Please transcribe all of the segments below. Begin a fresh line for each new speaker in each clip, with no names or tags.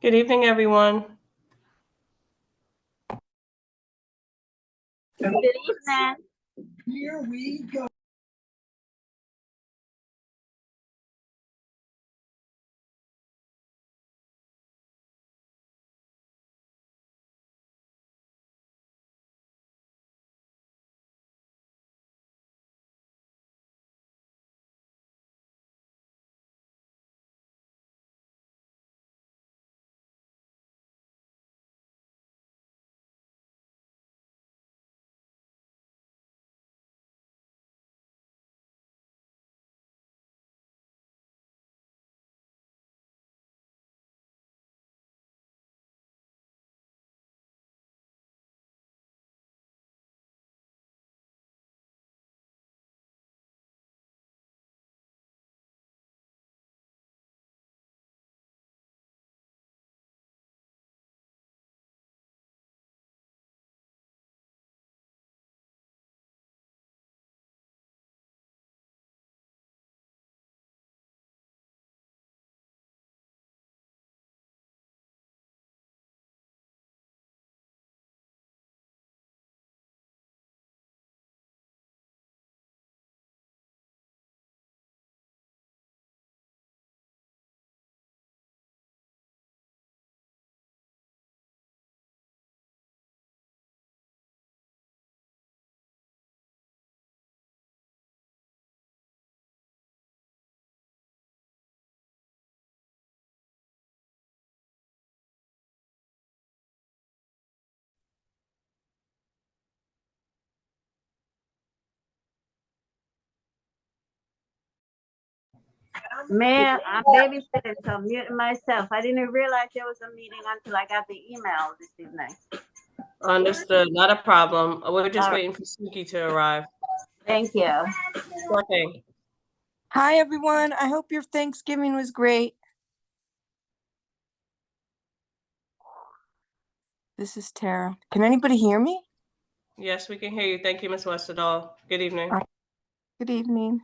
Good evening, everyone.
Good evening.
Here we go.
Man, I'm babysitting, so I'm muting myself. I didn't realize there was a meeting until I got the email this evening.
Understood. Not a problem. We're just
All right.
waiting for Suki to arrive.
Thank you.
Okay.
Hi, everyone. I hope your Thanksgiving was great. This is Tara. Can anybody hear me?
Yes, we can hear you. Thank you, Ms. Westerdahl. Good evening.
Good evening.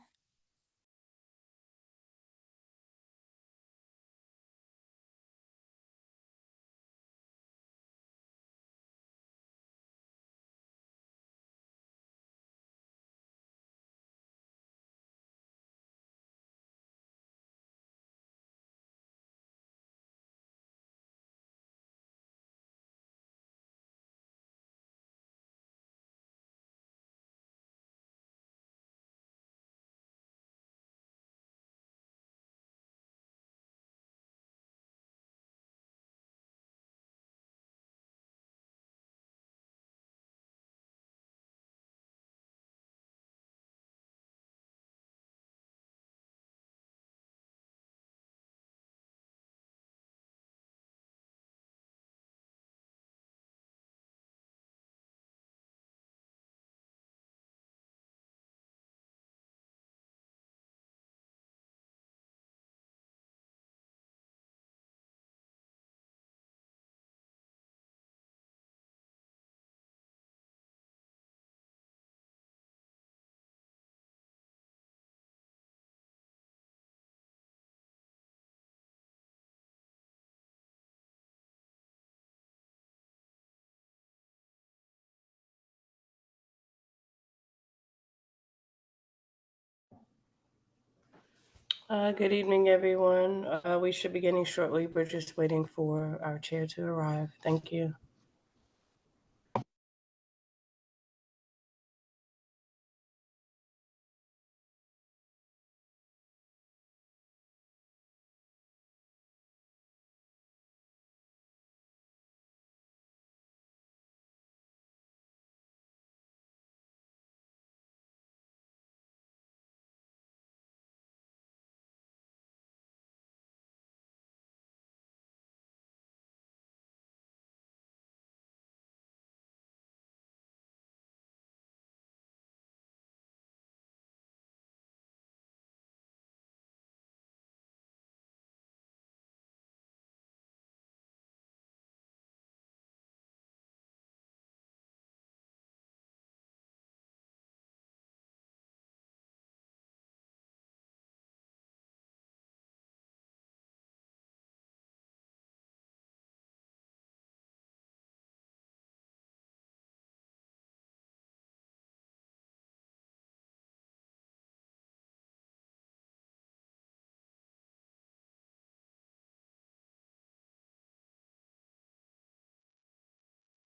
Good evening, everyone. We should be getting shortly. We're just waiting for our chair to arrive. Thank you.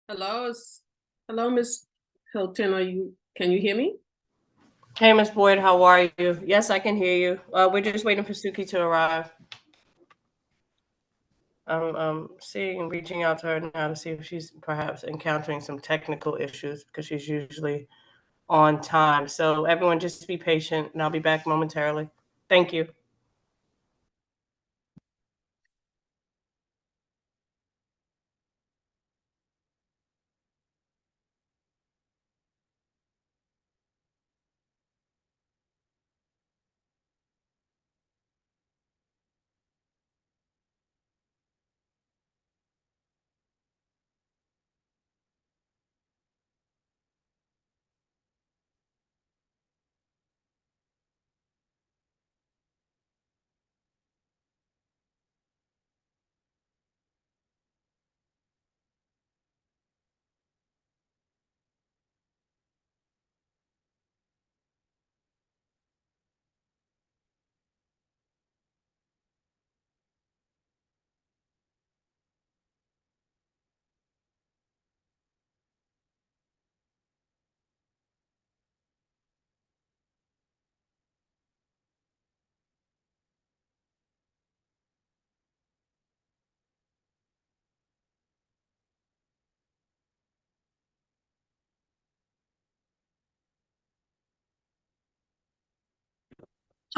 Hello, hello, Miss Hilton. Can you hear me?
Hey, Miss Boyd, how are you? Yes, I can hear you. We're just waiting for Suki to arrive. I'm reaching out to her now to see if she's perhaps encountering some technical issues because she's usually on time. So everyone just be patient and I'll be back momentarily. Thank you.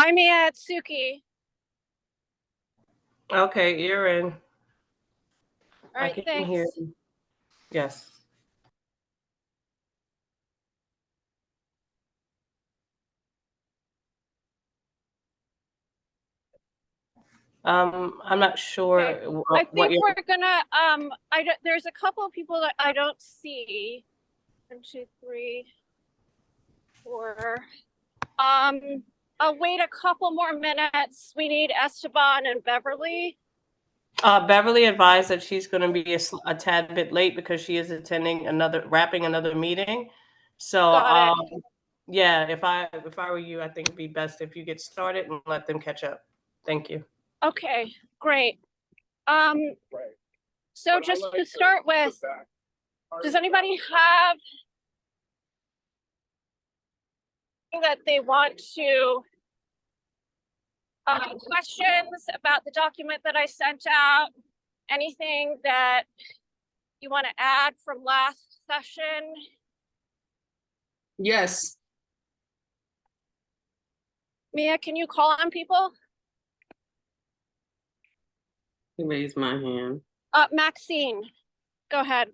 Hi, Mia. It's Suki.
Okay, you're in.
All
I
right,
can
thanks.
hear you. Yes. I'm not sure
Okay. I
what
think
you're.
we're gonna, there's a couple of people that I don't see. 1, 2, 3, 4. I'll wait a couple more minutes. We need Esteban and Beverly.
Beverly advised that she's going to be a tad bit late because she is wrapping another meeting. So,
Got it.
yeah, if I were you, I think it'd be best if you get started and let them catch up. Thank you.
Okay, great. So just to start with, does anybody have that they want to questions about the document that I sent out? Anything that you want to add from last session?
Yes.
Mia, can you call on people?
He raised my hand.
Maxine, go ahead.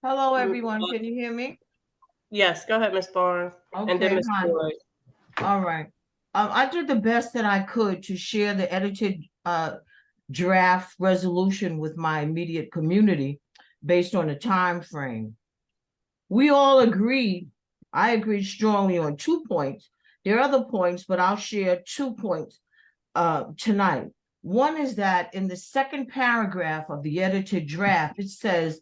Hello, everyone. Can you hear me?
Yes, go ahead, Ms. Barnes, and then
Okay,
Ms.
hi.
Boyd.
All right. I did the best that I could to share the edited draft resolution with my immediate community based on a time frame. We all agreed. I agreed strongly on 2 points. There are other points, but I'll share 2 points tonight. One is that in the second paragraph of the edited draft, it says,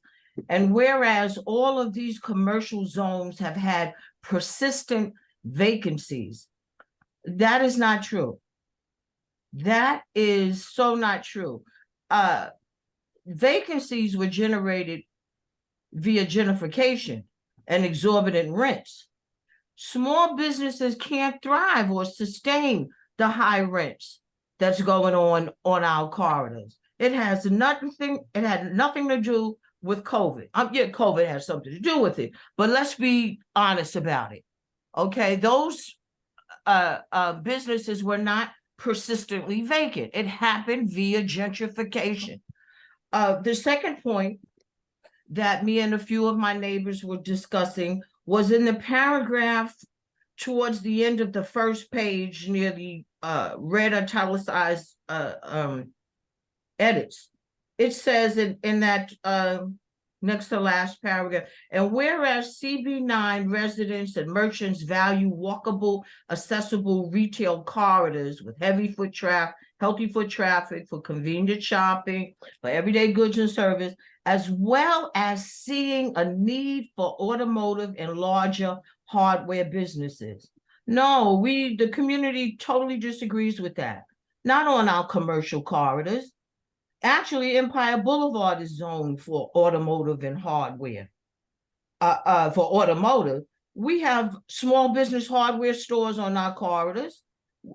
and whereas all of these commercial zones have had persistent vacancies, that is not true. That is so not true. Vacancies were generated via gentrification and exorbitant rents. Small businesses can't thrive or sustain the high rents that's going on our corridors. It had nothing to do with COVID. Yeah, COVID has something to do with it, but let's be honest about it. Okay, those businesses were not persistently vacant. It happened via gentrification. The second point that me and a few of my neighbors were discussing was in the paragraph towards the end of the first page near the red italicized edits. It says in that next to last paragraph, and whereas CB9 residents and merchants value walkable, accessible retail corridors with healthy foot traffic for convenient shopping, for everyday goods and service, as well as seeing a need for automotive and larger hardware businesses. No, the community totally disagrees with that. Not on our commercial corridors. Actually, Empire Boulevard is zoned for automotive and hardware. For automotive, we have small business hardware stores on our corridors.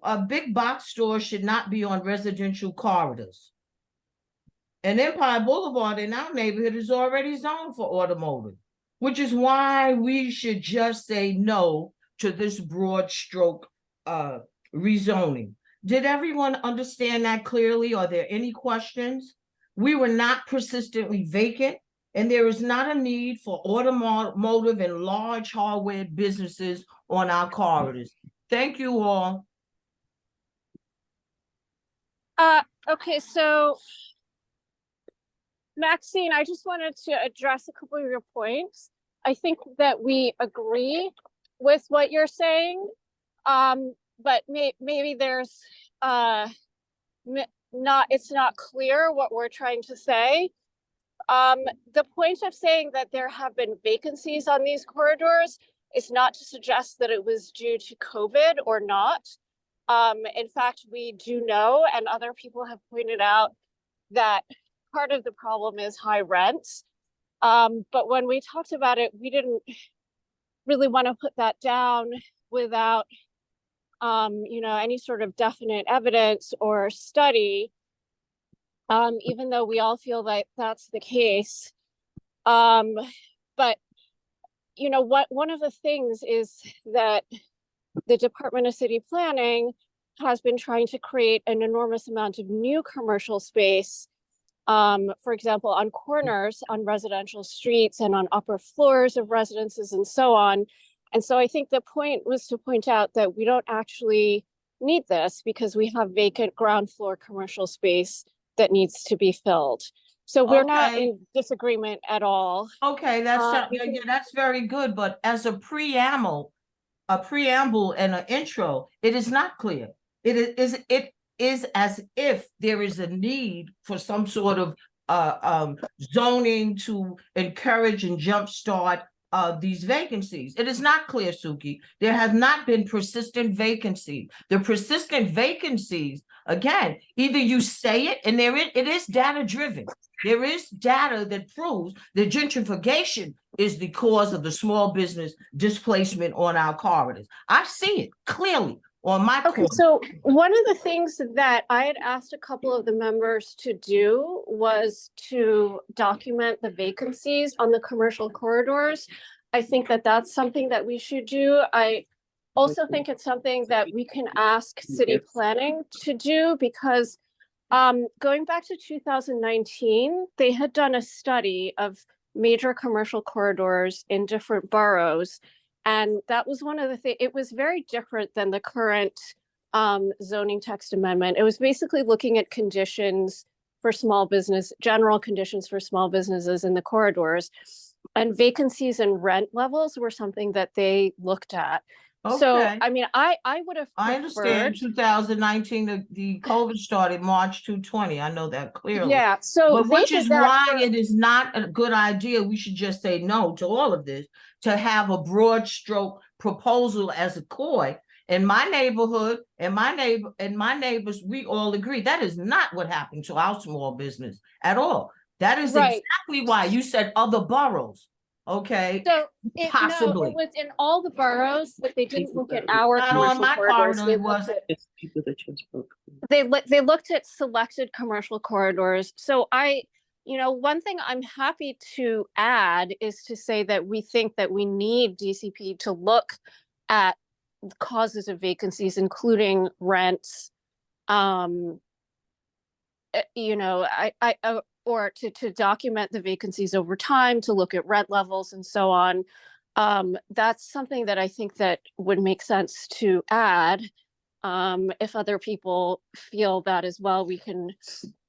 A big box store should not be on residential corridors. And Empire Boulevard in our neighborhood is already zoned for automotive, which is why we should just say no to this broad stroke rezoning. Did everyone understand that clearly? Are there any questions? We were not persistently vacant, and there is not a need for automotive and large hardware businesses on our corridors. Thank you all.
Okay, so Maxine, I just wanted to address a couple of your points. I think that we agree with what you're saying, but maybe there's it's not clear what we're trying to say. The point of saying that there have been vacancies on these corridors is not to suggest that it was due to COVID or not. In fact, we do know, and other people have pointed out, that part of the problem is high rents. But when we talked about it, we didn't really want to put that down without, any sort of definite evidence or study, even though we all feel like that's the case. But, one of the things is that the Department of City Planning has been trying to create an enormous amount of new commercial space, for example, on corners, on residential streets, and on upper floors of residences and so on. And so I think the point was to point out that we don't actually need this because we have vacant ground floor commercial space that needs to be filled. So we're not in disagreement at all.
Okay, that's very good. But as a preamble and an intro, it is not clear. It is as if there is a need for some sort of zoning to encourage and jumpstart these vacancies. It is not clear, Suki. There have not been persistent vacancies. The persistent vacancies, again, either you say it, and it is data driven. There is data that proves that gentrification is the cause of the small business displacement on our corridors. I see it clearly on my corner.
So one of the things that I had asked a couple of the members to do was to document the vacancies on the commercial corridors. I think that that's something that we should do. I also think it's something that we can ask city planning to do, because going back to 2019, they had done a study of major commercial corridors in different boroughs. And that was one of the things. It was very different than the current zoning text amendment. It was basically looking at conditions for small business, general conditions for small businesses in the corridors, and vacancies and rent levels were something that they looked at.
Okay.
So, I mean, I would have preferred,
I understand 2019, the COVID started March 2020. I know that clearly.
Yeah. So,
but which is why it is not a good idea. We should just say no to all of this, to have a broad stroke proposal as a COI. In my neighborhood, and my neighbors, we all agree that is not what happened to our small business at all. That is right. Exactly why you said other boroughs. Okay.
So
possibly
it was in all the boroughs, but they didn't look at our commercial corridors. They looked at selected commercial corridors. So one thing I'm happy to add is to say that we think that we need DCP to look at causes of vacancies, including rents, or to document the vacancies over time, to look at rent levels and so on. That's something that I think that would make sense to add. If other people feel that as well, we can,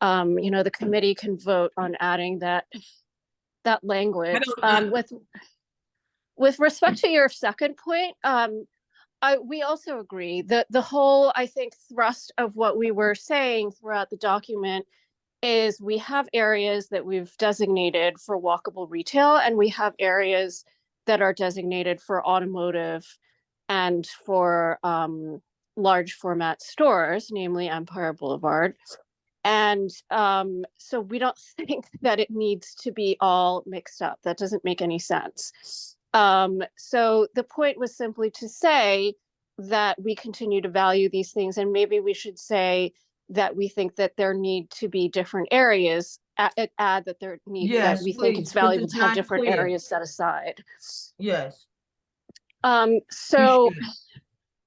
the committee can vote on adding that language. With respect to your second point, we also agree that the whole, I think, thrust of what we were saying throughout the document is we have areas that we've designated for walkable retail, and we have areas that are designated for automotive and for large format stores, namely Empire Boulevard. And so we don't think that it needs to be all mixed up. That doesn't make any sense. So the point was simply to say that we continue to value these things, and maybe we should say that we think that there need to be different areas, add that there need, that
Yes,
we think
please,
it's
'cause
valuable
it's
to have
not
different
clear.
areas set aside.
Yes.
So
Appreciate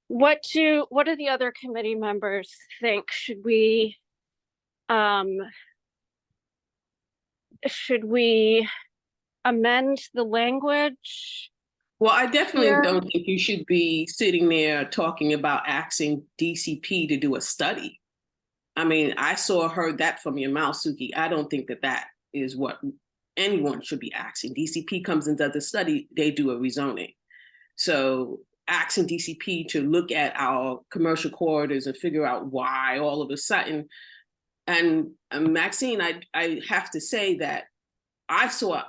it.
what do the other committee members think? Should we amend the language?
Well, I definitely
Here.
don't think you should be sitting there talking about asking DCP to do a study. I mean, I heard that from your mouth, Suki. I don't think that that is what anyone should be asking. DCP comes and does a study, they do a rezoning. So asking DCP to look at our commercial corridors and figure out why all of a sudden, and Maxine, I have to say that I saw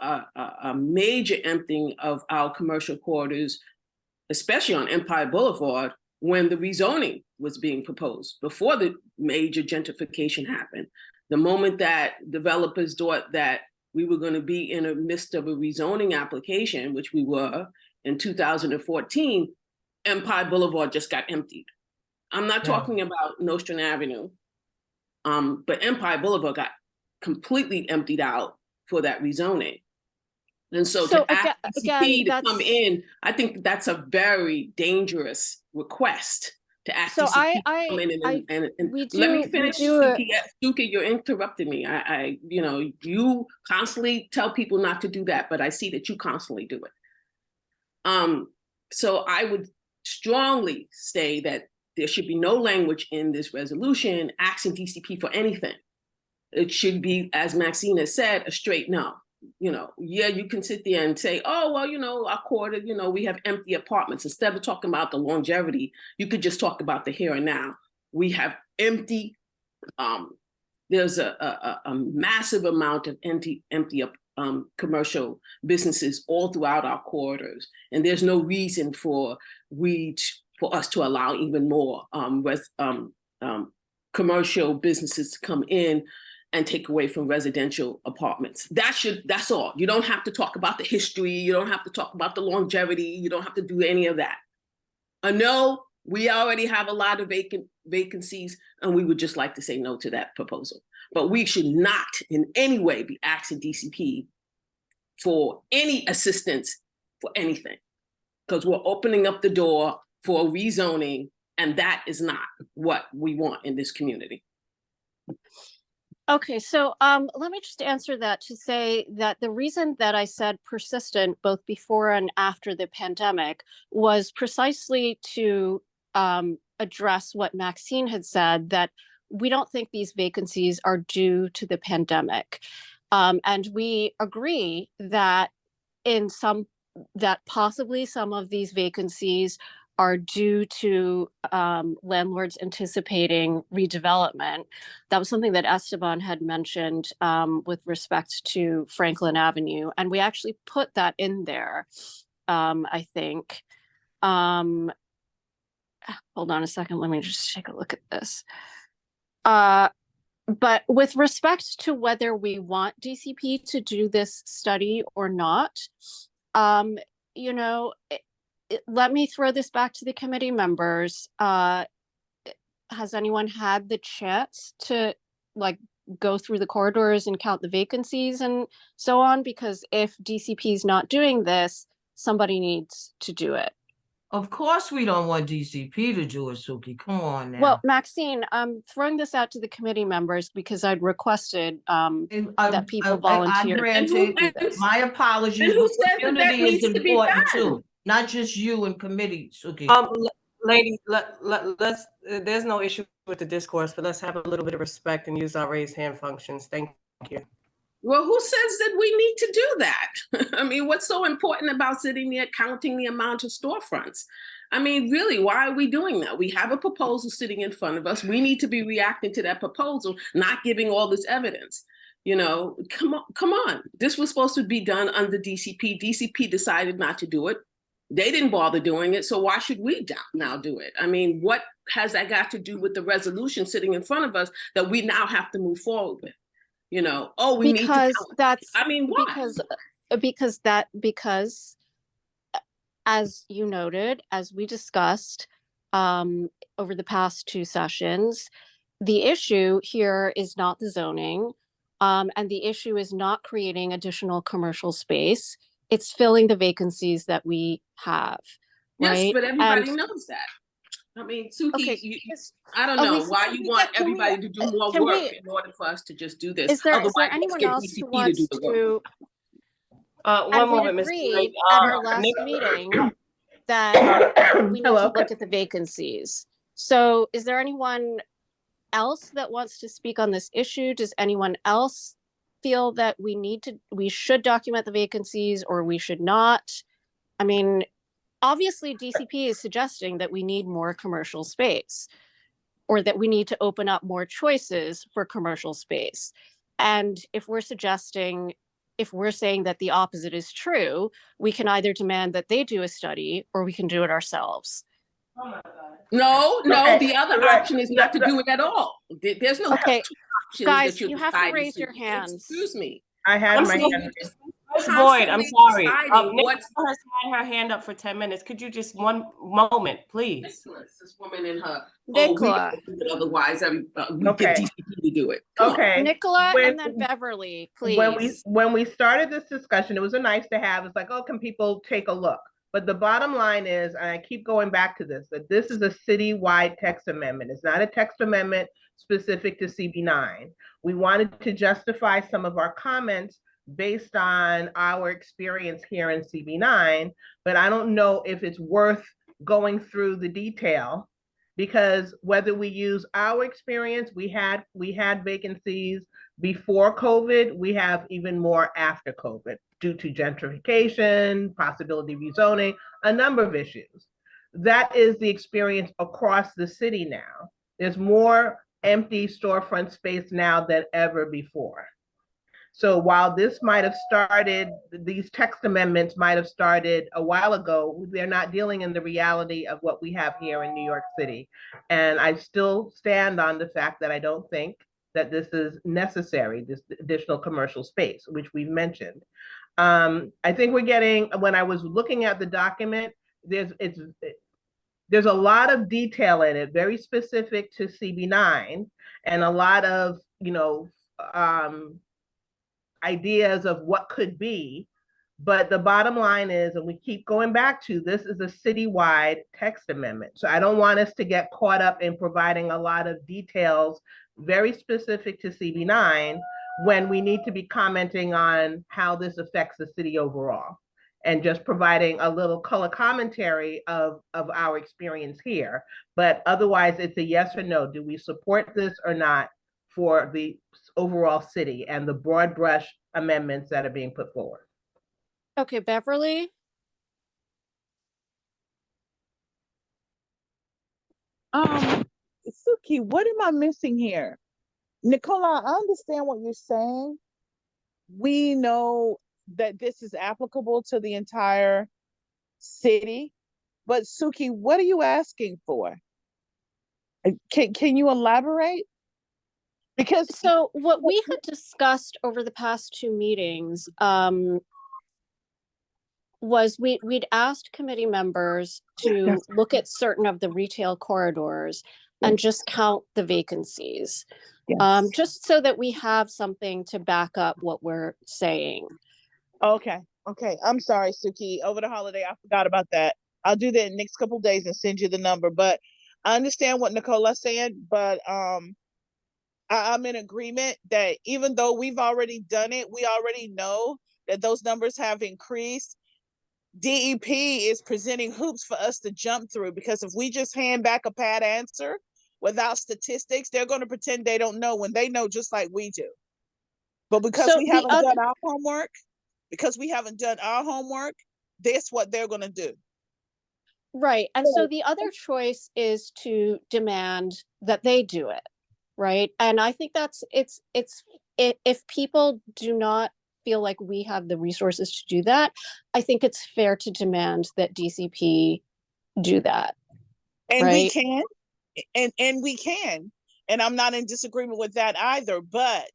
a major emptying of our commercial corridors, especially on Empire Boulevard, when the rezoning was being proposed, before the major gentrification happened. The moment that developers thought that we were going to be in the midst of a rezoning application, which we were in 2014, Empire Boulevard just got emptied. I'm not talking about Nostrand Avenue, but Empire Boulevard got completely emptied out for that rezoning. And so to ask DCP to come in, I think that's a very dangerous request to ask DCP to come in and let me finish, Suki. Suki, you're interrupting me. You constantly tell people not to do that, but I see that you constantly do it. So I would strongly say that there should be no language in this resolution asking DCP for anything. It should be, as Maxine has said, a straight no. Yeah, you can sit there and say, oh, well, our quarter, we have empty apartments. Instead of talking about the longevity, you could just talk about the here and now. We have empty, there's a massive amount of empty commercial businesses all throughout our corridors. And there's no reason for us to allow even more commercial businesses to come in and take away from residential apartments. That's all. You don't have to talk about the history. You don't have to talk about the longevity. You don't have to do any of that. No, we already have a lot of vacancies, and we would just like to say no to that proposal. But we should not in any way be asking DCP for any assistance for anything, because we're opening up the door for rezoning, and that is not what we want in this community.
Okay, so let me just answer that to say that the reason that I said persistent both before and after the pandemic was precisely to address what Maxine had said, that we don't think these vacancies are due to the pandemic. And we agree that possibly some of these vacancies are due to landlords anticipating redevelopment. That was something that Esteban had mentioned with respect to Franklin Avenue. And we actually put that in there, I think. Hold on a second, let me just take a look at this. But with respect to whether we want DCP to do this study or not, let me throw this back to the committee members. Has anyone had the chance to go through the corridors and count the vacancies and so on? Because if DCP is not doing this, somebody needs to do it.
Of course we don't want DCP to do it, Suki. Come on now.
Well, Maxine, I'm throwing this out to the committee members because I'd requested that people volunteer.
I granted, my apologies.
And who said that
community
needs
is
to be
important
done?
too, not just you and committee, Suki.
Ladies, let's. There's no issue with the discourse, but let's have a little bit of respect and use our raised hand functions. Thank you.
Well, who says that we need to do that? I mean, what's so important about sitting there counting the amount of storefronts? I mean, really, why are we doing that? We have a proposal sitting in front of us. We need to be reacting to that proposal, not giving all this evidence. Come on. This was supposed to be done under DCP. DCP decided not to do it. They didn't bother doing it, so why should we now do it? I mean, what has that got to do with the resolution sitting in front of us that we now have to move forward with? You know, oh, we need to
Because
count.
that's
I mean, why?
because as you noted, as we discussed over the past two sessions, the issue here is not the zoning, and the issue is not creating additional commercial space. It's filling the vacancies that we have,
Yes,
right?
but everybody
And
knows that. I mean, Suki,
okay,
I don't know
Elise,
why
can
you
we
want
can we
everybody to do more
can
work
we
in order for us to just do this.
is there
Otherwise, let's
anyone
get
else who
DCP to
wants
do the work.
to?
One
And we
moment, Ms. Drake.
agreed at our last meeting that we need to
Hello.
look at the vacancies. So is there anyone else that wants to speak on this issue? Does anyone else feel that we should document the vacancies or we should not? I mean, obviously DCP is suggesting that we need more commercial space or that we need to open up more choices for commercial space. And if we're saying that the opposite is true, we can either demand that they do a study or we can do it ourselves.
Oh my God.
No,
Okay,
the other
right.
option is not to do it at all. There's no
Okay,
two options
guys,
that you're
you have to
deciding
raise
to.
your hands.
Excuse me.
I had
I'm
my
sorry.
hand raised.
Ms. Boyd, I'm sorry.
Deciding
Nicola
what's
has had her hand up for 10 minutes. Could you just one moment, please?
ridiculous. This woman and her.
Nicola.
Oh, we do it otherwise, we
Okay.
get DCP to do it. Come on.
Okay.
Nicola
When-
and then Beverly, please.
When we started this discussion, it was a nice to have. It's like, oh, can people take a look? But the bottom line is, and I keep going back to this, that this is a citywide text amendment. It's not a text amendment specific to CB9. We wanted to justify some of our comments based on our experience here in CB9, but I don't know if it's worth going through the detail, because whether we use our experience, we had vacancies before COVID, we have even more after COVID due to gentrification, possibility of rezoning, a number of issues. That is the experience across the city now. There's more empty storefront space now than ever before. So while this might have started, these text amendments might have started a while ago, they're not dealing in the reality of what we have here in New York City. And I still stand on the fact that I don't think that this is necessary, this additional commercial space, which we've mentioned. I think we're getting, when I was looking at the document, there's a lot of detail in it, very specific to CB9, and a lot of, ideas of what could be. But the bottom line is, and we keep going back to, this is a citywide text amendment. So I don't want us to get caught up in providing a lot of details very specific to CB9 when we need to be commenting on how this affects the city overall, and just providing a little color commentary of our experience here. But otherwise, it's a yes or no. Do we support this or not for the overall city and the broad brush amendments that are being put forward?
Okay, Beverly.
Suki, what am I missing here? Nicola, I understand what you're saying. We know that this is applicable to the entire city, but Suki, what are you asking for? Can you elaborate? Because
So what we had discussed over the past two meetings was we'd asked committee members to look at certain of the retail corridors and just count the vacancies, just so that we have something to back up what we're saying.
Okay. I'm sorry, Suki. Over the holiday, I forgot about that. I'll do that in the next couple of days and send you the number. But I understand what Nicola's saying, but I'm in agreement that even though we've already done it, we already know that those numbers have increased. DEP is presenting hoops for us to jump through, because if we just hand back a pat answer without statistics, they're going to pretend they don't know when they know just like we do. But because we haven't done our homework, that's what they're going to do.
Right. And so the other choice is to demand that they do it. Right. And I think if people do not feel like we have the resources to do that, I think it's fair to demand that DCP do that.
And we
Right.
can, and we can. And I'm not in disagreement with that either. But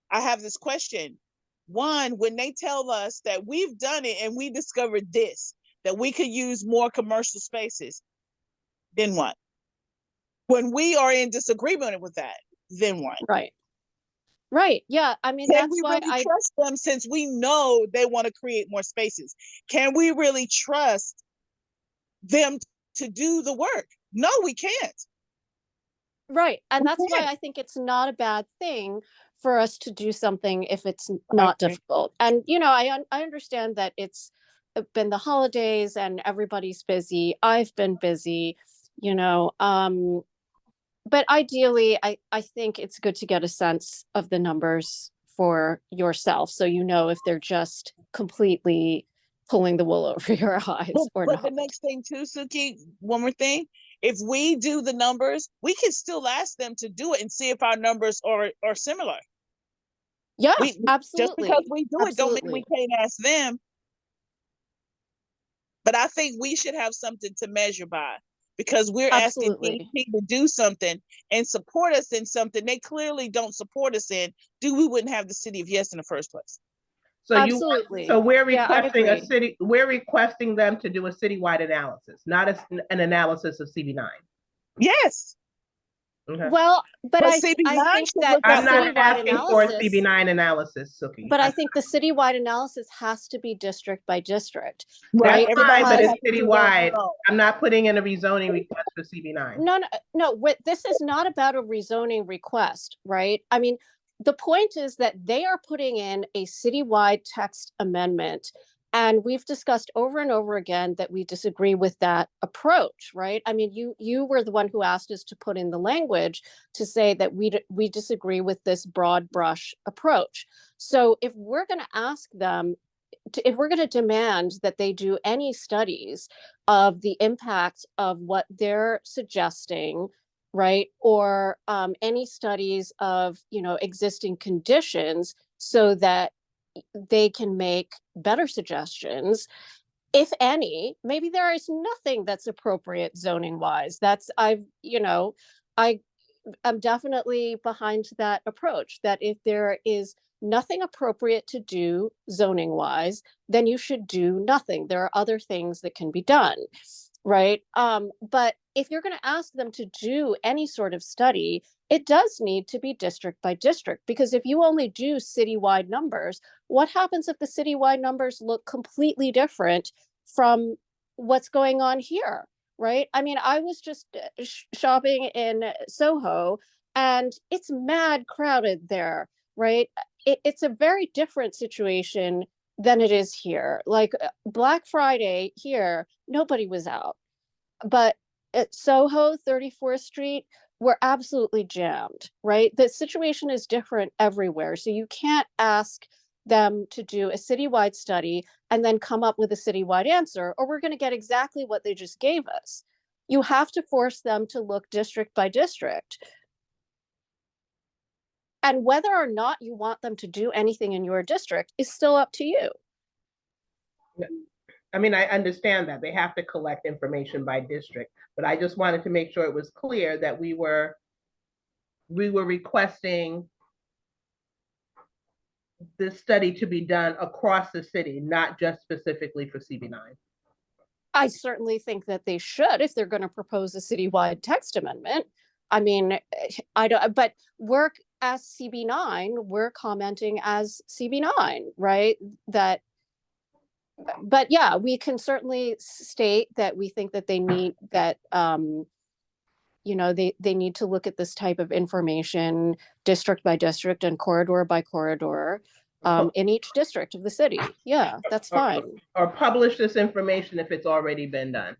I have this question. One, when they tell us that we've done it and we discovered this, that we could use more commercial spaces, then what? When we are in disagreement with that, then what?
Right. Right. Yeah. I mean,
Can
that's
we
why
really trust them since we know they want to create more spaces? Can we really trust them to do the work? No, we can't.
right. And that's why
can't.
I think it's not a bad thing for us to do something if it's not
Okay.
difficult. And, you know, I understand that it's been the holidays and everybody's busy. I've been busy, you know, but ideally, I think it's good to get a sense of the numbers for yourself, so you know if they're just completely pulling the wool over your eyes or
But the
not.
next thing too, Suki, one more thing. If we do the numbers, we can still ask them to do it and see if our numbers are similar.
Yeah,
We just
absolutely.
because we do it don't mean we
Absolutely.
can't ask them. But I think we should have something to measure by because we're asking
Absolutely.
DEP to do something and support us in something they clearly don't support us in. We wouldn't have the city of Yes in the first place.
So
Absolutely.
so we're
Yeah, I'd
requesting
agree.
we're requesting them to do a citywide analysis, not an analysis of CB9.
Yes.
Okay.
Well, but
But
I
CB9
think
should
that
look
the
I'm
at
not
what
citywide
asking for a
analysis,
CB9 analysis, Suki.
but I think the citywide analysis has to be district by district,
right.
right?
Everybody
Fine, but
Because
it's
has to do their
citywide.
own.
I'm not putting in a rezoning request for CB9.
no, this is not about a rezoning request, right? I mean, the point is that they are putting in a citywide text amendment, and we've discussed over and over again that we disagree with that approach, right? I mean, you were the one who asked us to put in the language to say that we disagree with this broad brush approach. So if we're going to ask them if we're going to demand that they do any studies of the impact of what they're suggesting, right, or any studies of, you know, existing conditions so that they can make better suggestions, if any, maybe there is nothing that's appropriate zoning wise. That's I am definitely behind that approach, that if there is nothing appropriate to do zoning wise, then you should do nothing. There are other things that can be done, right? But if you're going to ask them to do any sort of study, it does need to be district by district, because if you only do citywide numbers, what happens if the citywide numbers look completely different from what's going on here? Right? I mean, I was just shopping in Soho, and it's mad crowded there, right? It's a very different situation than it is here. Like Black Friday here, nobody was out, but at Soho, 34th Street, we're absolutely jammed, right? The situation is different everywhere. So you can't ask them to do a citywide study and then come up with a citywide answer, or we're going to get exactly what they just gave us. You have to force them to look district by district. And whether or not you want them to do anything in your district is still up to you.
I mean, I understand that they have to collect information by district, but I just wanted to make sure it was clear that we were requesting this study to be done across the city, not just specifically for CB9.
I certainly think that they should if they're going to propose a citywide text amendment. I mean, I don't, but we're as CB9, we're commenting as CB9, right? That, but yeah, we can certainly state that we think that they need that, you know, they need to look at this type of information district by district and corridor by corridor in each district of the city. Yeah, that's fine.
Or publish this information if it's already been done.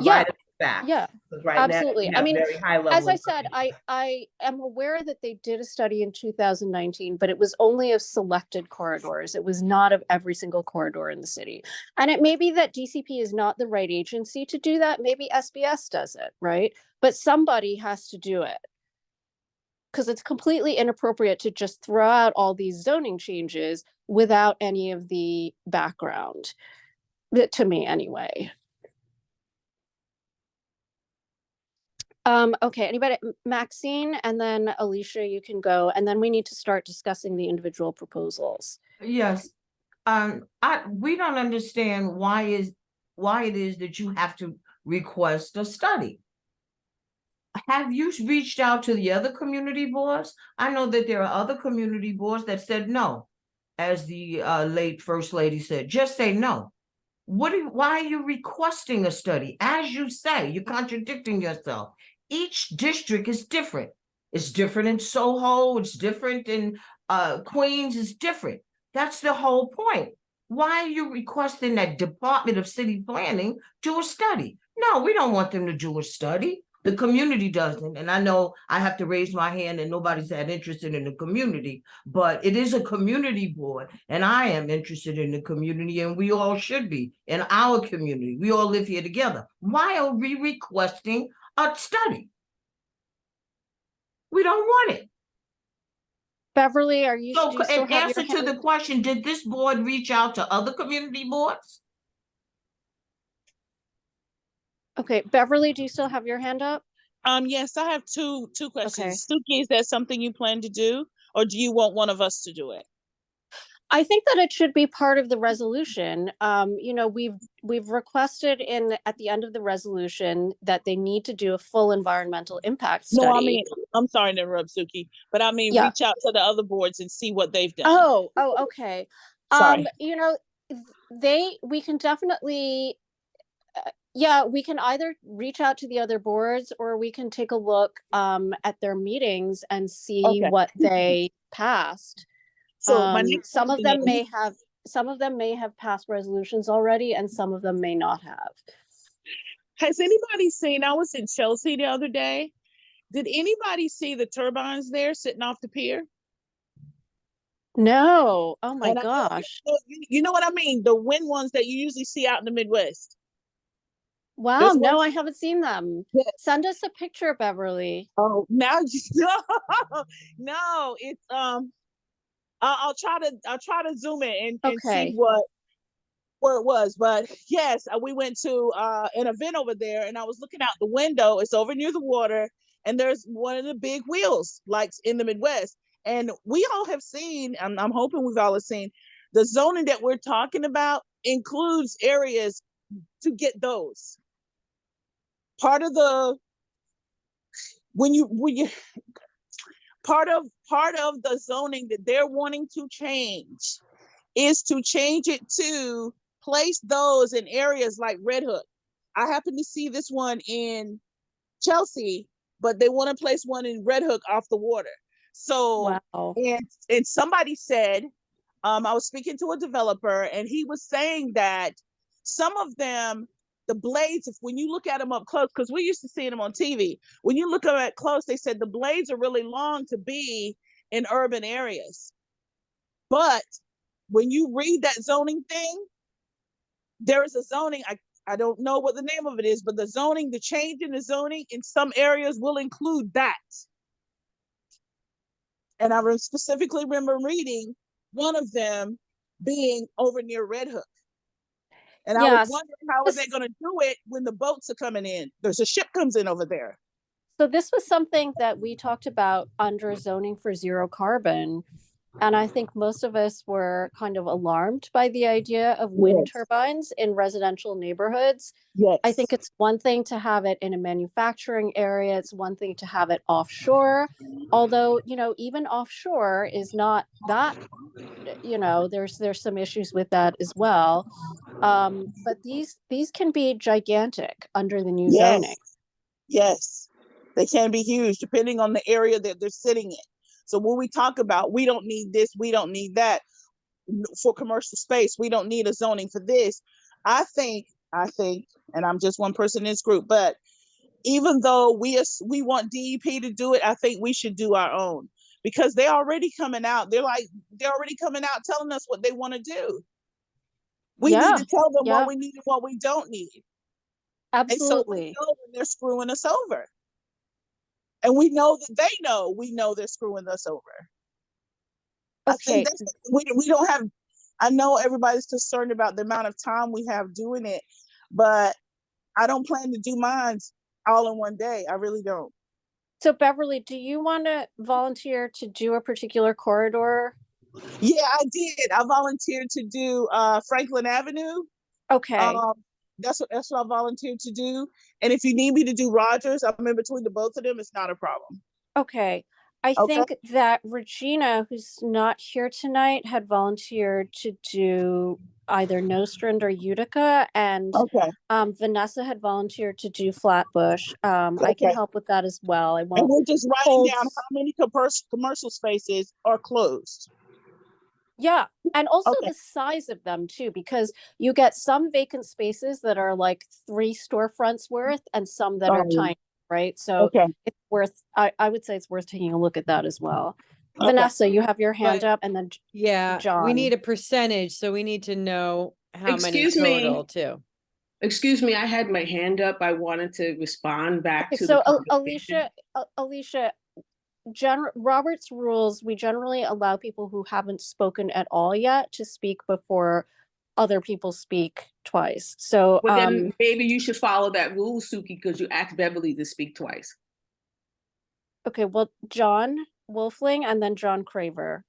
Yeah,
Provide us facts.
yeah,
Right
absolutely.
now,
I mean,
very high level
as I said, I am aware that they did a study in 2019, but it was only of selected corridors. It was not of every single corridor in the city. And it may be that DCP is not the right agency to do that. Maybe SBS does it, right? But somebody has to do it. because it's completely inappropriate to just throw out all these zoning changes without any of the background, to me anyway. Okay, anybody, Maxine, and then Alicia, you can go, and then we need to start discussing the individual proposals.
Yes, we don't understand why it is that you have to request a study. Have you reached out to the other community boards? I know that there are other community boards that said no. As the late First Lady said, just say no. Why are you requesting a study? As you say, you're contradicting yourself. Each district is different. It's different in Soho, it's different in Queens, it's different. That's the whole point. Why are you requesting that Department of City Planning do a study? No, we don't want them to do a study. The community doesn't. And I know I have to raise my hand and nobody's that interested in the community, but it is a community board and I am interested in the community and we all should be in our community. We all live here together. Why are we requesting a study? We don't want it.
Beverly, do you
So
still
in
have
answer
your
to the
hand?
question, did this board reach out to other community boards?
Okay, Beverly, do you still have your hand up?
Yes, I have two
Okay.
questions. Suki, is that something you plan to do, or do you want one of us to do it?
I think that it should be part of the resolution. You know, we've requested at the end of the resolution that they need to do a full environmental impact study.
No, I mean, I'm sorry to interrupt, Suki, but I mean,
Yeah.
reach out to the other boards and see what they've done.
Oh, okay.
Sorry.
You know, we can definitely, yeah, we can either reach out to the other boards or we can take a look at their meetings and see
Okay.
what they passed.
So my next
some of
question
them may have passed resolutions already and some of them may not have.
Has anybody seen, I was in Chelsea the other day. Did anybody see the turbines there sitting off the pier?
No. Oh my
And
gosh.
you know what I mean? The wind ones that you usually see out in the Midwest.
Wow.
There's
No,
one-
I haven't seen them.
Yeah.
Send us a picture, Beverly.
Oh, now no, it's I'll try to zoom in and
Okay.
see where it was. But yes, we went to an event over there and I was looking out the window. It's over near the water and there's one of the big wheels like in the Midwest. And we all have seen, I'm hoping we've all seen, the zoning that we're talking about includes areas to get those. Part of the part of the zoning that they're wanting to change is to change it to place those in areas like Red Hook. I happen to see this one in Chelsea, but they want to place one in Red Hook off the water. So,
wow.
and somebody said, I was speaking to a developer and he was saying that some of them, the blades, when you look at them up close, because we used to see them on TV, when you look at them close, they said the blades are really long to be in urban areas. But when you read that zoning thing, there is a zoning, I don't know what the name of it is, but the change in the zoning in some areas will include that. And I specifically remember reading one of them being over near Red Hook. And I was wondering how are they going to do it when the boats are coming in? There's a ship comes in over there.
So this was something that we talked about under zoning for zero carbon. And I think most of us were kind of alarmed by the idea of wind turbines in residential neighborhoods.
Yes.
I think it's one thing to have it in a manufacturing area. It's one thing to have it offshore. Although, you know, even offshore is not that, you know, there's some issues with that as well. But these can be gigantic under the new zoning.
Yes, they can be huge depending on the area that they're sitting in. So when we talk about we don't need this, we don't need that for commercial space, we don't need a zoning for this. I think, and I'm just one person in this group, but even though we want DEP to do it, I think we should do our own because they're already coming out. They're already coming out telling us what they want to do. We need to tell them what we need and what we don't need.
Absolutely.
And so we know when they're screwing us over. And we know that we know they're screwing us over. I think
Okay,
we don't have, I know everybody's concerned about the amount of time we have doing it, but I don't plan to do mine all in one day. I really don't.
so Beverly, do you want to volunteer to do a particular corridor?
Yeah, I did. I volunteered to do Franklin Avenue.
Okay,
That's what I volunteered to do. And if you need me to do Rogers, I'm in between the both of them. It's not a problem.
okay. I
Okay.
think that Regina, who's not here tonight, had volunteered to do either Nostrand or Utica, and
Okay.
Vanessa had volunteered to do Flatbush. I can
Okay.
help with that as well. I
And
won't
we're just writing
hold.
down how many commercial spaces are closed.
Yeah, and also
Okay.
the size of them too, because you get some vacant spaces that are like 3 storefronts worth, and some that are tiny, right? So
Okay.
it's worth. I would say it's worth taking a look at that as well.
Okay.
Vanessa, you have your hand
But-
up, and then
Yeah,
John.
we need a percentage, so we need to know how
Excuse
many
me.
total too.
Excuse me, I had my hand up. I wanted to respond back
Okay,
to
so
the
Alicia, Robert's rules, we generally allow people who haven't spoken at all yet to speak before other people speak twice. So
Well, then maybe you should follow that rule, Suki, because you asked Beverly to speak twice.
okay, well, John Wolfling and then John Craver.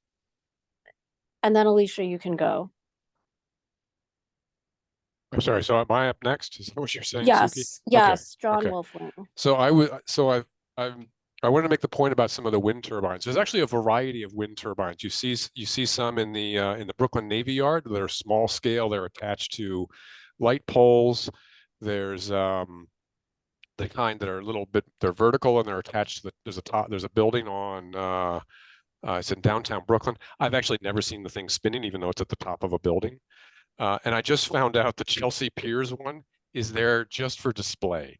And then Alicia, you can go.
I'm sorry. So am I up next? Is that what you're saying, Suki?
Yes, yes, John
okay.
Wolfling.
So I wanted to make the point about some of the wind turbines. There's actually a variety of wind turbines. You see some in the Brooklyn Navy Yard that are small scale. They're attached to light poles. There's the kind that are they're vertical and they're attached to there's a building on it's in downtown Brooklyn. I've actually never seen the thing spinning, even though it's at the top of a building. And I just found out the Chelsea Piers one is there just for display.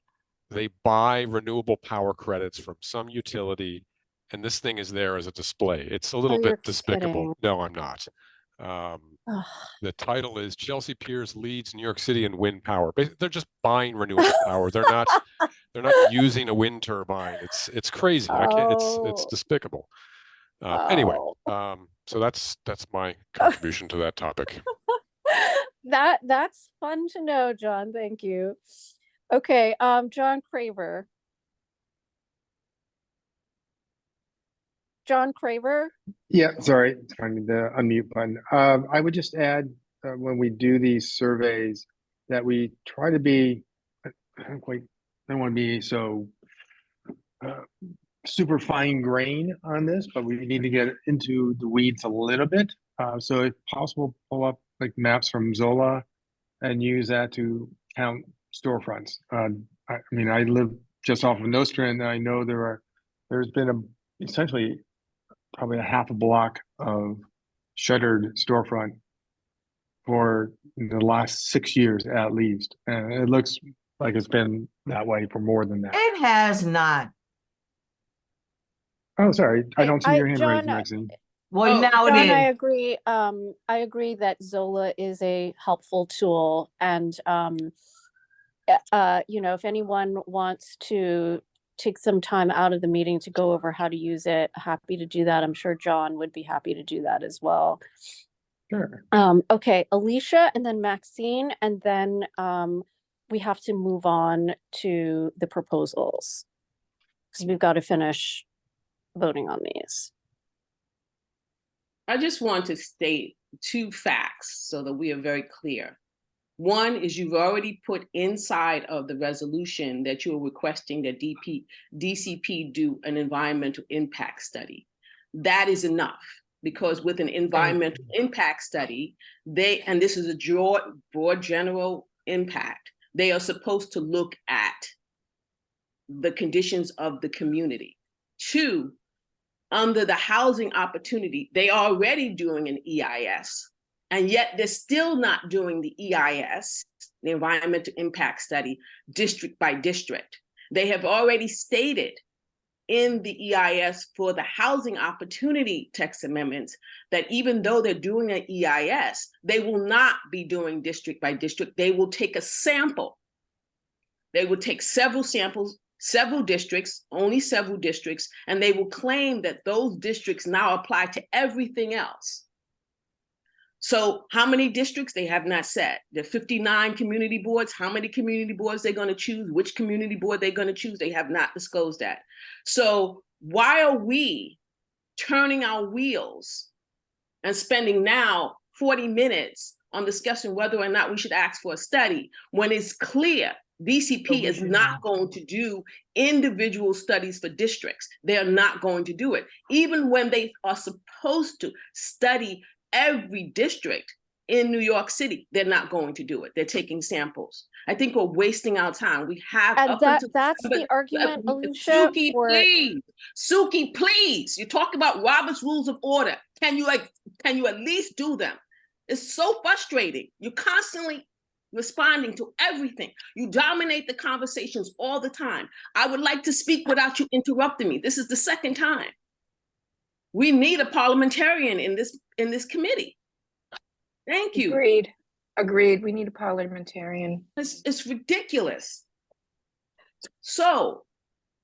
They buy renewable power credits from some utility, and this thing is there as a display. It's a little bit despicable.
Kidding.
No, I'm not. The title is Chelsea Piers leads New York City in wind power. They're just buying renewable power. They're not using a wind turbine. It's crazy. I can't. It's despicable. Anyway, so that's my contribution to that topic.
That's fun to know, John. Thank you. Okay, John Craver. John Craver?
Yeah, sorry, finding the unmute button. I would just add when we do these surveys that we try to be, I don't want to be so super fine grain on this, but we need to get into the weeds a little bit. So if possible, pull up like maps from Zola and use that to count storefronts. I mean, I live just off of Nostrand, and I know there's been essentially probably a half a block of shuttered storefront for the last 6 years at least. And it looks like it's been that way for more than that.
It has not.
Oh, sorry. I don't see your hand
John,
raised, Maxine.
Well, now
John,
it is.
I agree that Zola is a helpful tool, and if anyone wants to take some time out of the meeting to go over how to use it, happy to do that. I'm sure John would be happy to do that as well.
Sure.
Okay, Alicia and then Maxine, and then we have to move on to the proposals because we've got to finish voting on these.
I just want to state 2 facts so that we are very clear. One is you've already put inside of the resolution that you are requesting that DCP do an environmental impact study. That is enough, because with an environmental impact study, and this is a broad general impact, they are supposed to look at the conditions of the community. 2, under the housing opportunity, they are already doing an EIS, and yet they're still not doing the EIS, the environmental impact study, district by district. They have already stated in the EIS for the housing opportunity text amendments that even though they're doing an EIS, they will not be doing district by district. They will take a sample. They will take several samples several districts, only several districts, and they will claim that those districts now apply to everything else. So how many districts? They have not said. There are 59 community boards. How many community boards they're going to choose? Which community board they're going to choose? They have not disclosed that. So why are we turning our wheels and spending now 40 minutes on discussing whether or not we should ask for a study when it's clear DCP is not going to do individual studies for districts? They're not going to do it. Even when they are supposed to study every district in New York City, they're not going to do it. They're taking samples. I think we're wasting our time. We have
And
up
that's
until
the argument, Alicia,
Suki,
for
please. Suki, please. You talk about Robert's Rules of Order. Can you at least do them? It's so frustrating. You're constantly responding to everything. You dominate the conversations all the time. I would like to speak without you interrupting me. This is the second time. We need a parliamentarian in this committee. Thank you.
Agreed. We need a parliamentarian.
It's ridiculous. So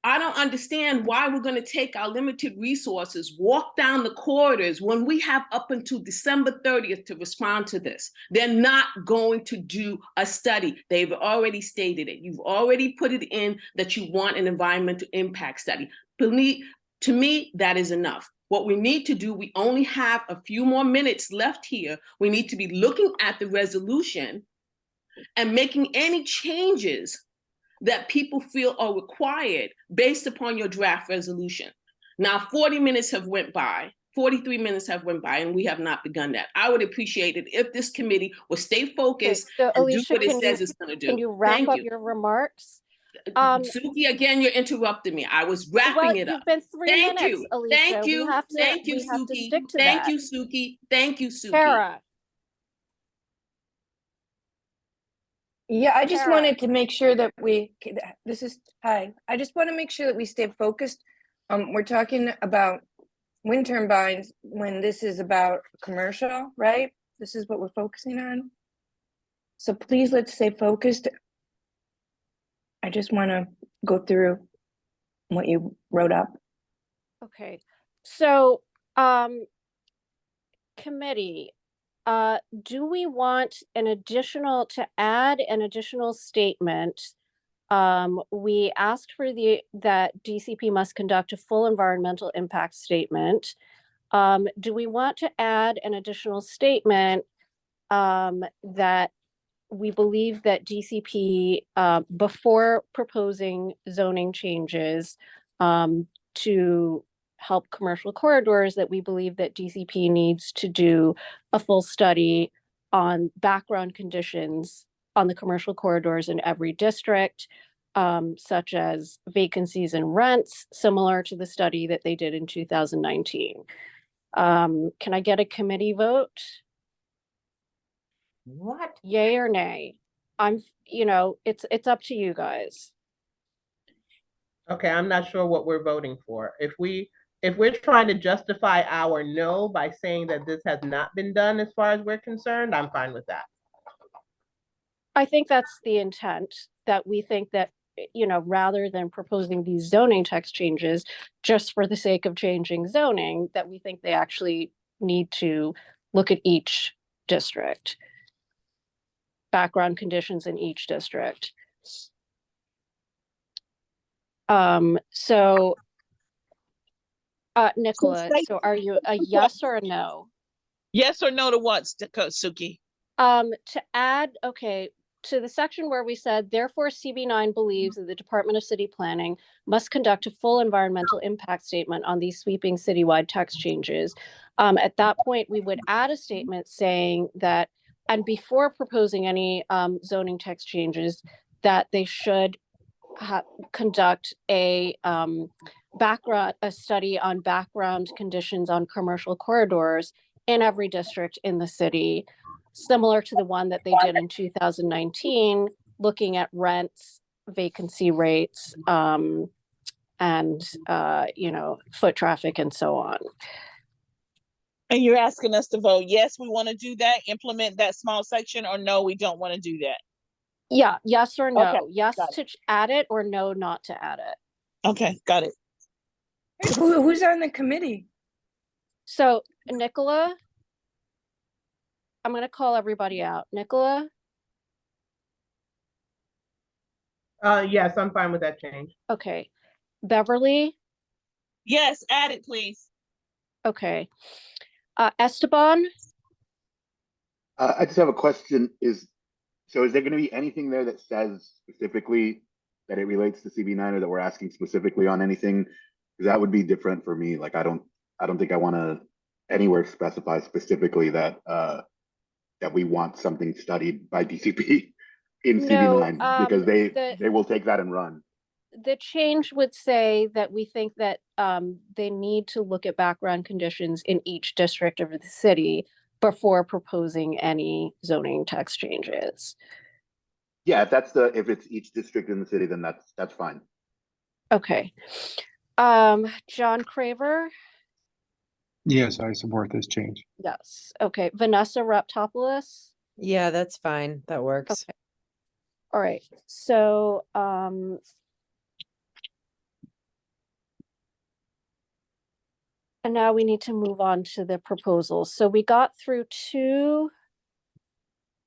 I don't understand why we're going to take our limited resources, walk down the corridors when we have up until December 30th to respond to this. They're not going to do a study. They've already stated it. You've already put it in that you want an environmental impact study. To me, that is enough. What we need to do, we only have a few more minutes left here. We need to be looking at the resolution and making any changes that people feel are required based upon your draft resolution. Now, 40 minutes have went by, 43 minutes have went by, and we have not begun that. I would appreciate it if this committee would stay focused and
Alicia,
do what it says it's gonna do.
Can you wrap up your remarks?
Suki, again, you're interrupting me. I was wrapping it up.
You've been 3 minutes, Alicia.
Thank you.
We have to,
Thank you,
we have to
Suki.
stick to
Thank
that.
you, Suki. Thank you, Suki.
Tara.
Yeah, I just
Tara.
wanted to make sure that I just want to make sure that we stay focused. We're talking about wind turbines when this is about commercial, right? This is what we're focusing on. So please, let's stay focused. I just want to go through what you wrote up.
Okay, so committee, do we want to add an additional statement? We asked for that DCP must conduct a full environmental impact statement. Do we want to add an additional statement that we believe that DCP, before proposing zoning changes to help commercial corridors, that we believe that DCP needs to do a full study on background conditions on the commercial corridors in every district, such as vacancies and rents, similar to the study that they did in 2019. Can I get a committee vote?
What?
Yay or nay? It's up to you guys.
Okay, I'm not sure what we're voting for. If we're trying to justify our no by saying that this has not been done as far as we're concerned, I'm fine with that.
I think that's the intent, that we think that, rather than proposing these zoning text changes just for the sake of changing zoning, that we think they actually need to look at each district, background conditions in each district. Nicola, so are you a yes or a no?
Yes or no to what, Suki?
To add, to the section where we said, therefore CB9 believes that the Department of City Planning must conduct a full environmental impact statement on these sweeping citywide text changes. At that point, we would add a statement saying that, and before proposing any zoning text changes, that they should conduct a study on background conditions on commercial corridors in every district in the city, similar to the one that they did in 2019, looking at rents, vacancy rates, and foot traffic and so on.
And you're asking us to vote yes, we want to do that, implement that small section, or no, we don't want to do that?
Yeah, yes or no.
Okay,
Yes
got
to add it or no not to add it.
Okay, got it.
Who's on the committee?
So Nicola, I'm going to call everybody out. Nicola,
Yes, I'm fine with that change.
okay. Beverly,
Yes, add it, please.
okay. Esteban,
I just have a question. So is there going to be anything there that says specifically that it relates to CB9 or that we're asking specifically on anything? Because that would be different for me. Like I don't think I want to anywhere specify specifically that that we want something studied by DCP in
no,
CB9 because they will take that and run.
the change would say that we think that they need to look at background conditions in each district of the city before proposing any zoning text changes.
Yeah, if it's each district in the city, then that's fine.
Okay. John Craver,
Yes, I support this change.
yes. Okay. Vanessa Raptopoulos.
Yeah, that's fine. That works.
Okay. All right. So and now we need to move on to the proposals. So we got through 2,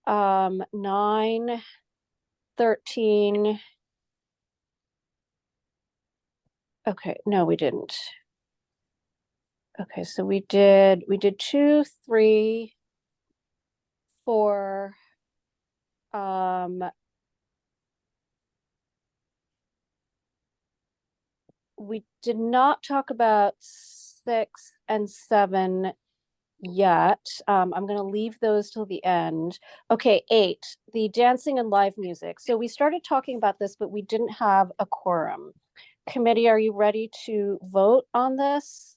9, 13. Okay, no, we didn't. Okay, so we did 2, 3, 4. We did not talk about 6 and 7 yet. I'm going to leave those till the end. Okay, 8, the dancing and live music. So we started talking about this, but we didn't have a quorum. Committee, are you ready to vote on this?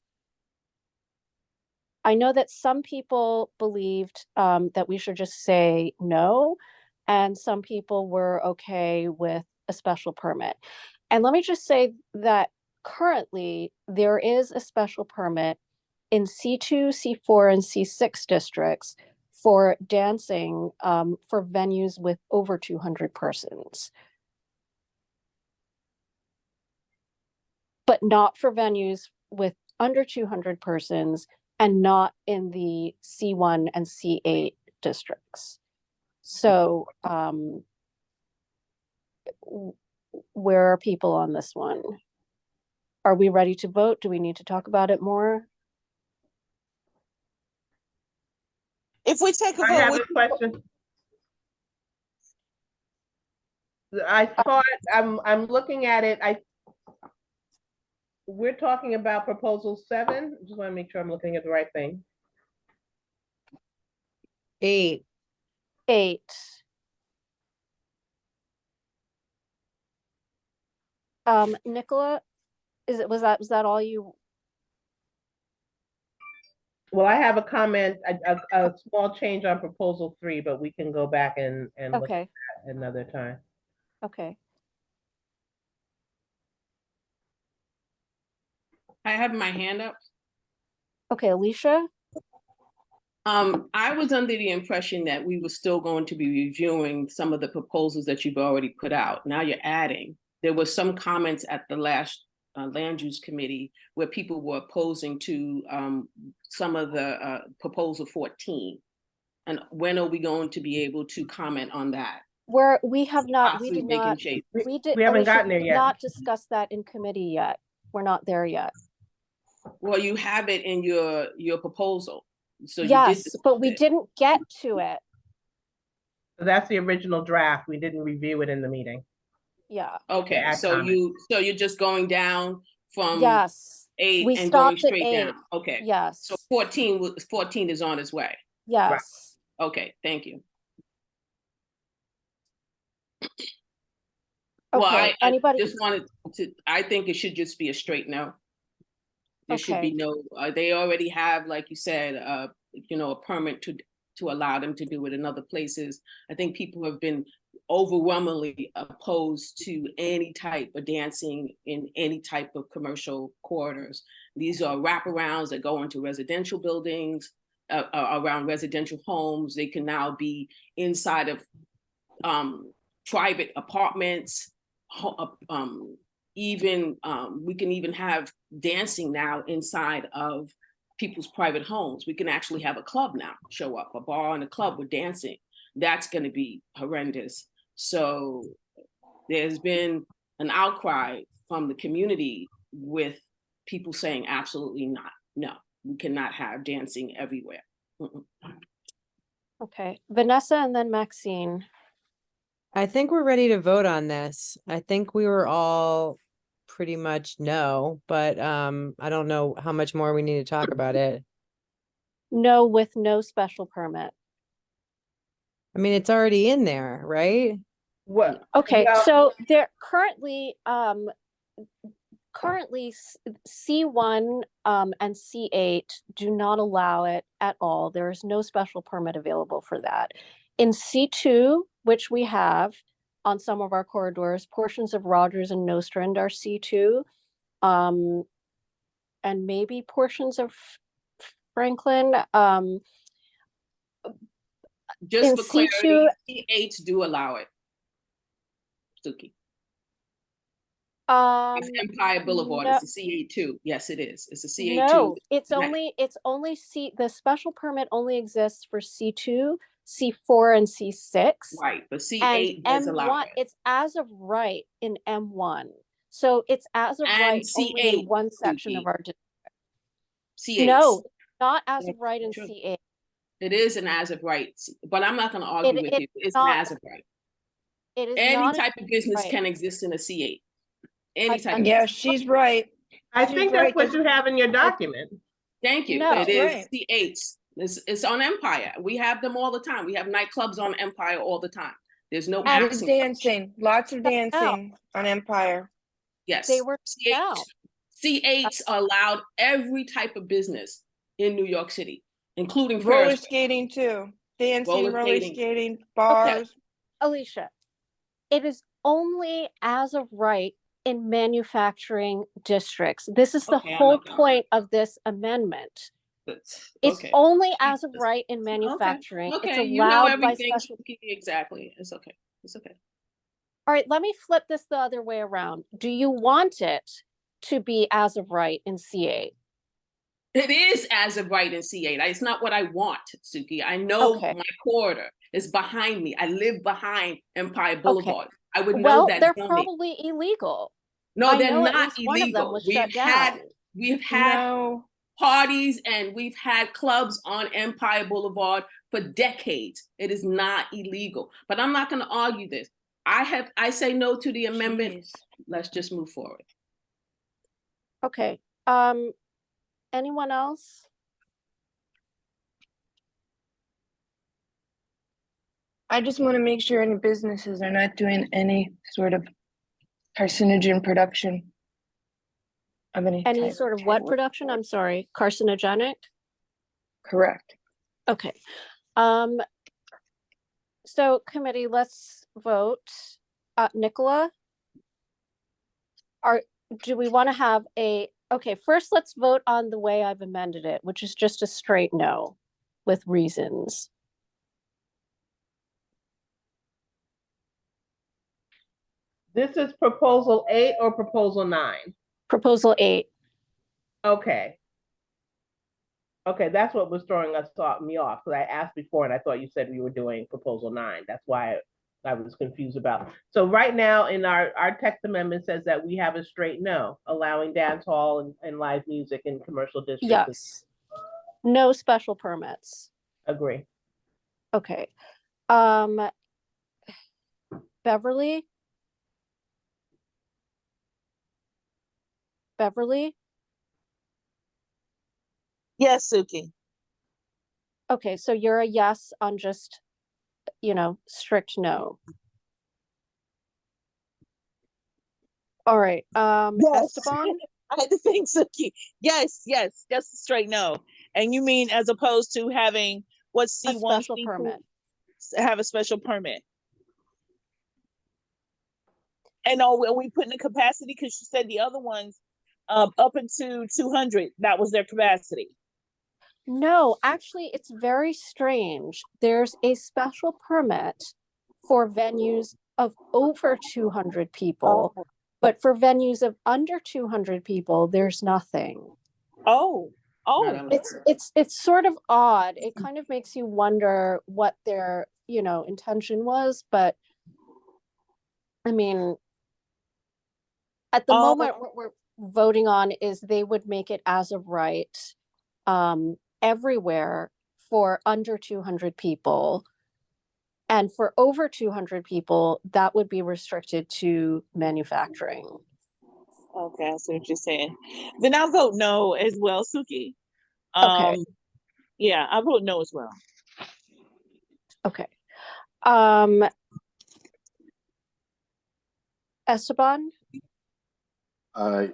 I know that some people believed that we should just say no, and some people were okay with a special permit. And let me just say that currently there is a special permit in C2, C4, and C6 districts for dancing for venues with over 200 persons. But not for venues with under 200 persons and not in the C1 and C8 districts. So where are people on this one? Are we ready to vote? Do we need to talk about it more?
If we take a
I have
vote,
a question. I thought I'm looking at it. We're talking about proposal 7. Just want to make sure I'm looking at the right thing.
8.
8. Nicola, was that all you?
Well, I have a comment, a small change on proposal 3, but we can go back and look
Okay.
at that another time.
Okay.
I have my hand up.
Okay, Alicia.
I was under the impression that we were still going to be reviewing some of the proposals that you've already put out. Now you're adding. There were some comments at the last land use committee where people were opposing to some of the proposal 14. And when are we going to be able to comment on that?
We have not, we
Possibly
did
making
not,
changes.
We haven't
Alicia,
gotten there
we did
yet.
not discuss that in committee yet. We're not there yet.
Well, you have it in your proposal. So
Yes,
you did,
but we didn't get to it.
That's the original draft. We didn't review it in the meeting.
Yeah.
okay.
add
So you're just going down from
Yes.
8
We
and going
stopped at
straight
8.
down. Okay.
Yes.
So 14 is on its way.
Yes.
Okay, thank you.
Okay.
Well, I
Anybody?
just wanted to, I think it should just be a straight no. There should be no, they already have, like you said, a permit to allow them to do it in other places. I think people have been overwhelmingly opposed to any type of dancing in any type of commercial corridors. These are wraparounds that go into residential buildings, around residential homes. They can now be inside of private apartments, even we can even have dancing now inside of people's private homes. We can actually have a club now show up, a bar and a club with dancing. That's going to be horrendous. So there's been an outcry from the community with people saying absolutely not. No, we cannot have dancing everywhere.
Okay, Vanessa and then Maxine.
I think we're ready to vote on this. I think we were all pretty much no, but I don't know how much more we need to talk about it.
No, with no special permit.
I mean, it's already in there, right?
What?
Okay,
Well,
so there currently C1 and C8 do not allow it at all. There is no special permit available for that. In C2, which we have on some of our corridors, portions of Rogers and Nostrand are C2, and maybe portions of Franklin.
Just
In
for clarity,
C2
C8s do allow it. Suki. It's Empire Boulevard.
no,
It's a C8 too. Yes, it is. It's a C8
no,
too.
it's only the special permit only exists for C2, C4, and C6.
Right, but
And
C8 does allow
M1,
it.
it's as of right in M1. So it's as of
And
right only in
C8,
one section
Suki.
of our district.
C8s.
No, not as of
That's
right in
true.
C8.
It is an as of right, but I'm not going to argue with you. It's an
not-
as of right.
It is
Any
not
type of business
right.
can exist in a C8. Any type of
Yeah,
business.
she's right.
I
She's
think
right,
that's what
'cause
you have in your document.
Thank you.
No.
It is
Right.
C8s. It's on Empire. We have them all the time. We have nightclubs on Empire all the time. There's no
With
accent.
dancing, lots of dancing on Empire.
Yes.
They were
C8s are allowed every type of business in New York City, including
Roller
Ferris.
skating too. Dancing, roller
skating.
skating, bars.
Alicia, it is only as of right in manufacturing districts. This is the
Okay, I'm
whole
not gonna-
point of this amendment.
It's
It's
okay.
only as of right in manufacturing.
Okay,
It's
you know
allowed by
everything.
special.
Exactly. It's okay. It's okay.
All right, let me flip this the other way around. Do you want it to be as of right in C8?
It is as of right in C8. It's not what I want, Suki. I know
Okay.
my corridor is behind me. I live behind Empire Boulevard. I would know
Well,
that.
they're
zoning.
probably illegal.
No,
I
they're
know at
not
least one of them
illegal.
was
We've
shut down.
had
No.
parties and we've had clubs on Empire Boulevard for decades. It is not illegal. But I'm not going to argue this. I say no to the amendment.
Jeez.
Let's just move forward.
Okay. Anyone else?
I just want to make sure any businesses are not doing any sort of carcinogen production of any
Any
type.
sort of what production? I'm sorry, carcinogenic?
Correct.
Okay. So committee, let's vote. Nicola? Do we want to have okay, first let's vote on the way I've amended it, which is just a straight no with reasons.
This is proposal 8 or proposal 9?
Proposal 8.
Okay. Okay, that's what was throwing me off, because I asked before and I thought you said we were doing proposal 9. That's why I was confused about. So right now in our text amendment says that we have a straight no, allowing dance hall and live music in commercial districts.
Yes. No special permits.
Agree.
Okay. Beverly? Beverly?
Yes, Suki.
Okay, so you're a yes on just, strict no. All right,
Yes.
Esteban?
I had to think, Suki. Yes, just a straight no. And you mean as opposed to having what's
A
C1,
special
C2,
permit.
have a special permit? And are we putting the capacity, because you said the other ones up into 200, that was their capacity.
No, actually, it's very strange. There's a special permit for venues of over 200 people,
Oh.
but for venues of under 200 people, there's nothing.
Oh,
Not
oh,
allowed.
It's sort of odd. It kind of makes you wonder what their, you know, intention was, but I mean, at the
oh,
moment, what we're voting on is they would make it as of right everywhere for under 200 people. And for over 200 people, that would be restricted to manufacturing.
okay, I see what you're saying. Then I'll vote no as well, Suki.
Okay.
Yeah, I vote no as well.
Okay. Esteban?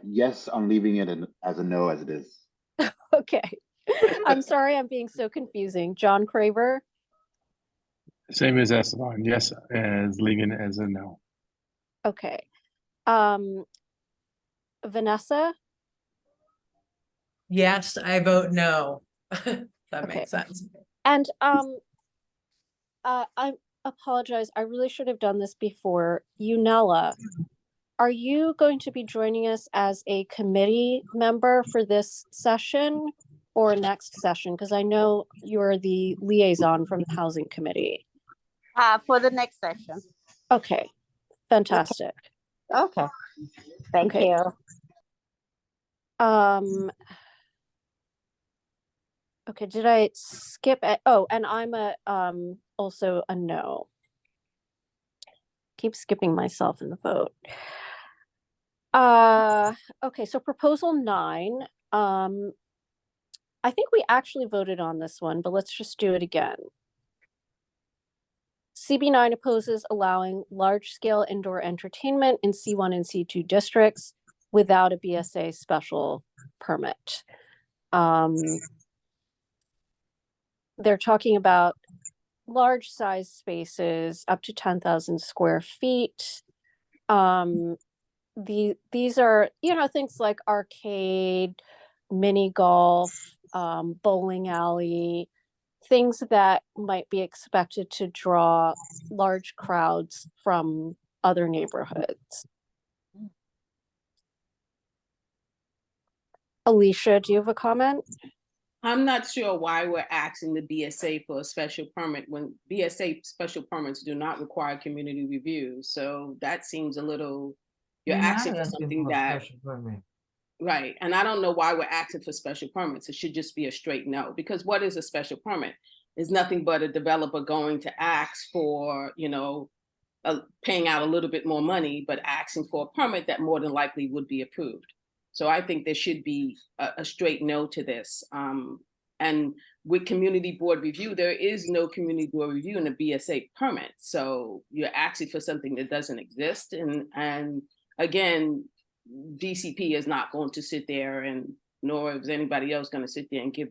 Yes, I'm leaving it as a no as it is.
Okay. I'm sorry I'm being so confusing. John Craver?
Same as Esteban, yes, as leaving it as a no.
Okay. Vanessa?
Yes, I vote no. That
Okay.
makes sense.
And I apologize. I really should have done this before. Unella, are you going to be joining us as a committee member for this session or next session? Because I know you're the liaison from the Housing Committee.
For the next session.
Okay, fantastic.
Okay. Thank
Okay.
you.
Okay, did I skip it? Oh, and I'm also a no. Keep skipping myself in the vote. Okay, so proposal 9. I think we actually voted on this one, but let's just do it again. CB9 opposes allowing large-scale indoor entertainment in C1 and C2 districts without a BSA special permit. They're talking about large size spaces up to 10,000 square feet. These are, you know, things like arcade, mini golf, bowling alley, things that might be expected to draw large crowds from other neighborhoods. Alicia, do you have a comment?
I'm not sure why we're asking the BSA for a special permit when BSA special permits do not require community review. So that seems a little, you're
We're not
asking for
asking
something
for a
that,
special permit.
right. And I don't know why we're asking for special permits. It should just be a straight no, because what is a special permit? It's nothing but a developer going to ask for, you know, paying out a little bit more money, but asking for a permit that more than likely would be approved. So I think there should be a straight no to this. And with community board review, there is no community board review in a BSA permit. So you're asking for something that doesn't exist. And again, DCP is not going to sit there, and nor is anybody else going to sit there and give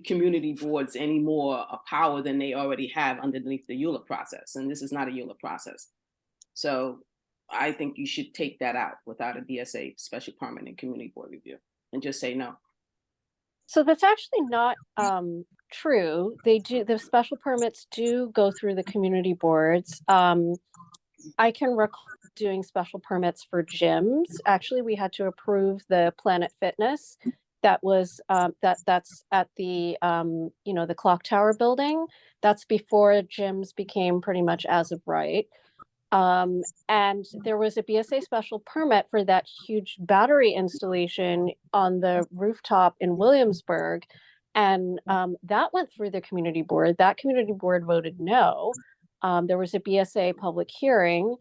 community boards any more power than they already have underneath the EULA process. And this is not a EULA process. So I think you should take that out without a BSA special permit and community board review and just say no.
So that's actually not true. The special permits do go through the community boards. I can recall doing special permits for gyms. Actually, we had to approve the Planet Fitness that was that's at the you know, the clock tower building. That's before gyms became pretty much as of right. And there was a BSA special permit for that huge battery installation on the rooftop in Williamsburg. And that went through the community board. That community board voted no. There was a BSA public hearing.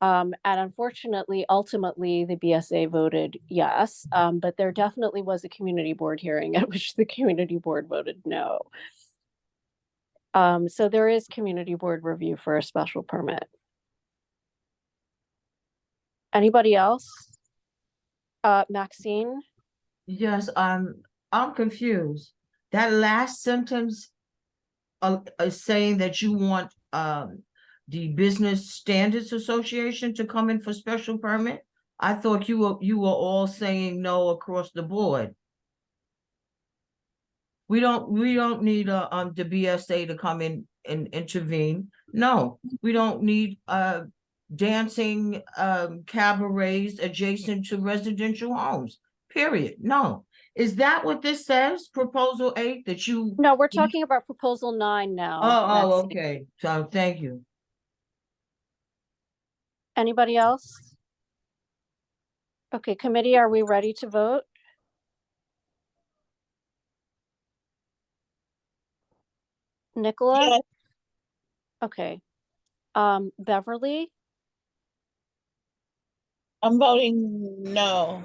And unfortunately, ultimately, the BSA voted yes. But there definitely was a community board hearing at which the community board voted no. So there is community board review for a special permit. Anybody else? Maxine?
Yes, I'm confused. That last sentence is saying that you want the Business Standards Association to come in for special permit. I thought you were all saying no across the board. We don't need the BSA to come in intervene. No, we don't need dancing cabarets adjacent to residential homes, period. No. Is that what this says, proposal 8, that you?
No, we're talking about proposal 9 now.
Oh,
Nancy.
okay. So thank you.
Anybody else? Okay, committee, are we ready to vote? Nicola?
Yes.
Okay. Beverly?
I'm voting no.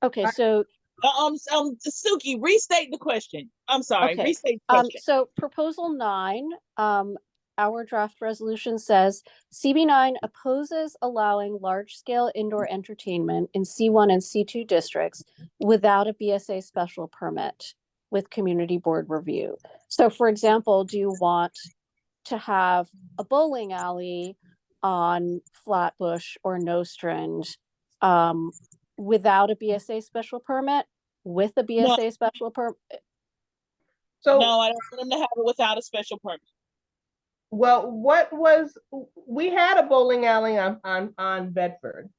Okay, so
Suki, restate the question. I'm sorry,
okay.
restate the question.
So proposal 9, our draft resolution says CB9 opposes allowing large-scale indoor entertainment in C1 and C2 districts without a BSA special permit with community board review. So for example, do you want to have a bowling alley on Flatbush or Nostrand without a BSA special permit, with a BSA special permit?
So
No, I don't want them to have it without a special permit.
well, we had a bowling alley on Bedford.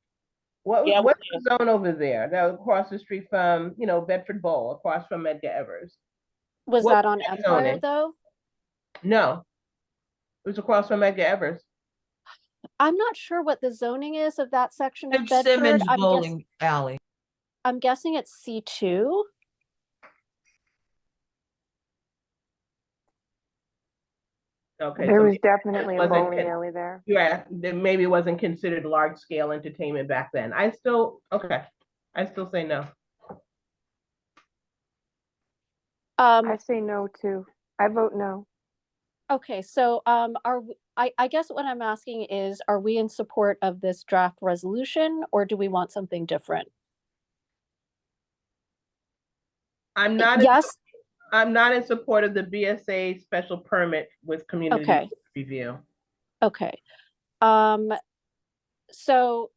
What's the zone over there? That was across the street from, Bedford Bowl, across from Edgar Evers.
Was
What
that on
that
Empire
zoning?
though?
No. It was across from Edgar Evers.
I'm not sure what the zoning is of that section of
Dick
Bedford.
Simmons Bowling Alley.
I'm guessing it's C2.
Okay.
There
so
was
maybe
definitely a
wasn't
bowling alley there.
Yeah, then maybe it wasn't considered large scale entertainment back then. I still say no.
I say no too. I vote no.
Okay, so I guess what I'm asking is, are we in support of this draft resolution, or do we want something different?
I'm not
Yes.
I'm not in support of the BSA special permit with community review.
Okay. So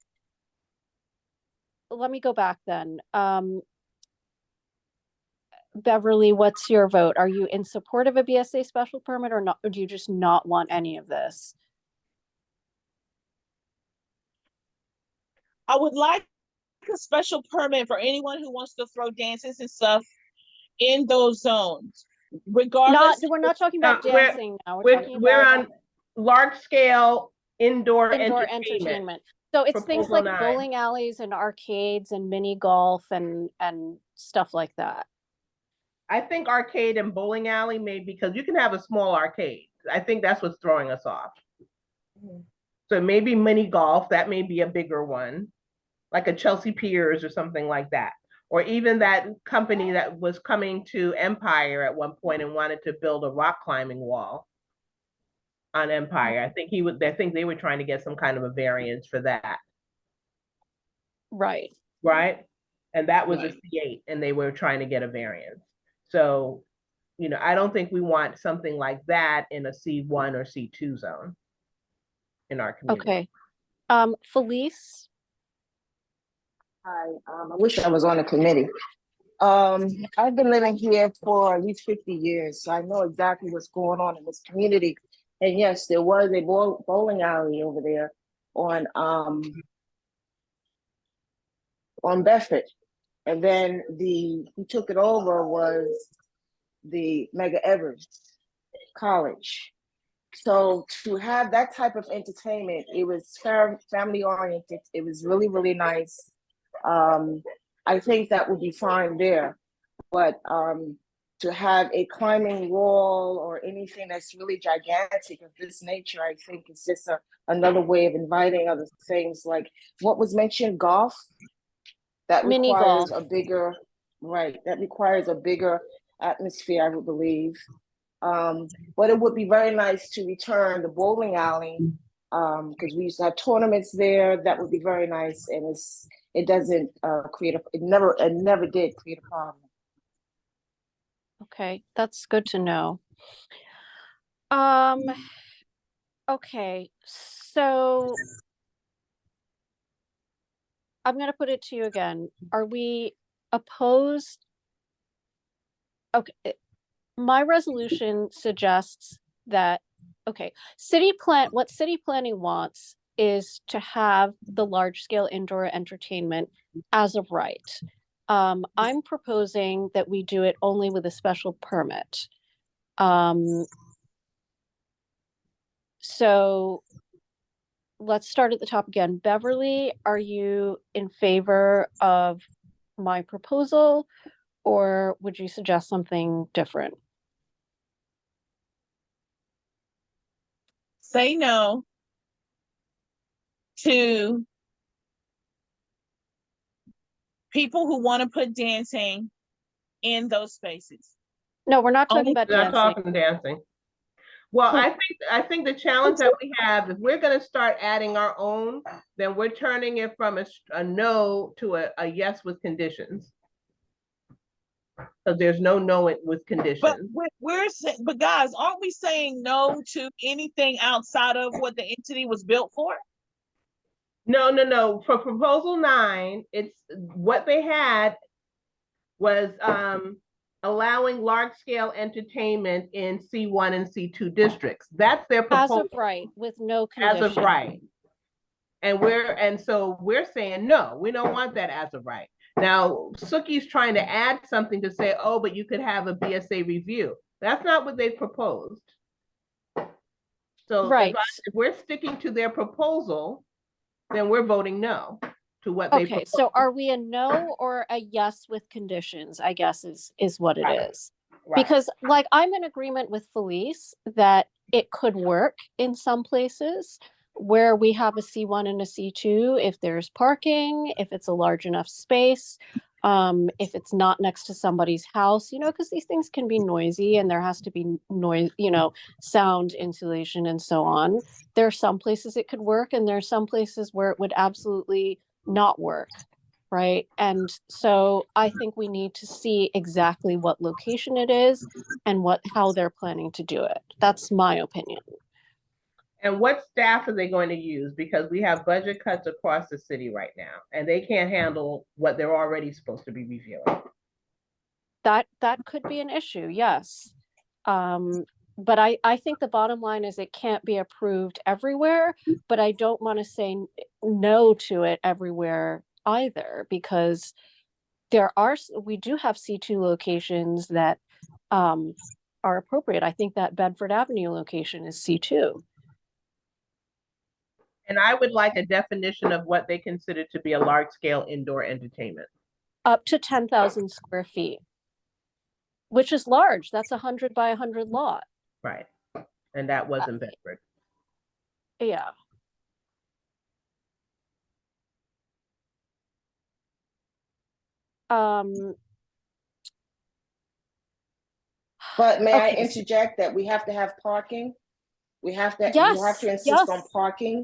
let me go back then. Beverly, what's your vote? Are you in support of a BSA special permit or not? Or do you just not want any of this?
I would like a special permit for anyone who wants to throw dances and stuff in those zones, regardless.
We're not talking about dancing now.
We're on large scale indoor
entertainment. So it's things like
9.
bowling alleys and arcades and mini golf and stuff like that.
I think arcade and bowling alley because you can have a small arcade. I think that's what's throwing us off. So maybe mini golf, that may be a bigger one, like a Chelsea Piers or something like that. Or even that company that was coming to Empire at one point and wanted to build a rock climbing wall on Empire. I think they were trying to get some kind of a variance for that.
Right.
And that was a C8 and they were trying to get a variance. So, I don't think we want something like that in a C1 or C2 zone in our community.
Okay. Felice?
Hi, I wish I was on a committee. I've been living here for at least 50 years, so I know exactly what's going on in this community. And yes, there was a bowling alley over there on Bedford. And then who took it over was the Mega Evers College. So to have that type of entertainment, it was family oriented. It was really, really nice. I think that would be fine there. But to have a climbing wall or anything that's really gigantic of this nature, I think it's just another way of inviting other things, like what was mentioned, golf. That requires a bigger, that requires a bigger atmosphere, I would believe. But it would be very nice to return the bowling alley, because we used to have tournaments there. That would be very nice, and it doesn't it never did create a problem.
Okay, that's good to know. Okay, so I'm going to put it to you again. Are we opposed? Okay, my resolution suggests that, okay, what city planning wants is to have the large scale indoor entertainment as of right. I'm proposing that we do it only with a special permit. So let's start at the top again. Beverly, are you in favor of my proposal, or would you suggest something different?
Say no to people who want to put dancing in those spaces.
No, we're not talking
Only-
about
Not
dancing.
talking dancing. Well, I think the challenge that we have, if we're gonna start adding our own, then we're turning it from a no to a yes with conditions. So there's no with
But
conditions.
but guys, aren't we saying no to anything outside of what the entity was built for?
No. For proposal 9, it's what they had was allowing large scale entertainment in C1 and C2 districts. That's their
As
proposal.
of right, with no
As
condition.
of right. And so we're saying, no, we don't want that as of right. Now, Suki's trying to add something to say, oh, but you could have a BSA review. That's not what they proposed. So
Right.
if we're sticking to their proposal, then we're voting no to what they
Okay,
proposed.
so are we a no or a yes with conditions, I guess is what it is.
Right.
Because like I'm in agreement with Felice that it could work in some places where we have a C1 and a C2 if there's parking, if it's a large enough space, if it's not next to somebody's house, because these things can be noisy and there has to be noise, sound insulation and so on. There are some places it could work and there are some places where it would absolutely not work, right? And so I think we need to see exactly what location it is and how they're planning to do it. That's my opinion.
And what staff are they going to use? Because we have budget cuts across the city right now, and they can't handle what they're already supposed to be reviewing.
That could be an issue, yes. But I think the bottom line is it can't be approved everywhere, but I don't want to say no to it everywhere either, because we do have C2 locations that are appropriate. I think that Bedford Avenue location is C2.
And I would like a definition of what they consider to be a large scale indoor entertainment.
Up to 10,000 square feet, which is large. That's 100 by 100 lot.
Right. And that was in Bedford.
Yeah.
But may I
Okay,
interject that we have to have parking? We have to insist
yes.
on parking.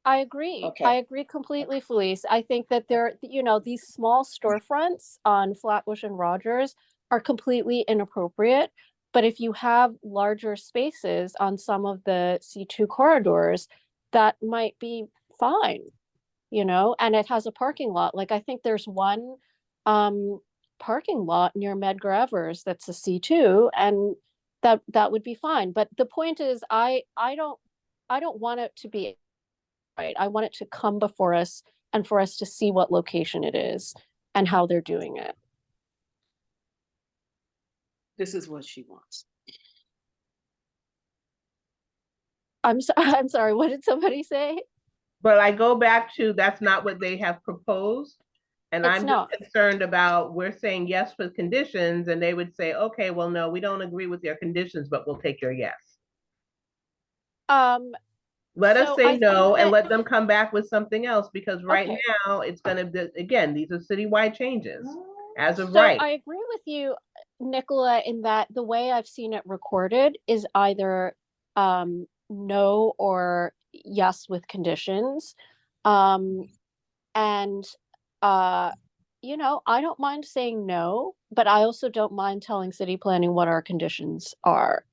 I agree.
Okay.
I agree completely, Felice. I think that these small storefronts on Flatbush and Rogers are completely inappropriate. But if you have larger spaces on some of the C2 corridors, that might be fine, and it has a parking lot. Like I think there's one parking lot near Medgar Evers that's a C2, and that would be fine. But the point is I don't want it to be right. I want it to come before us and for us to see what location it is and how they're doing it.
This is what she wants.
I'm sorry, what did somebody say?
But I go back to that's not what they have proposed. And
It's
I'm
not.
just concerned about we're saying yes with conditions, and they would say, okay, well, no, we don't agree with your conditions, but we'll take your yes. Let us
So
say
I
no
think
and
that-
let them come back with something else, because right
Okay.
now it's gonna, again, these are citywide changes as of
So
right.
I agree with you, Nicola, in that the way I've seen it recorded is either no or yes with conditions. And I don't mind saying no, but I also don't mind telling city planning what our conditions are.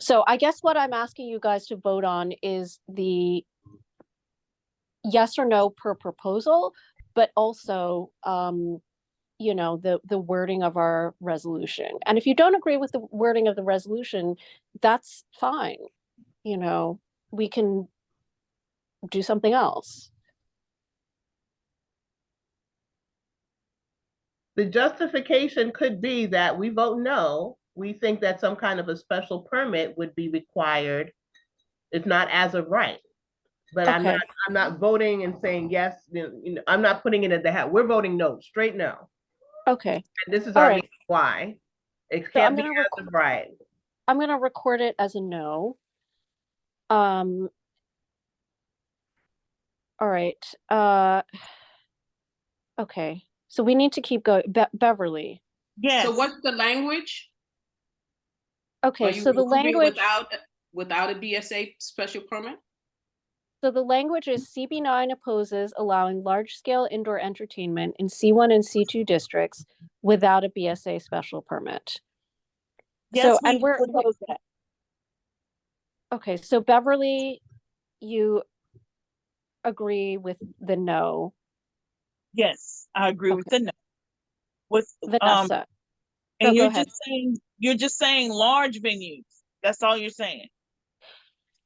So I guess what I'm asking you guys to vote on is the yes or no per proposal, but also you know, the wording of our resolution. And if you don't agree with the wording of the resolution, that's fine. You know, we can do something else.
The justification could be that we vote no. We think that some kind of a special permit would be required. It's not as of right. But
Okay.
I'm not voting and saying yes. You know, I'm not putting it at the hat. We're voting no, straight no.
Okay.
And this is
All
our
right.
reason why. It
So
can't be as of right.
I'm going to record it as a no. All right. Okay. So we need to keep going. Beverly.
Yes.
So what's the language?
Okay.
Are you
So the
removing
language.
without a BSA special permit?
So the language is CB9 opposes allowing large-scale indoor entertainment in C1 and C2 districts without a BSA special permit.
Yes,
So,
we
and we're
propose that.
okay. So Beverly, you agree with the no.
Yes, I agree with the no. With
Vanessa.
and
Go
you're
ahead.
just saying large venues. That's all you're saying.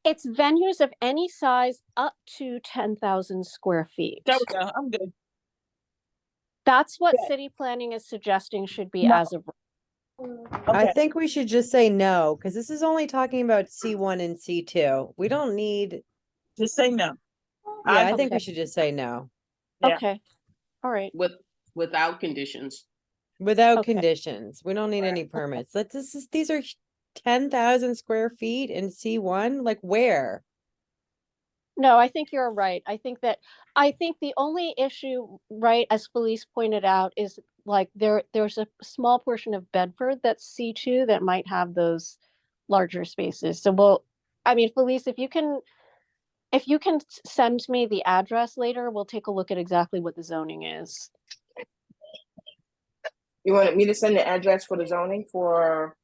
It's venues of any size up to 10,000 square feet.
There we go. I'm good.
That's what
Yeah.
city planning is suggesting should be
No.
as of. I
Okay.
think we should just say no, because this is only talking about C1 and C2. We don't need,
Just say no.
yeah, I think
Okay.
we should just say no.
Yeah.
Okay. All right.
Without conditions.
Without
Okay.
conditions. We don't need any permits. These are 10,000 square feet in C1, like where?
No, I think you're right. I think the only issue, right, as Felice pointed out, is like there's a small portion of Bedford that's C2 that might have those larger spaces. So I mean, Felice, if you can send me the address later, we'll take a look at exactly what the zoning is.
You wanted me to send the address for the zoning for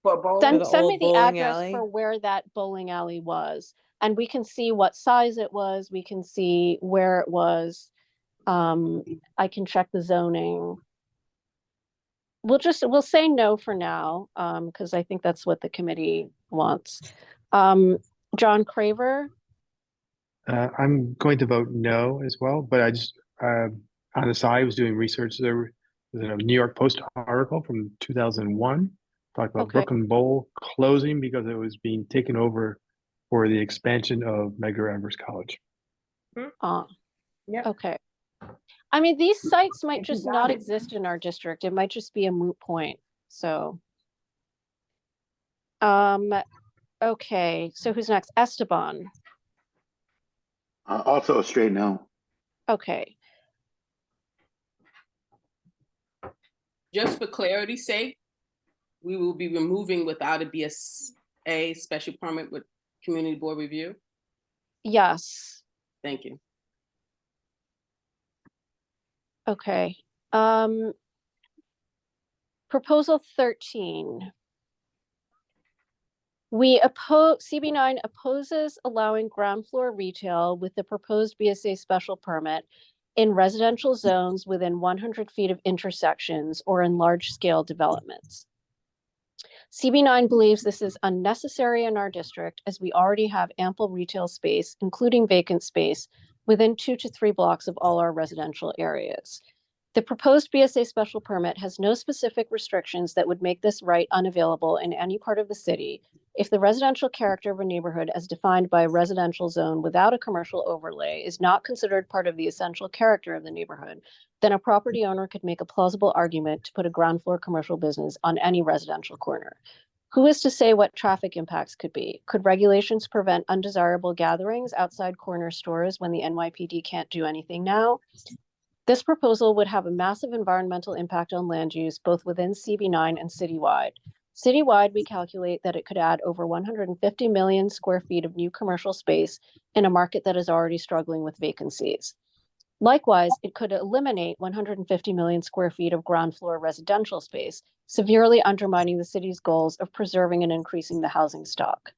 bowling?
For the
Send me
old
the
bowling
address
alley?
for where that bowling alley was, and we can see what size it was. We can see where it was. I can check the zoning. We'll say no for now, because I think that's what the committee wants. John Craver.
I'm going to vote no as well, but I just, on the side, I was doing research. There was a New York Post article from 2001, talked about
Okay.
Brooklyn Bowl closing because it was being taken over for the expansion of Medgar Evers College.
Yeah.
Okay. I mean, these sites might
If you
just
got
not
it.
exist in our district. It might just be a moot point. So, okay. So who's next? Esteban.
Also a straight no.
Okay.
Just for clarity's sake, we will be removing without a BSA special permit with community board review.
Yes.
Thank you.
Okay. Proposal 13. CB9 opposes allowing ground floor retail with the proposed BSA special permit in residential zones within 100 feet of intersections or in large scale developments. CB9 believes this is unnecessary in our district as we already have ample retail space, including vacant space, within 2 to 3 blocks of all our residential areas. The proposed BSA special permit has no specific restrictions that would make this right unavailable in any part of the city if the residential character of a neighborhood as defined by a residential zone without a commercial overlay is not considered part of the essential character of the neighborhood. Then a property owner could make a plausible argument to put a ground floor commercial business on any residential corner. Who is to say what traffic impacts could be? Could regulations prevent undesirable gatherings outside corner stores when the NYPD can't do anything now? This proposal would have a massive environmental impact on land use, both within CB9 and citywide. Citywide, we calculate that it could add over 150 million square feet of new commercial space in a market that is already struggling with vacancies. Likewise, it could eliminate 150 million square feet of ground floor residential space, severely undermining the city's goals of preserving and increasing the housing stock.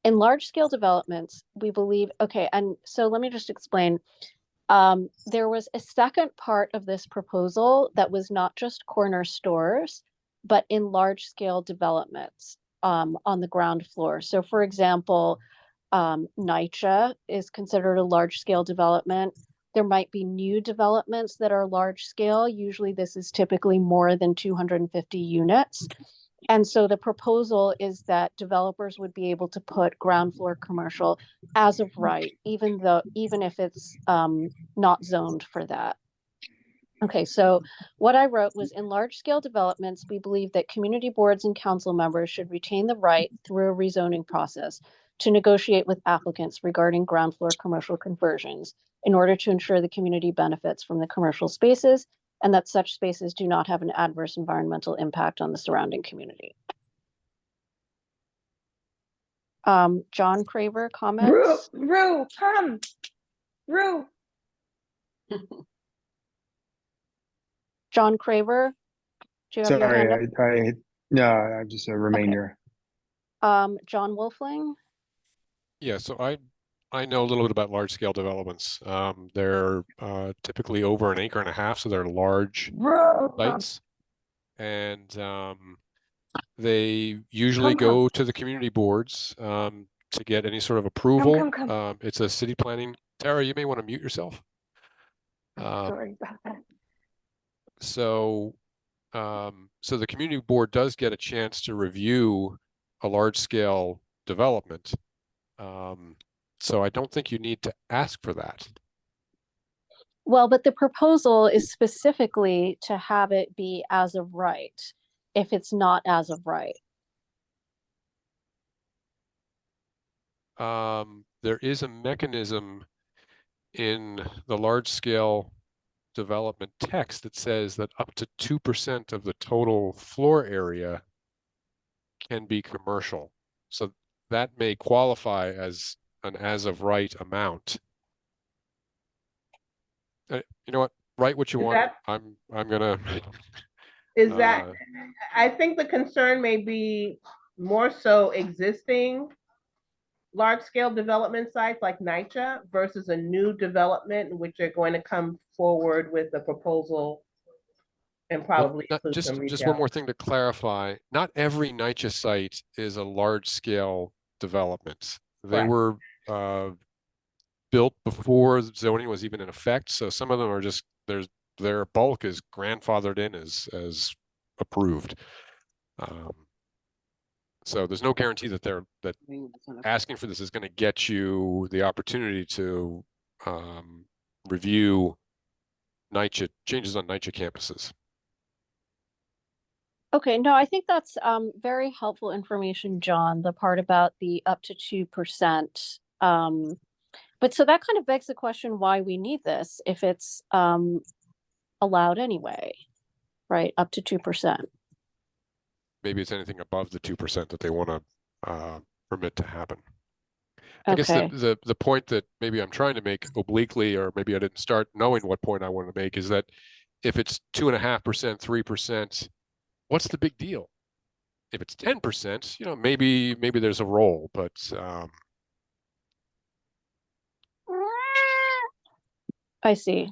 In large-scale developments, we believe, okay, and so let me just explain. There was a second part of this proposal that was not just corner stores, but in large scale developments on the ground floor. So for example, NYCHA is considered a large scale development. There might be new developments that are large scale. Usually this is typically more than 250 units. And so the proposal is that developers would be able to put ground floor commercial as of right, even if it's not zoned for that. Okay, so what I wrote was, in large scale developments, we believe that community boards and council members should retain the right through a rezoning process to negotiate with applicants regarding ground floor commercial conversions in order to ensure the community benefits from the commercial spaces and that such spaces do not have an adverse environmental impact on the surrounding community. John Craver, comments?
Rue, come. Rue.
John Craver, do you have your hand up?
Sorry, no, I'm just a remainder.
John Wolfling?
Yeah, so I know a little bit about large scale developments. They're typically over 1.5 acres, so they're large sites. And they usually go to the community boards to get any sort of approval.
Come.
It's a city planning. Tara, you may want to mute yourself.
Sorry about that.
So the community board does get a chance to review a large scale development. So I don't think you need to ask for that.
Well, but the proposal is specifically to have it be as of right, if it's not as of right.
There is a mechanism in the large scale development text that says that up to 2% of the total floor area can be commercial. So that may qualify as an as of right amount. You know what? Write what you want. I'm gonna.
Is that? I think the concern may be more so existing large-scale development sites like NYCHA versus a new development in which they're going to come forward with a proposal and probably include some retail.
Just one more thing to clarify. Not every NYCHA site is a large-scale development. They were built before zoning was even in effect, so some of them are just their bulk is grandfathered in as approved. So there's no guarantee that asking for this is going to get you the opportunity to review NYCHA changes on NYCHA campuses.
Okay, no, I think that's very helpful information, John, the part about the up to 2%. But so that kind of begs the question why we need this if it's allowed anyway, right? Up to 2%.
Maybe it's anything above the 2% that they want to permit to happen. I guess the point that maybe I'm trying to make obliquely, or maybe I didn't start knowing what point I want to make, is that if it's 2.5%, 3%, what's the big deal? If it's 10%, you know, maybe there's a role, but
I see.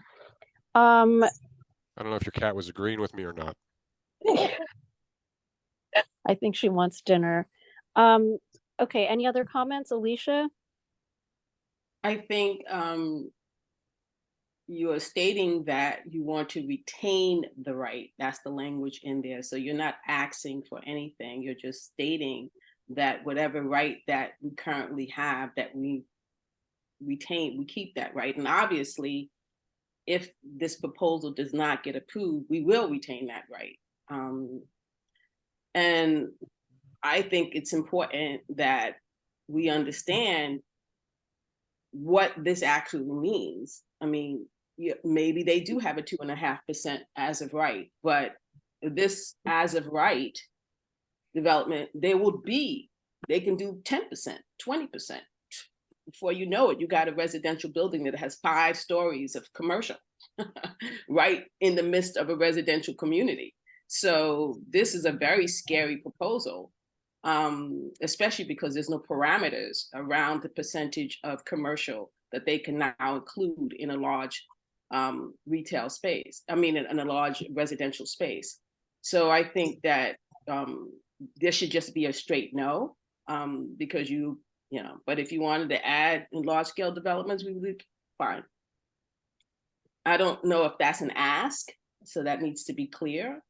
I don't know if your cat was agreeing with me or not.
I think she wants dinner. Okay, any other comments, Alicia?
I think you are stating that you want to retain the right. That's the language in there. So you're not asking for anything. You're just stating that whatever right that we currently have, that we retain, we keep that right. And obviously, if this proposal does not get approved, we will retain that right. And I think it's important that we understand what this actually means. I mean, maybe they do have a 2.5% as of right, but this as of right development, they can do 10%, 20%. Before you know it, you got a residential building that has 5 stories of commercial right in the midst of a residential community. So this is a very scary proposal, especially because there's no parameters around the percentage of commercial that they can now include in a large retail space. I mean, in a large residential space. So I think that there should just be a straight no, because but if you wanted to add in large scale developments, we would fine. I don't know if that's an ask, so that needs to be clear.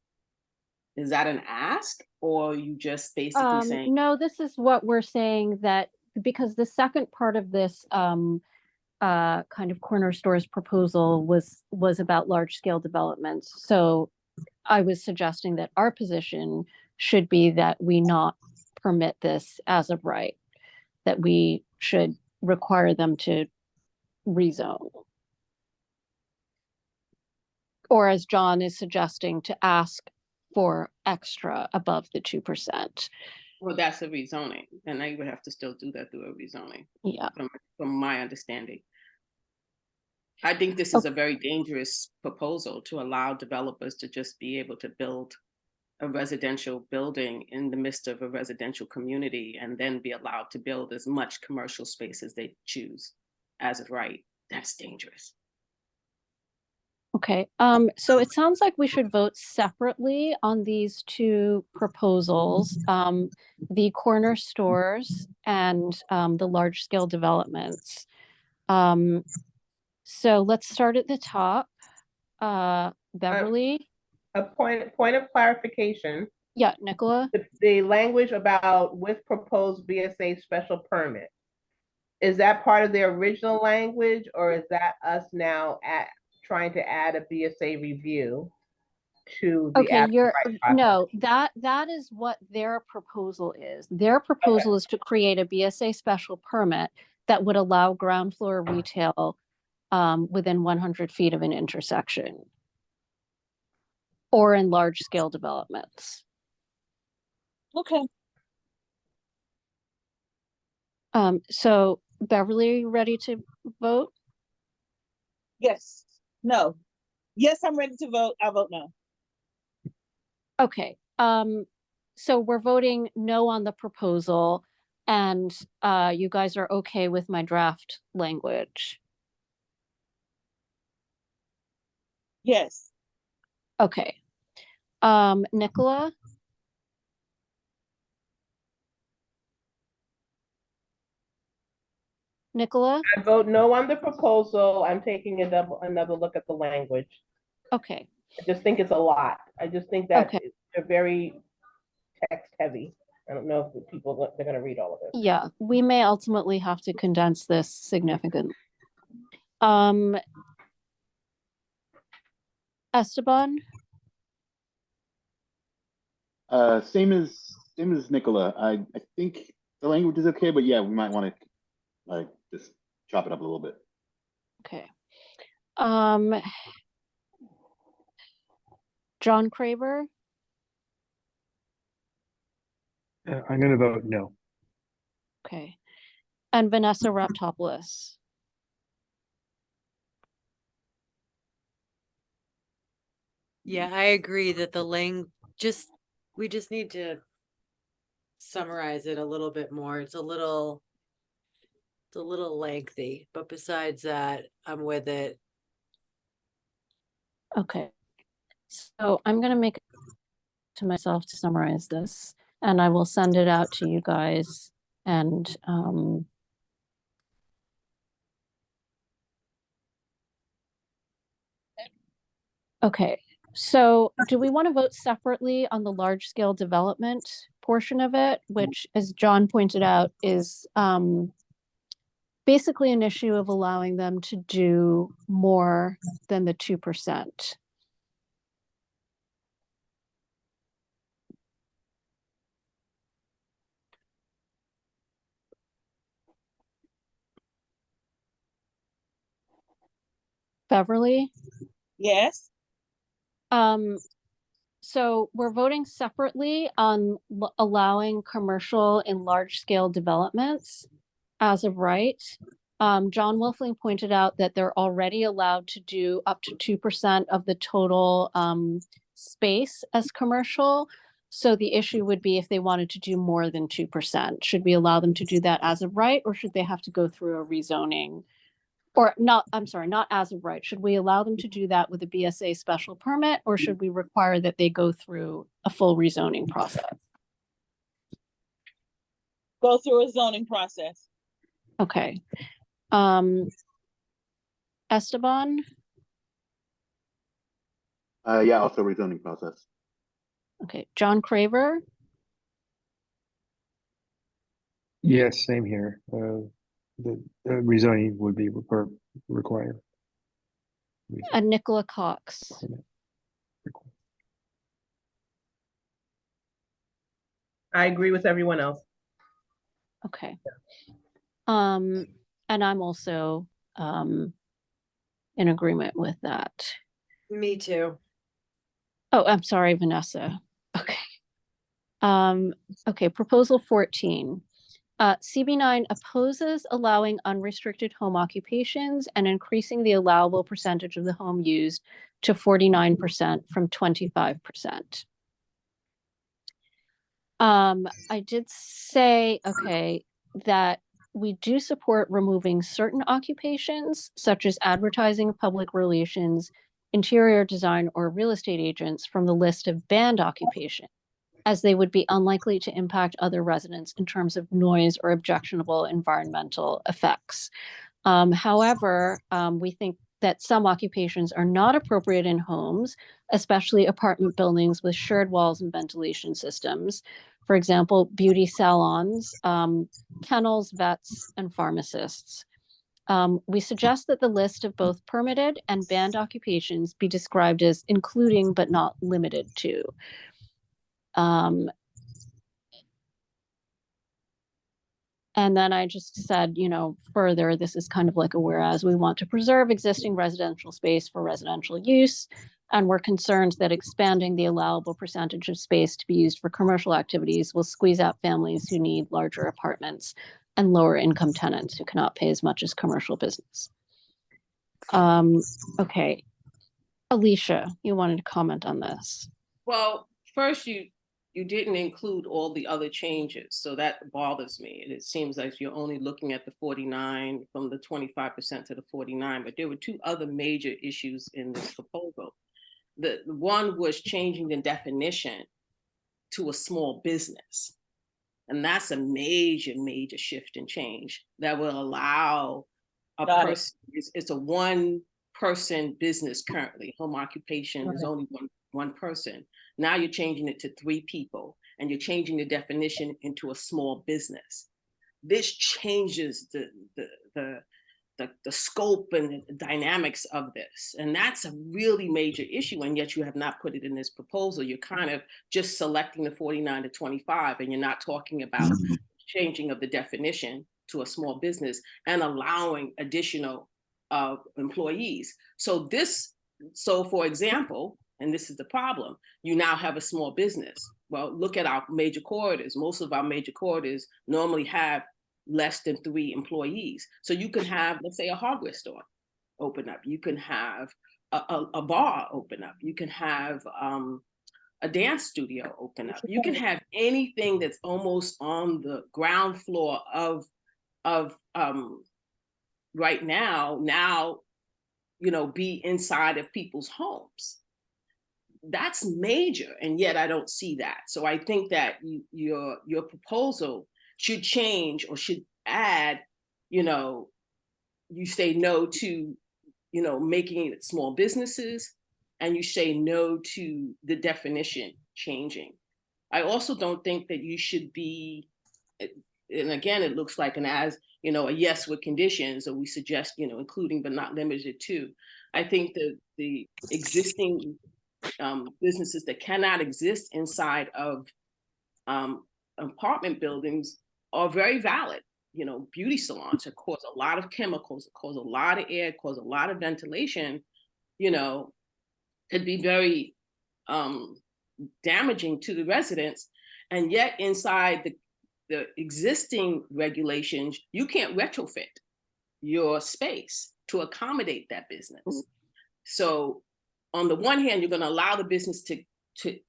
Is that an ask, or you just basically saying?
No, this is what we're saying, that because the second part of this kind of corner stores proposal was about large scale developments. So I was suggesting that our position should be that we not permit this as of right, that we should require them to rezone. Or as John is suggesting, to ask for extra above the 2%.
Well, that's a rezoning, and they would have to still do that through a rezoning.
Yeah.
From my understanding. I think this is a very dangerous proposal to allow developers to just be able to build a residential building in the midst of a residential community and then be allowed to build as much commercial space as they choose as of right. That's dangerous.
Okay, so it sounds like we should vote separately on these two proposals, the corner stores and the large scale developments. So let's start at the top. Beverly?
A point of clarification.
Yeah, Nicola?
The language about with proposed BSA special permit, is that part of the original language, or is that us now trying to add a BSA review to the
Okay, no,
process?
that is what their proposal is. Their proposal is to create a BSA special permit that would allow ground floor retail within 100 feet of an intersection or in large scale developments.
Okay.
So Beverly, are you ready to vote?
Yes. No. Yes, I'm ready to vote. I vote no.
Okay, so we're voting no on the proposal, and you guys are okay with my draft language?
Yes.
Okay. Nicola? Nicola?
I vote no on the proposal. I'm taking another look at the language.
Okay.
I just think it's a lot. I just think that
Okay.
they're very text heavy. I don't know if the people, they're gonna read all of it.
Yeah, we may ultimately have to condense this significantly. Esteban?
Same as Nicola. I think the language is okay, but yeah, we might want to just chop it up a little bit.
Okay. John Craver?
I'm going to vote no.
Okay. And Vanessa Raptopoulos?
Yeah, I agree that we just need to summarize it a little bit more. It's a little lengthy, but besides that, I'm with it.
Okay. So I'm going to make it to myself to summarize this, and I will send it out to you guys. And okay, so do we want to vote separately on the large scale development portion of it, which, as John pointed out, is basically an issue of allowing them to do more than the 2%? Beverly?
Yes.
So we're voting separately on allowing commercial in large scale developments as of right. John Wolfling pointed out that they're already allowed to do up to 2% of the total space as commercial. So the issue would be if they wanted to do more than 2%. Should we allow them to do that as of right, or should they have to go through a rezoning Or not, I'm sorry, not as of right. Should we allow them to do that with a BSA special permit, or should we require that they go through a full rezoning process?
Go through a zoning process.
Okay. Esteban,
Yeah, also rezoning process.
okay. John Craver,
Yes, same here. The rezoning would be required.
and Nicola Cox.
I agree with everyone else.
Okay. And I'm also in agreement with that.
Me too.
Oh, I'm sorry, Vanessa. Okay. Okay, proposal 14. CB9 opposes allowing unrestricted home occupations and increasing the allowable percentage of the home used to 49% from 25%. I did say, okay, that we do support removing certain occupations, such as advertising, public relations, interior design, or real estate agents from the list of banned occupation, as they would be unlikely to impact other residents in terms of noise or objectionable environmental effects. However, we think that some occupations are not appropriate in homes, especially apartment buildings with shared walls and ventilation systems. For example, beauty salons, kennels, vets, and pharmacists. We suggest that the list of both permitted and banned occupations be described as including but not limited to. And then I just said, you know, further, this is kind of like a whereas we want to preserve existing residential space for residential use. And we're concerned that expanding the allowable percentage of space to be used for commercial activities will squeeze out families who need larger apartments and lower income tenants who cannot pay as much as commercial business. Okay. Alicia, you wanted to comment on this.
Well, first you didn't include all the other changes, so that bothers me. And it seems like you're only looking at the 49 from the 25% to the 49, but there were two other major issues in this proposal. The one was changing the definition to a small business. And that's a major, major shift and change that will allow a person, it's a one person business currently. Home occupation is only one person. Now you're changing it to 3 people, and you're changing the definition into a small business. This changes the scope and the dynamics of this. And that's a really major issue. And yet you have not put it in this proposal. You're kind of just selecting the 49 to 25, and you're not talking about changing of the definition to a small business and allowing additional employees. So for example, and this is the problem, you now have a small business. Well, look at our major corridors. Most of our major corridors normally have less than 3 employees. So you can have, let's say, a hardware store open up. You can have a bar open up. You can have a dance studio open up. You can have anything that's almost on the ground floor of right now, you know, be inside of people's homes. That's major, and yet I don't see that. So I think that your proposal should change or should add, you know, you say no to, you know, making it small businesses, and you say no to the definition changing. I also don't think that you should be, and again, it looks like a yes with conditions, or we suggest, you know, including but not limited to. I think that the existing businesses that cannot exist inside of apartment buildings are very valid. You know, beauty salons that cause a lot of chemicals, cause a lot of air, cause a lot of ventilation, you know, could be very damaging to the residents. And yet inside the existing regulations, you can't retrofit your space to accommodate that business. So on the one hand, you're going to allow the business to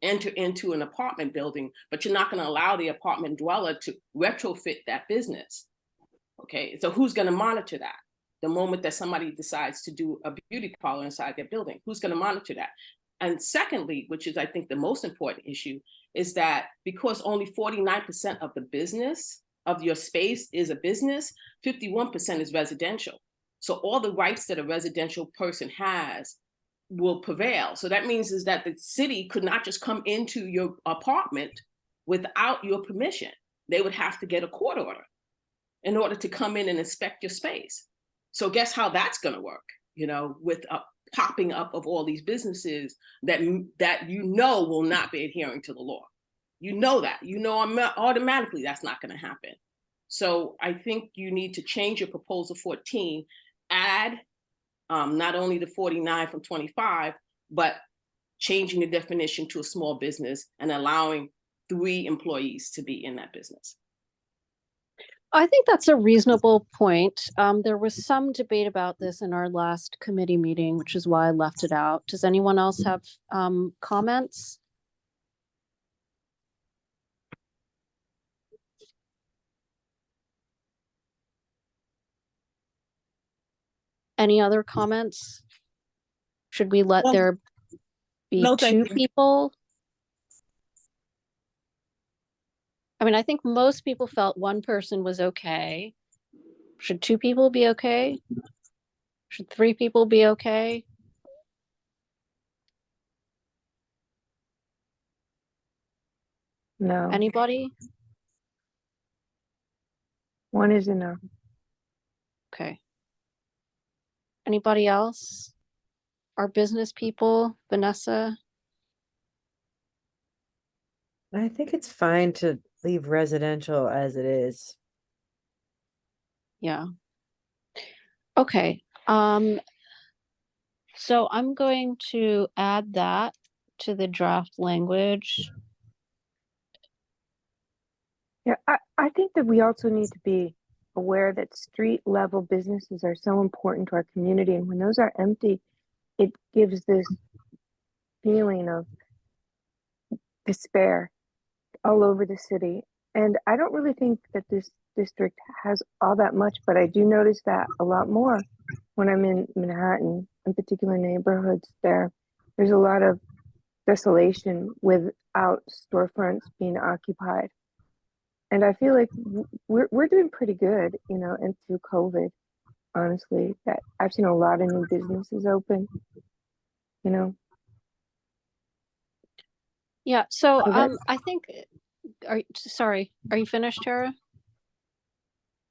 enter into an apartment building, but you're not going to allow the apartment dweller to retrofit that business. Okay, so who's going to monitor that? the moment that somebody decides to do a beauty parlor inside their building? Who's going to monitor that? And secondly, which is I think the most important issue, is that because only 49% of the business of your space is a business, 51% is residential. So all the rights that a residential person has will prevail. So that means is that the city could not just come into your apartment without your permission. They would have to get a court order in order to come in and inspect your space. So guess how that's going to work, you know, with a popping up of all these businesses that you know will not be adhering to the law. You know that, you know, automatically that's not going to happen. So I think you need to change your proposal 14, add not only the 49 from 25, but changing the definition to a small business and allowing 3 employees to be in that business.
I think that's a reasonable point. There was some debate about this in our last committee meeting, which is why I left it out. Does anyone else have comments? Any other comments? Should we let there be
no,
2
thank you.
people? I mean, I think most people felt 1 person was okay. Should 2 people be okay? Should 3 people be okay?
No,
Anybody?
1 is enough.
Okay. Anybody else? Our business people, Vanessa?
I think it's fine to leave residential as it is.
Yeah. Okay. So I'm going to add that to the draft language.
Yeah, I think that we also need to be aware that street level businesses are so important to our community. And when those are empty, it gives this feeling of despair all over the city. And I don't really think that this district has all that much, but I do notice that a lot more when I'm in Manhattan, in particular neighborhoods there. There's a lot of desolation without storefronts being occupied. And I feel like we're doing pretty good, you know, and through COVID, honestly, that I've seen a lot of new businesses open, you know.
Yeah, so
So
I think sorry, are you finished, Tara?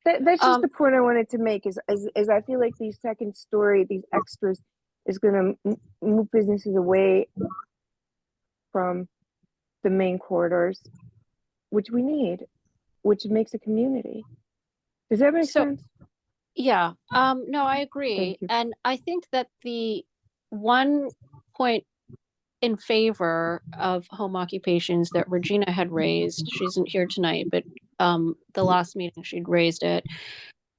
that's just the point I wanted to make is I feel like these second story, these extras is going to move businesses away from the main corridors, which we need, which makes a community. Does that make sense?
Yeah, no, I agree. And I think that the one point in favor of home occupations that Regina had raised, she isn't here tonight, but the last meeting she'd raised it,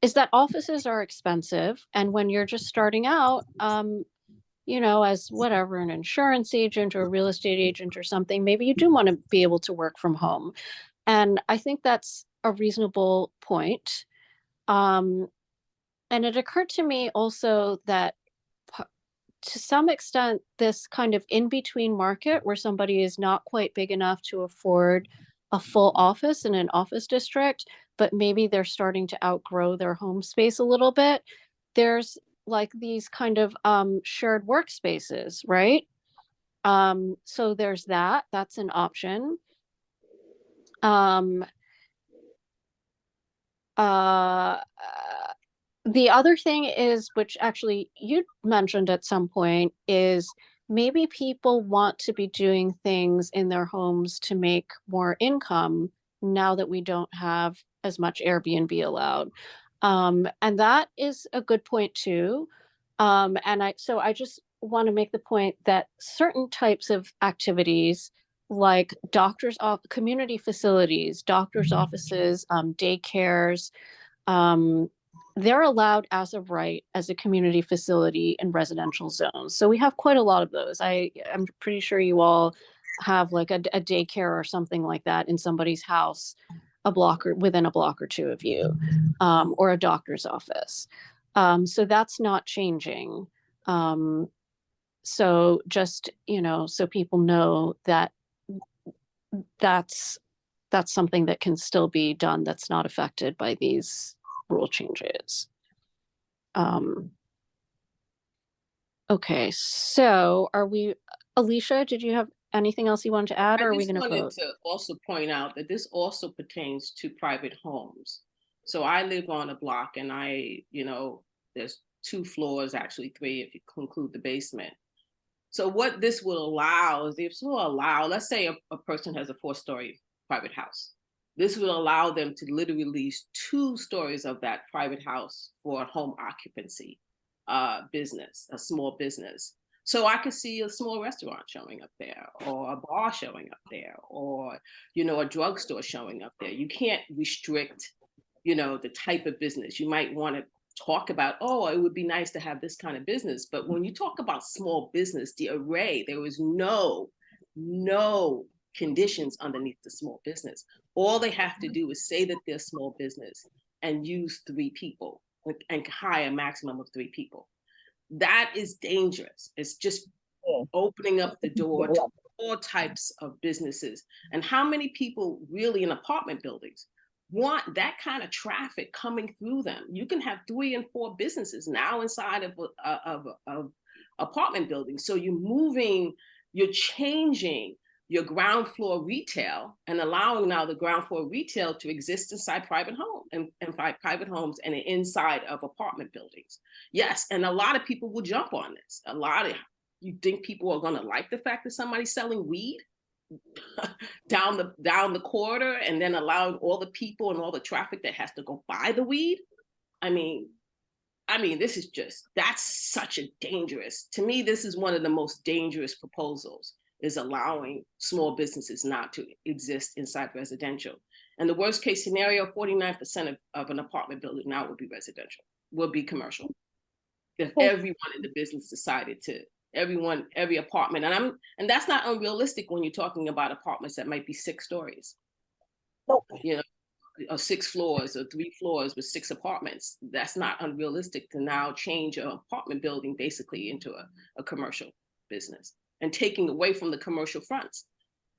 is that offices are expensive. And when you're just starting out, you know, as whatever, an insurance agent or a real estate agent or something, maybe you do want to be able to work from home. And I think that's a reasonable point. And it occurred to me also that to some extent, this kind of in-between market where somebody is not quite big enough to afford a full office in an office district, but maybe they're starting to outgrow their home space a little bit. There's like these kind of shared workspaces, right? So there's that's an option. The other thing is, which actually you mentioned at some point, is maybe people want to be doing things in their homes to make more income now that we don't have as much Airbnb allowed. And that is a good point too. And I just want to make the point that certain types of activities like community facilities, doctors' offices, daycares, they're allowed as of right as a community facility in residential zones. So we have quite a lot of those. I'm pretty sure you all have like a daycare or something like that in somebody's house, within a block or two of you, or a doctor's office. So that's not changing. So just, so people know that that's something that can still be done that's not affected by these rule changes. Okay, so Alicia, did you have anything else you wanted to add, or are we going to vote?
I just wanted to also point out that this also pertains to private homes. So I live on a block and there's 2 floors, actually 3 if you include the basement. So what this will allow is let's say a person has a 4-story private house. This will allow them to literally lease 2 stories of that private house for a home occupancy business, a small business. So I could see a small restaurant showing up there, or a bar showing up there, or, a drugstore showing up there. You can't restrict, the type of business. You might want to talk about, oh, it would be nice to have this kind of business. But when you talk about small business, the array, there was no conditions underneath the small business. All they have to do is say that they're small business and use 3 people and hire a maximum of 3 people. That is dangerous. It's just opening up the door to all types of businesses. And how many people really in apartment buildings want that kind of traffic coming through them? You can have 3 and 4 businesses now inside of apartment buildings. So you're changing your ground floor retail and allowing now the ground floor retail to exist inside private homes and private homes and inside of apartment buildings. Yes, and a lot of people will jump on this. You think people are going to like the fact that somebody's selling weed down the corridor and then allowing all the people and all the traffic that has to go buy the weed? I mean, that's such a dangerous, to me, this is one of the most dangerous proposals, is allowing small businesses not to exist inside residential. And the worst case scenario, 49% of an apartment building now would be residential, would be commercial. If everyone in the business decided to, every apartment, and that's not unrealistic when you're talking about apartments that might be 6 stories. Or 6 floors or 3 floors with 6 apartments. That's not unrealistic to now change an apartment building basically into a commercial business and taking away from the commercial fronts.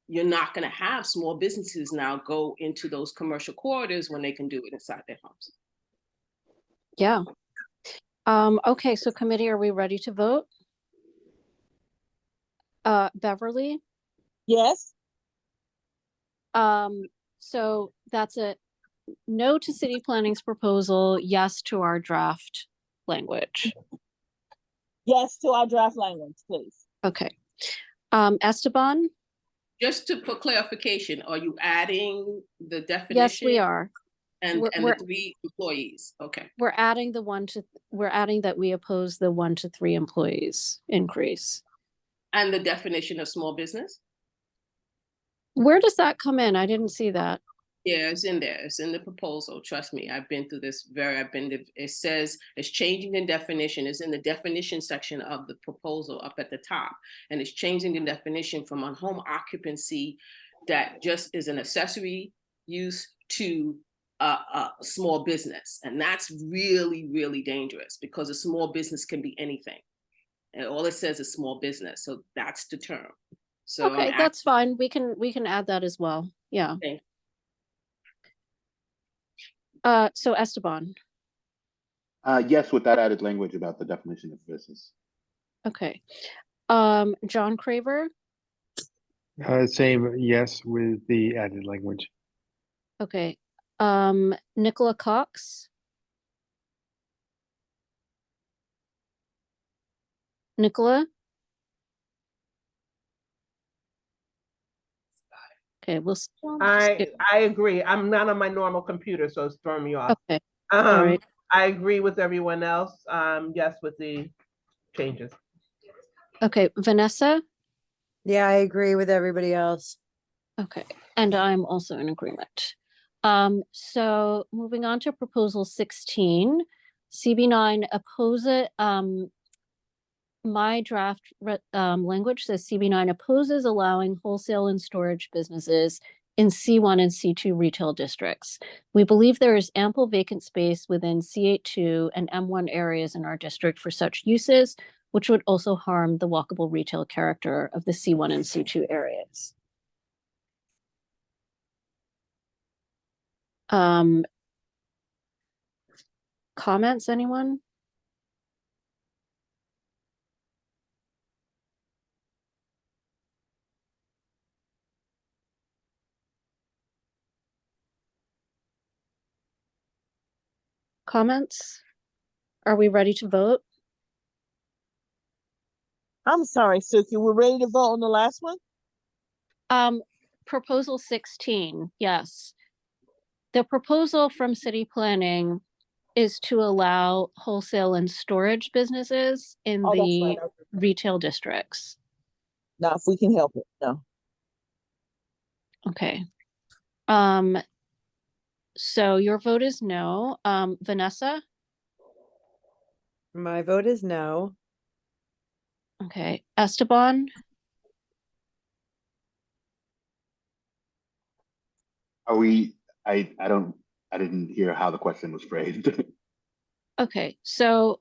You're not going to have small businesses now go into those commercial corridors when they can do it inside their homes.
Yeah. Okay, so committee, are we ready to vote? Beverly?
Yes.
So that's a no to city planning's proposal, yes to our draft language.
Yes to our draft language, please.
Okay. Esteban?
Just for clarification, are you adding the definition?
Yes, we are.
And the 3 employees. Okay.
We're adding that we oppose the 1 to 3 employees increase.
And the definition of small business?
Where does that come in? I didn't see that.
Yeah, it's in there. It's in the proposal. Trust me, I've been through this. It says it's changing the definition. It's in the definition section of the proposal up at the top. And it's changing the definition from a home occupancy that just is an accessory use to a small business. And that's really, really dangerous because a small business can be anything. And all it says is small business. So that's the term. So
okay, that's fine. We can add that as well. Yeah.
Okay.
So Esteban.
Yes, with that added language about the definition of business.
Okay. John Craver.
Same yes with the added language.
Okay. Nicola Cox. Nicola. Okay, we'll.
I agree. I'm not on my normal computer, so it's throwing me off.
Okay. All right.
I agree with everyone else. Yes, with the changes.
Okay, Vanessa.
Yeah, I agree with everybody else.
Okay, and I'm also in agreement. So moving on to proposal 16, CB9 oppose it. My draft language says CB9 opposes allowing wholesale and storage businesses in C1 and C2 retail districts. We believe there is ample vacant space within C82 and M1 areas in our district for such uses, which would also harm the walkable retail character of the C1 and C2 areas. Comments, anyone? Comments? Are we ready to vote?
I'm sorry, Suki, we're ready to vote on the last one?
Proposal 16, yes. The proposal from city planning is to allow wholesale and storage businesses in
Oh, that's
the
right. Okay.
retail districts.
Now, if we can help it, no.
Okay. So your vote is no. Vanessa?
My vote is no.
Okay. Esteban?
Are we, I didn't hear how the question was phrased.
Okay, so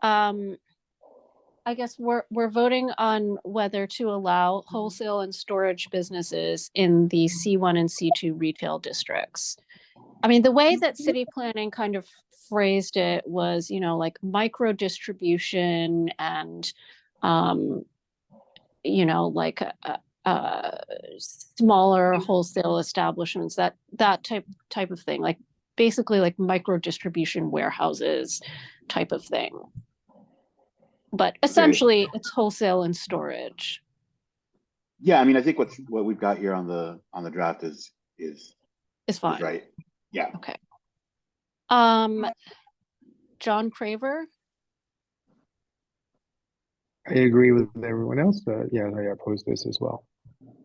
I guess we're voting on whether to allow wholesale and storage businesses in the C1 and C2 retail districts. I mean, the way that city planning kind of phrased it was, you know, like micro distribution and, you know, like smaller wholesale establishments, that type of thing, like basically like micro distribution warehouses type of thing. But essentially, it's wholesale and storage.
Yeah, I mean, I think what we've got here on the draft is
fine.
right. Yeah.
Okay. John Craver?
I agree with everyone else, but yeah, I oppose this as well.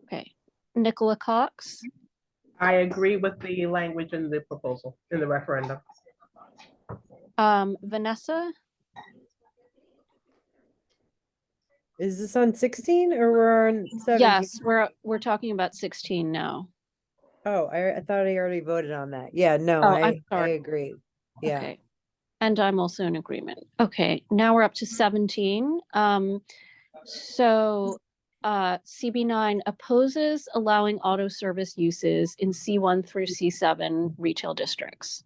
Okay. Nicola Cox?
I agree with the language in the proposal, in the referendum.
Vanessa?
Is this on 16 or we're on 17?
Yes, we're talking about 16 now.
Oh, I thought I already voted on that. Yeah, no,
I'm
I
sorry.
agree. Yeah.
Okay. And I'm also in agreement. Okay, now we're up to 17. So CB9 opposes allowing auto service uses in C1 through C7 retail districts.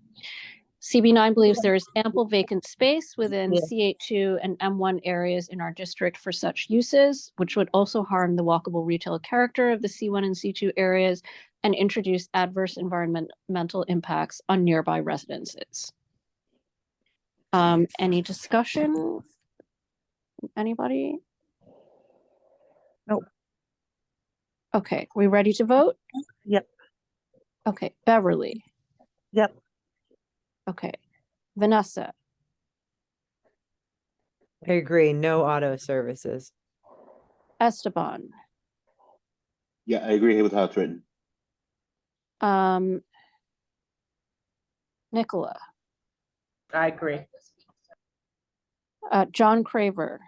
CB9 believes there is ample vacant space within C82 and M1 areas in our district for such uses, which would also harm the walkable retail character of the C1 and C2 areas and introduce adverse environmental impacts on nearby residences. Any discussion? Anybody?
Nope.
Okay, we ready to vote?
Yep.
Okay, Beverly.
Yep.
Okay, Vanessa.
I agree. No auto services.
Esteban.
Yeah, I agree with how it's written.
Nicola.
I agree.
John Craver.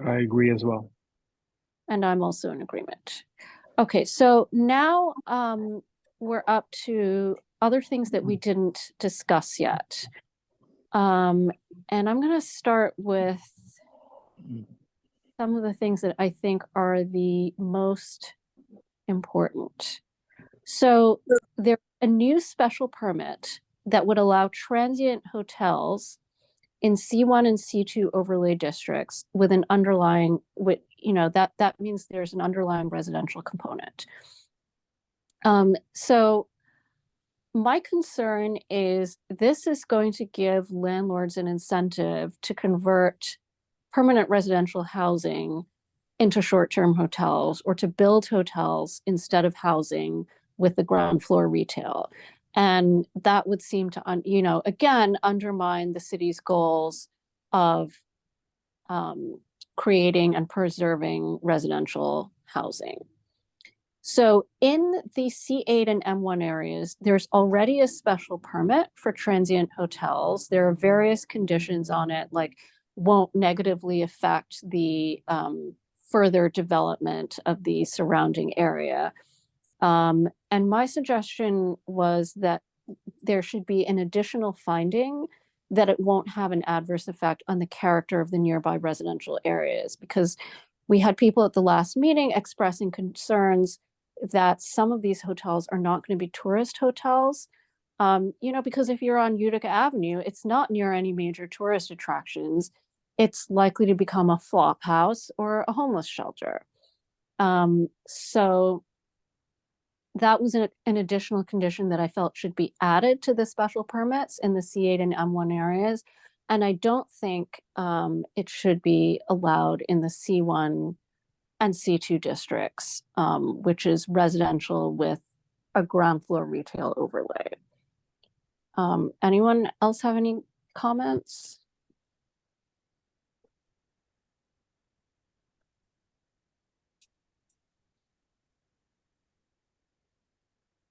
I agree as well.
And I'm also in agreement. Okay, so now we're up to other things that we didn't discuss yet. And I'm going to start with some of the things that I think are the most important. So there's a new special permit that would allow transient hotels in C1 and C2 overlay districts with an underlying, you know, that means there's an underlying residential component. So my concern is this is going to give landlords an incentive to convert permanent residential housing into short-term hotels or to build hotels instead of housing with the ground floor retail. And that would seem to, you know, again, undermine the city's goals of creating and preserving residential housing. So in the C8 and M1 areas, there's already a special permit for transient hotels. There are various conditions on it, like won't negatively affect the further development of the surrounding area. And my suggestion was that there should be an additional finding that it won't have an adverse effect on the character of the nearby residential areas, because we had people at the last meeting expressing concerns that some of these hotels are not going to be tourist hotels. Because if you're on Utica Avenue, it's not near any major tourist attractions. It's likely to become a flop house or a homeless shelter. So that was an additional condition that I felt should be added to the special permits in the C8 and M1 areas. And I don't think it should be allowed in the C1 and C2 districts, which is residential with a ground floor retail overlay. Anyone else have any comments?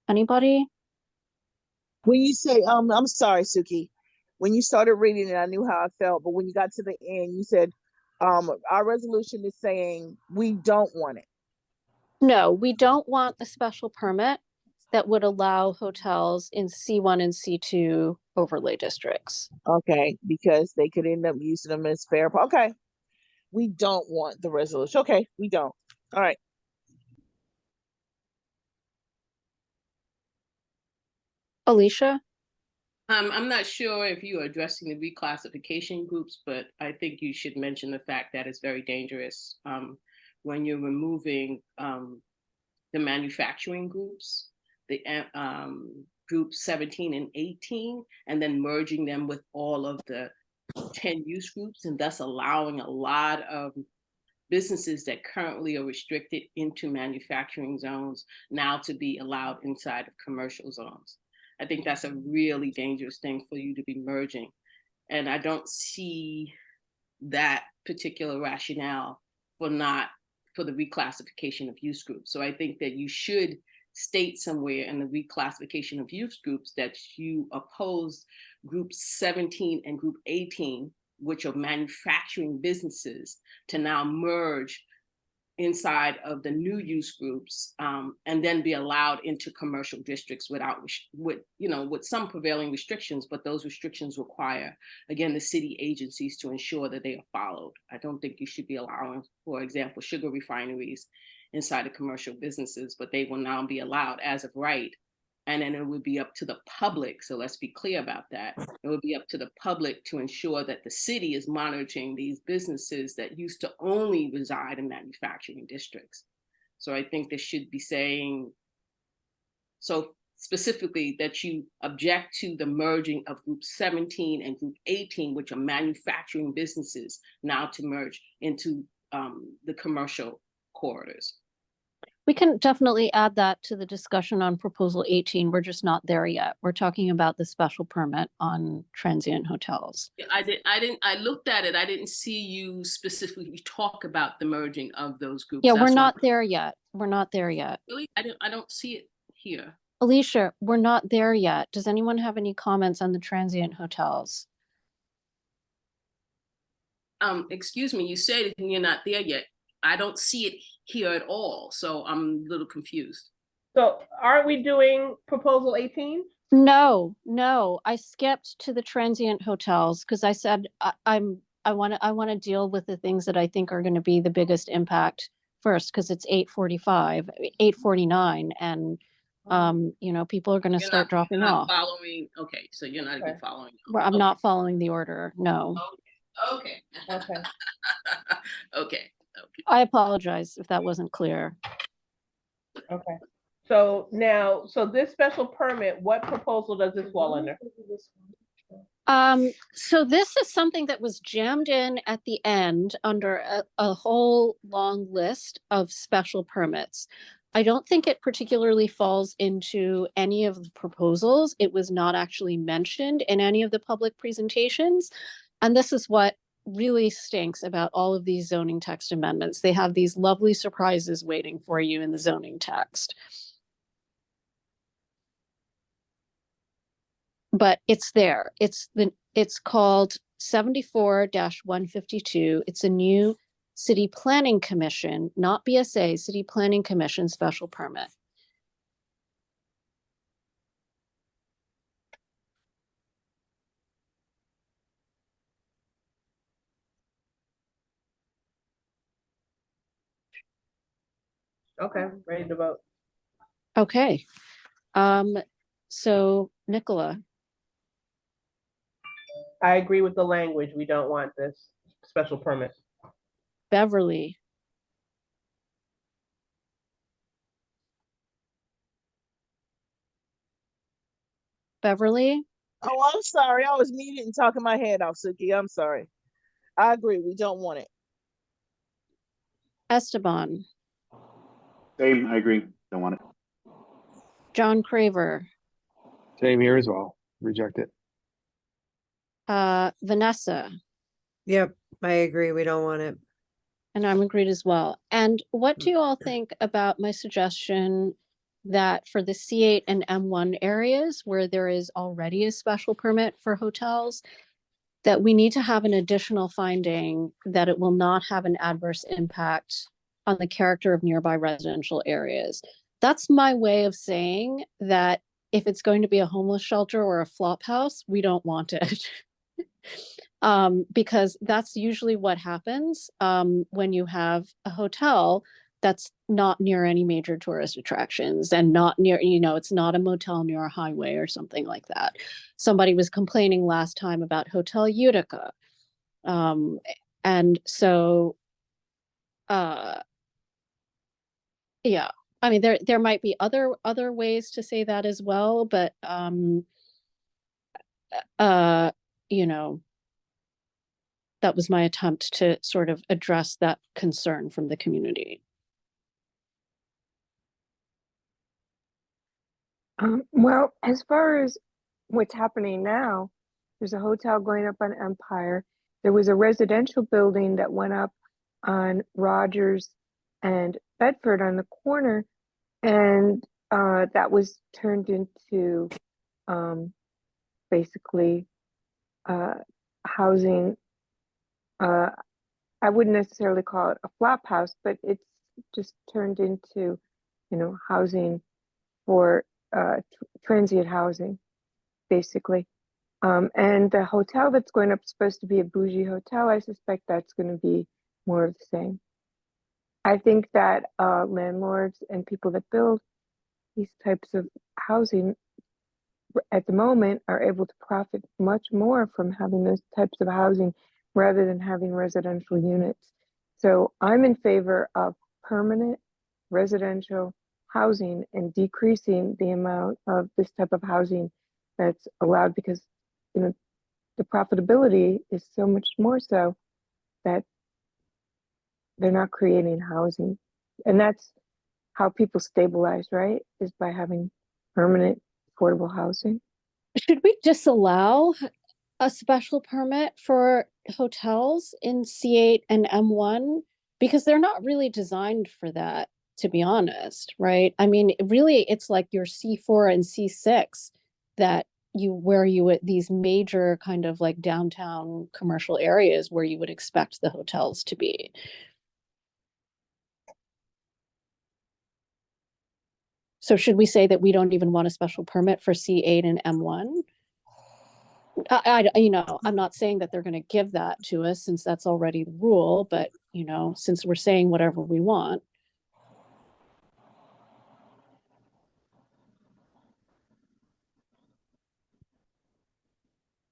Anybody?
When you say, I'm sorry, Suki. When you started reading it, I knew how I felt, but when you got to the end, you said, our resolution is saying we don't want it.
No, we don't want a special permit that would allow hotels in C1 and C2 overlay districts.
Okay, because they could end up using them as fair. Okay, we don't want the resolution. Okay, we don't. All right.
Alicia?
I'm not sure if you are addressing the reclassification groups, but I think you should mention the fact that it's very dangerous when you're removing the manufacturing groups, the groups 17 and 18, and then merging them with all of the 10 use groups, and thus allowing a lot of businesses that currently are restricted into manufacturing zones now to be allowed inside of commercial zones. I think that's a really dangerous thing for you to be merging. And I don't see that particular rationale for the reclassification of use groups. So I think that you should state somewhere in the reclassification of use groups that you oppose group 17 and group 18, which are manufacturing businesses, to now merge inside of the new use groups, and then be allowed into commercial districts with some prevailing restrictions, but those restrictions require, again, the city agencies to ensure that they are followed. I don't think you should be allowing, for example, sugar refineries inside of commercial businesses, but they will now be allowed as of right. And then it would be up to the public. So let's be clear about that. It would be up to the public to ensure that the city is monitoring these businesses that used to only reside in manufacturing districts. So I think this should be saying, so specifically that you object to the merging of group 17 and group 18, which are manufacturing businesses, now to merge into the commercial corridors.
We can definitely add that to the discussion on proposal 18. We're just not there yet. We're talking about the special permit on transient hotels.
I looked at it. I didn't see you specifically talk about the merging of those groups.
Yeah, we're not there yet. We're not there yet.
Really? I don't see it here.
Alicia, we're not there yet. Does anyone have any comments on the transient hotels?
Excuse me, you said you're not there yet. I don't see it here at all, so I'm a little confused.
So aren't we doing proposal 18?
No, I skipped to the transient hotels because I said I want to deal with the things that I think are going to be the biggest impact first, because it's 8:49, and people are going to start dropping off.
Following, okay, so you're not even following.
I'm not following the order. No.
Okay. Okay.
I apologize if that wasn't clear.
Okay. So now, this special permit, what proposal does this fall under?
So this is something that was jammed in at the end under a whole long list of special permits. I don't think it particularly falls into any of the proposals. It was not actually mentioned in any of the public presentations. And this is what really stinks about all of these zoning text amendments. They have these lovely surprises waiting for you in the zoning text. But it's there. It's called 74-152. It's a new City Planning Commission, not BSA, City Planning Commission special permit.
Okay, ready to vote.
Okay. So Nicola,
I agree with the language. We don't want this special permit.
Beverly, Beverly,
Oh, I'm sorry. I was muted and talking my head off, Suki. I'm sorry. I agree. We don't want it.
Esteban,
Same, I agree. Don't want it.
John Craver,
Same here as well. Reject it.
Vanessa,
Yep, I agree. We don't want it.
and I'm agreed as well. And what do you all think about my suggestion that for the C8 and M1 areas where there is already a special permit for hotels, that we need to have an additional finding that it will not have an adverse impact on the character of nearby residential areas? That's my way of saying that if it's going to be a homeless shelter or a flop house, we don't want it. Because that's usually what happens when you have a hotel that's not near any major tourist attractions and not near, it's not a motel near a highway or something like that. Somebody was complaining last time about Hotel Utica. And so, yeah, I mean, there might be other ways to say that as well, but, you know, that was my attempt to sort of address that concern from the community.
Well, as far as what's happening now, there's a hotel going up on Empire. There was a residential building that went up on Rogers and Bedford on the corner, and that was turned into basically housing. I wouldn't necessarily call it a flop house, but it's just turned into, housing for transient housing, basically. And the hotel that's going up is supposed to be a bougie hotel. I suspect that's going to be more of the same. I think that landlords and people that build these types of housing at the moment are able to profit much more from having those types of housing rather than having residential units. So I'm in favor of permanent residential housing and decreasing the amount of this type of housing that's allowed, because the profitability is so much more so that they're not creating housing. And that's how people stabilize, right? Is by having permanent affordable housing.
Should we disallow a special permit for hotels in C8 and M1? Because they're not really designed for that, to be honest, right? I mean, really, it's like your C4 and C6 that where you at these major kind of like downtown commercial areas where you would expect the hotels to be. So should we say that we don't even want a special permit for C8 and M1? I'm not saying that they're going to give that to us since that's already the rule, but since we're saying whatever we want.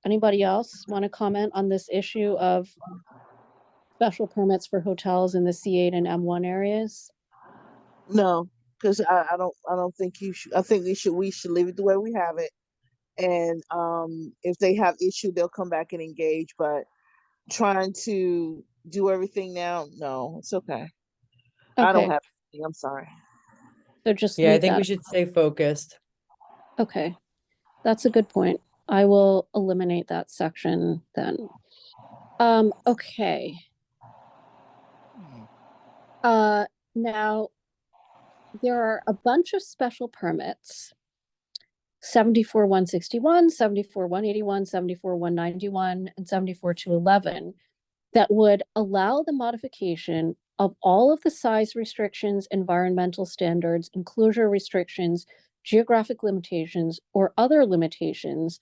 Anybody else want to comment on this issue of special permits for hotels in the C8 and M1 areas?
No, because I don't think you should. I think we should leave it the way we have it. And if they have issue, they'll come back and engage. But trying to do everything now, no, it's okay. I don't
Okay,
have anything. I'm sorry.
so just
Yeah, I
leave
think
that.
we should stay focused.
Okay, that's a good point. I will eliminate that section then. Okay. Now there are a bunch of special permits. 74-161, 74-181, 74-191, and 74-211 that would allow the modification of all of the size restrictions, environmental standards, enclosure restrictions, geographic limitations, or other limitations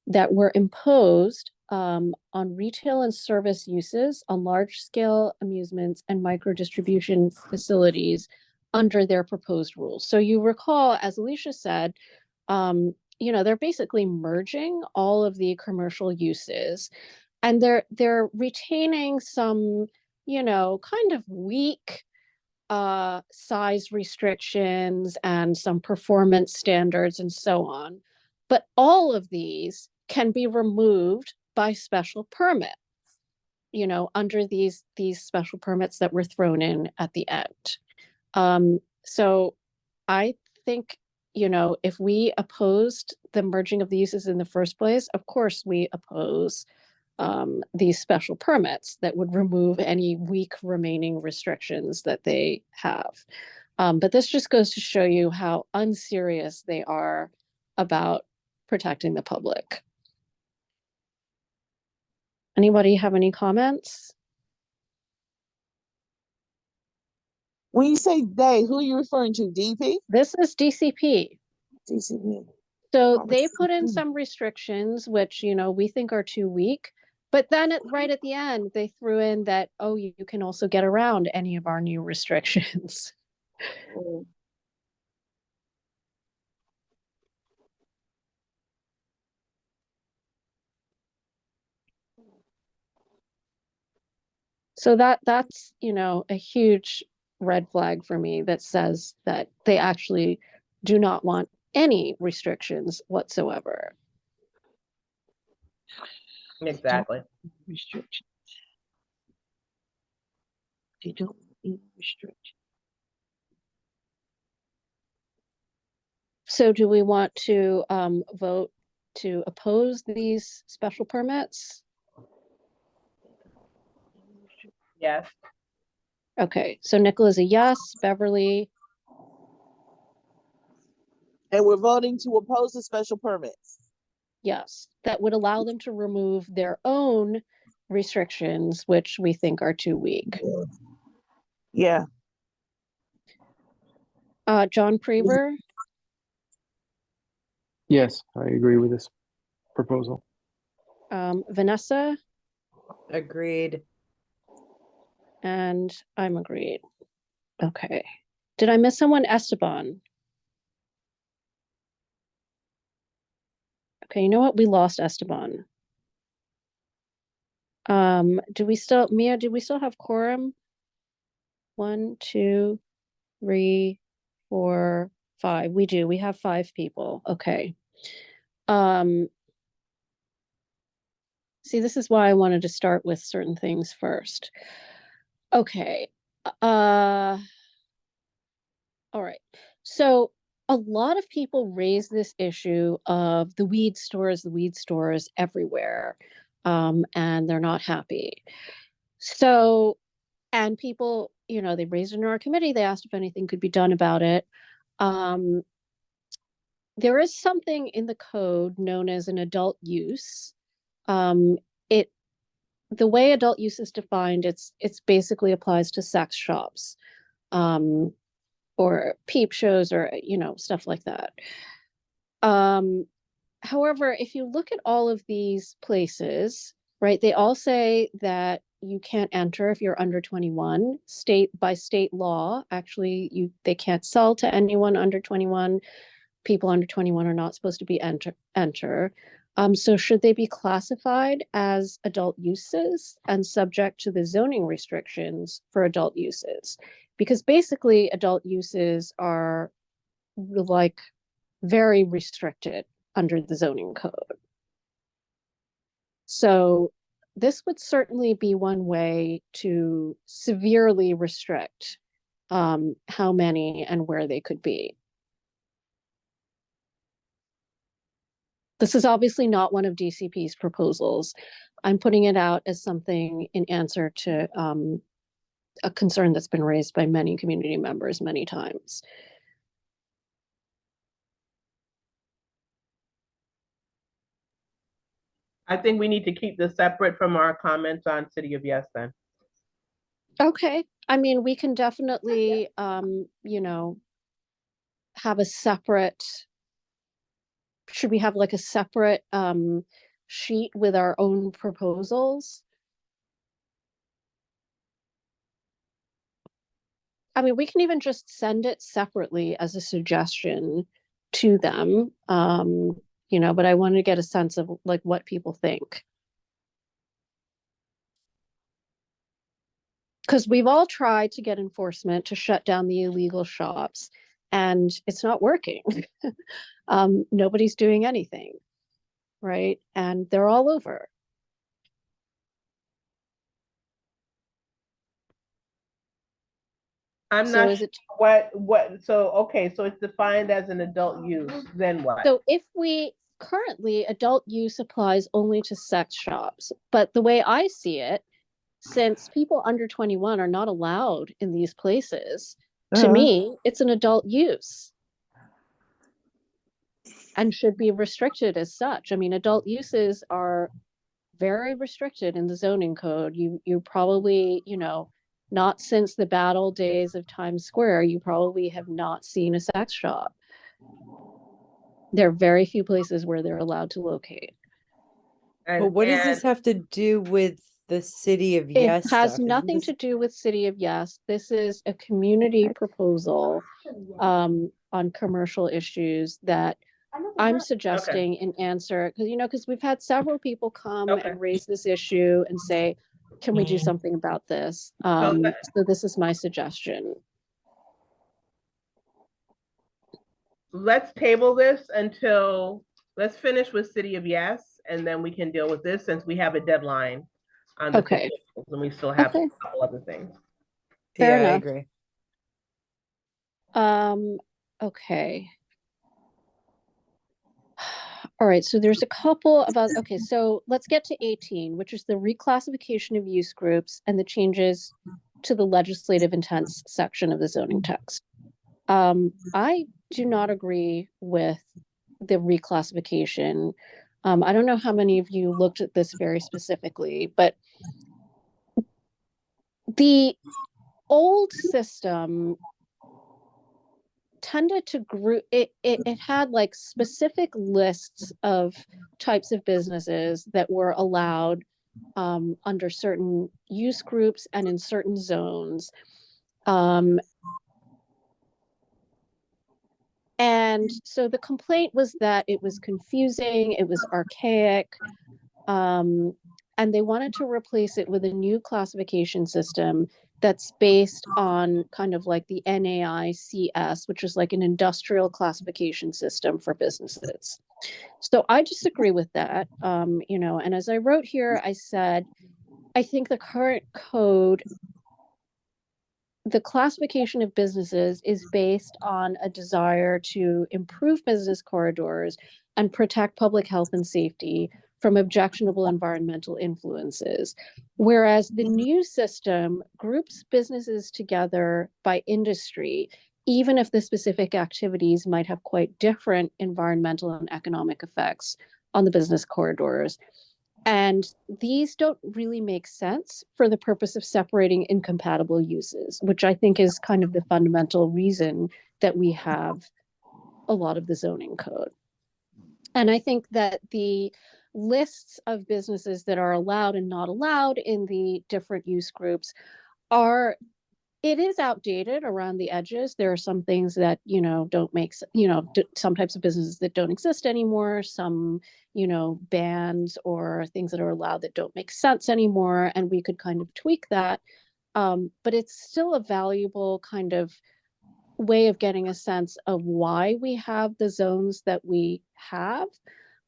that were imposed on retail and service uses on large-scale amusements and micro-distribution facilities under their proposed rules. So you recall, as Alicia said, they're basically merging all of the commercial uses, and they're retaining some, kind of weak size restrictions and some performance standards and so on. But all of these can be removed by special permit, under these special permits that were thrown in at the end. So I think, if we opposed the merging of the uses in the first place, of course we oppose these special permits that would remove any weak remaining restrictions that they have. But this just goes to show you how unserious they are about protecting the public. Anybody have any comments?
When you say they, who are you referring to? DP?
This is DCP.
DCP.
So they put in some restrictions, which, we think are too weak. But then right at the end, they threw in that, oh, you can also get around any of our new restrictions. So that's, a huge red flag for me that says that they actually do not want any restrictions whatsoever.
Exactly.
Restrictions. They don't need restrictions.
So do we want to vote to oppose these special permits?
Yes.
Okay, so Nicola's a yes, Beverly,
And we're voting to oppose the special permits.
yes. That would allow them to remove their own restrictions, which we think are too weak.
Yeah.
John Preber,
Yes, I agree with this proposal.
Vanessa,
Agreed.
and I'm agreed. Okay. Did I miss someone? Esteban. Okay, you know what? We lost Esteban. Do we still, Mia, do we still have quorum? 1, 2, 3, 4, 5. We do. We have 5 people. Okay. See, this is why I wanted to start with certain things first. Okay. All right. So a lot of people raise this issue of the weed stores everywhere, and they're not happy. So, and people, they raised it in our committee. They asked if anything could be done about it. There is something in the code known as an adult use. The way adult use is defined, it's basically applies to sex shops, or peep shows, or stuff like that. However, if you look at all of these places, right, they all say that you can't enter if you're under 21. By state law, actually, they can't sell to anyone under 21. People under 21 are not supposed to be enter. So should they be classified as adult uses and subject to the zoning restrictions for adult uses? Because basically adult uses are like very restricted under the zoning code. So this would certainly be one way to severely restrict how many and where they could be. This is obviously not one of DCP's proposals. I'm putting it out as something in answer to a concern that's been raised by many community members many times.
I think we need to keep this separate from our comments on City of Yes then.
Okay. I mean, we can definitely, have a separate, should we have like a separate sheet with our own proposals? I mean, we can even just send it separately as a suggestion to them. But I want to get a sense of like what people think. Because we've all tried to get enforcement to shut down the illegal shops, and it's not working. Nobody's doing anything, right? And they're all over.
I'm
So
not
is
sure
it
so it's defined as an adult use, then what?
so if we currently adult use applies only to sex shops, but the way I see it, since people under 21 are not allowed in these places, to me, it's an adult use and should be restricted as such. I mean, adult uses are very restricted in the zoning code. You probably, not since the bad old days of Times Square, you probably have not seen a sex shop. There are very few places where they're allowed to locate.
But what does this have to do with the City of
It
Yes
has
stuff? Isn't
nothing
this-
to do with City of Yes. This is a community proposal on commercial issues that I'm suggesting in answer, because we've had several people come and raise this issue and say, can we do something about this? So this is my suggestion.
Let's table this until, let's finish with City of Yes, and then we can deal with this since we have a deadline on the
Okay.
proposals, and we still have
Okay.
a couple other things.
Fair
Yeah, I
enough.
agree.
Okay. All right, so there's a couple about, okay, so let's get to 18, which is the reclassification of use groups and the changes to the legislative intents section of the zoning text. I do not agree with the reclassification. I don't know how many of you looked at this very specifically, but the old system tended to group it had like specific lists of types of businesses that were allowed under certain use groups and in certain zones. And so the complaint was that it was confusing, it was archaic, and they wanted to replace it with a new classification system that's based on kind of like the NAICS, which is like an industrial classification system for businesses. So I disagree with that, and as I wrote here, I said, I think the current code, the classification of businesses is based on a desire to improve business corridors and protect public health and safety from objectionable environmental influences. Whereas the new system groups businesses together by industry, even if the specific activities might have quite different environmental and economic effects on the business corridors. And these don't really make sense for the purpose of separating incompatible uses, which I think is kind of the fundamental reason that we have a lot of the zoning code. And I think that the lists of businesses that are allowed and not allowed in the different use groups it is outdated around the edges. There are some things that, don't make, some types of businesses that don't exist anymore, some, bans or things that are allowed that don't make sense anymore. And we could kind of tweak that. But it's still a valuable kind of way of getting a sense of why we have the zones that we have.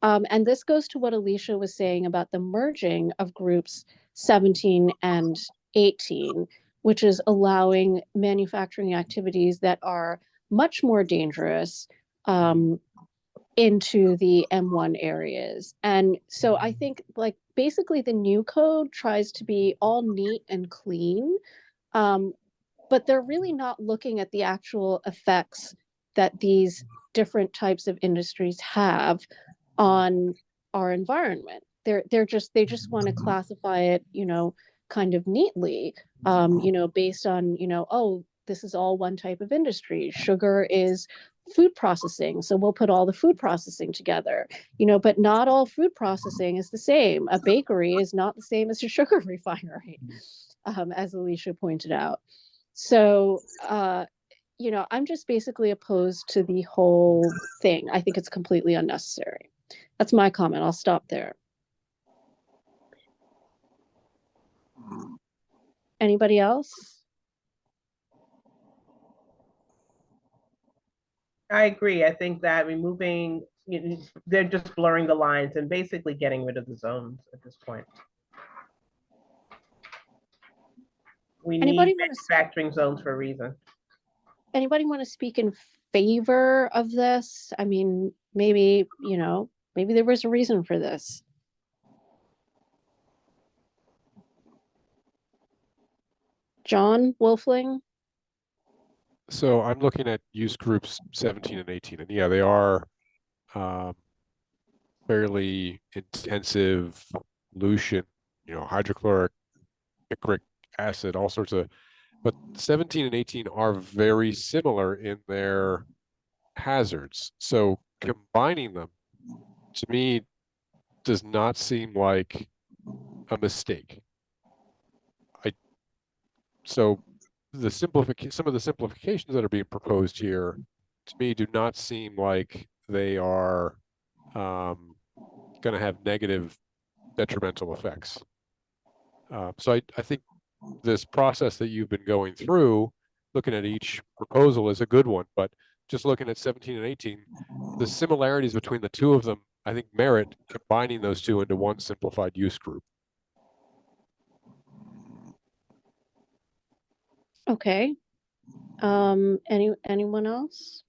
And this goes to what Alicia was saying about the merging of groups 17 and 18, which is allowing manufacturing activities that are much more dangerous into the M1 areas. And so I think like basically the new code tries to be all neat and clean, but they're really not looking at the actual effects that these different types of industries have on our environment. They just want to classify it, kind of neatly, based on, oh, this is all one type of industry. Sugar is food processing, so we'll put all the food processing together, but not all food processing is the same. A bakery is not the same as a sugar refinery, as Alicia pointed out. So, you know, I'm just basically opposed to the whole thing. I think it's completely unnecessary. That's my comment. I'll stop there. Anybody else?
I agree. I think that removing, they're just blurring the lines and basically getting rid of the zones at this point. We
Anybody
need
wanna
manufacturing zones for a reason.
Anybody want to speak in favor of this? I mean, maybe, you know, maybe there was a reason for this. John Wolfling?
So I'm looking at use groups 17 and 18, and yeah, they are fairly intensive pollution, you know, hydrochloric, picric acid, all sorts of, but 17 and 18 are very similar in their hazards. So combining them, to me, does not seem like a mistake. So some of the simplifications that are being proposed here, to me, do not seem like they are going to have negative detrimental effects. So I think this process that you've been going through, looking at each proposal, is a good one, but just looking at 17 and 18, the similarities between the two of them, I think, merit combining those two into one simplified use group.
Okay. Anyone else?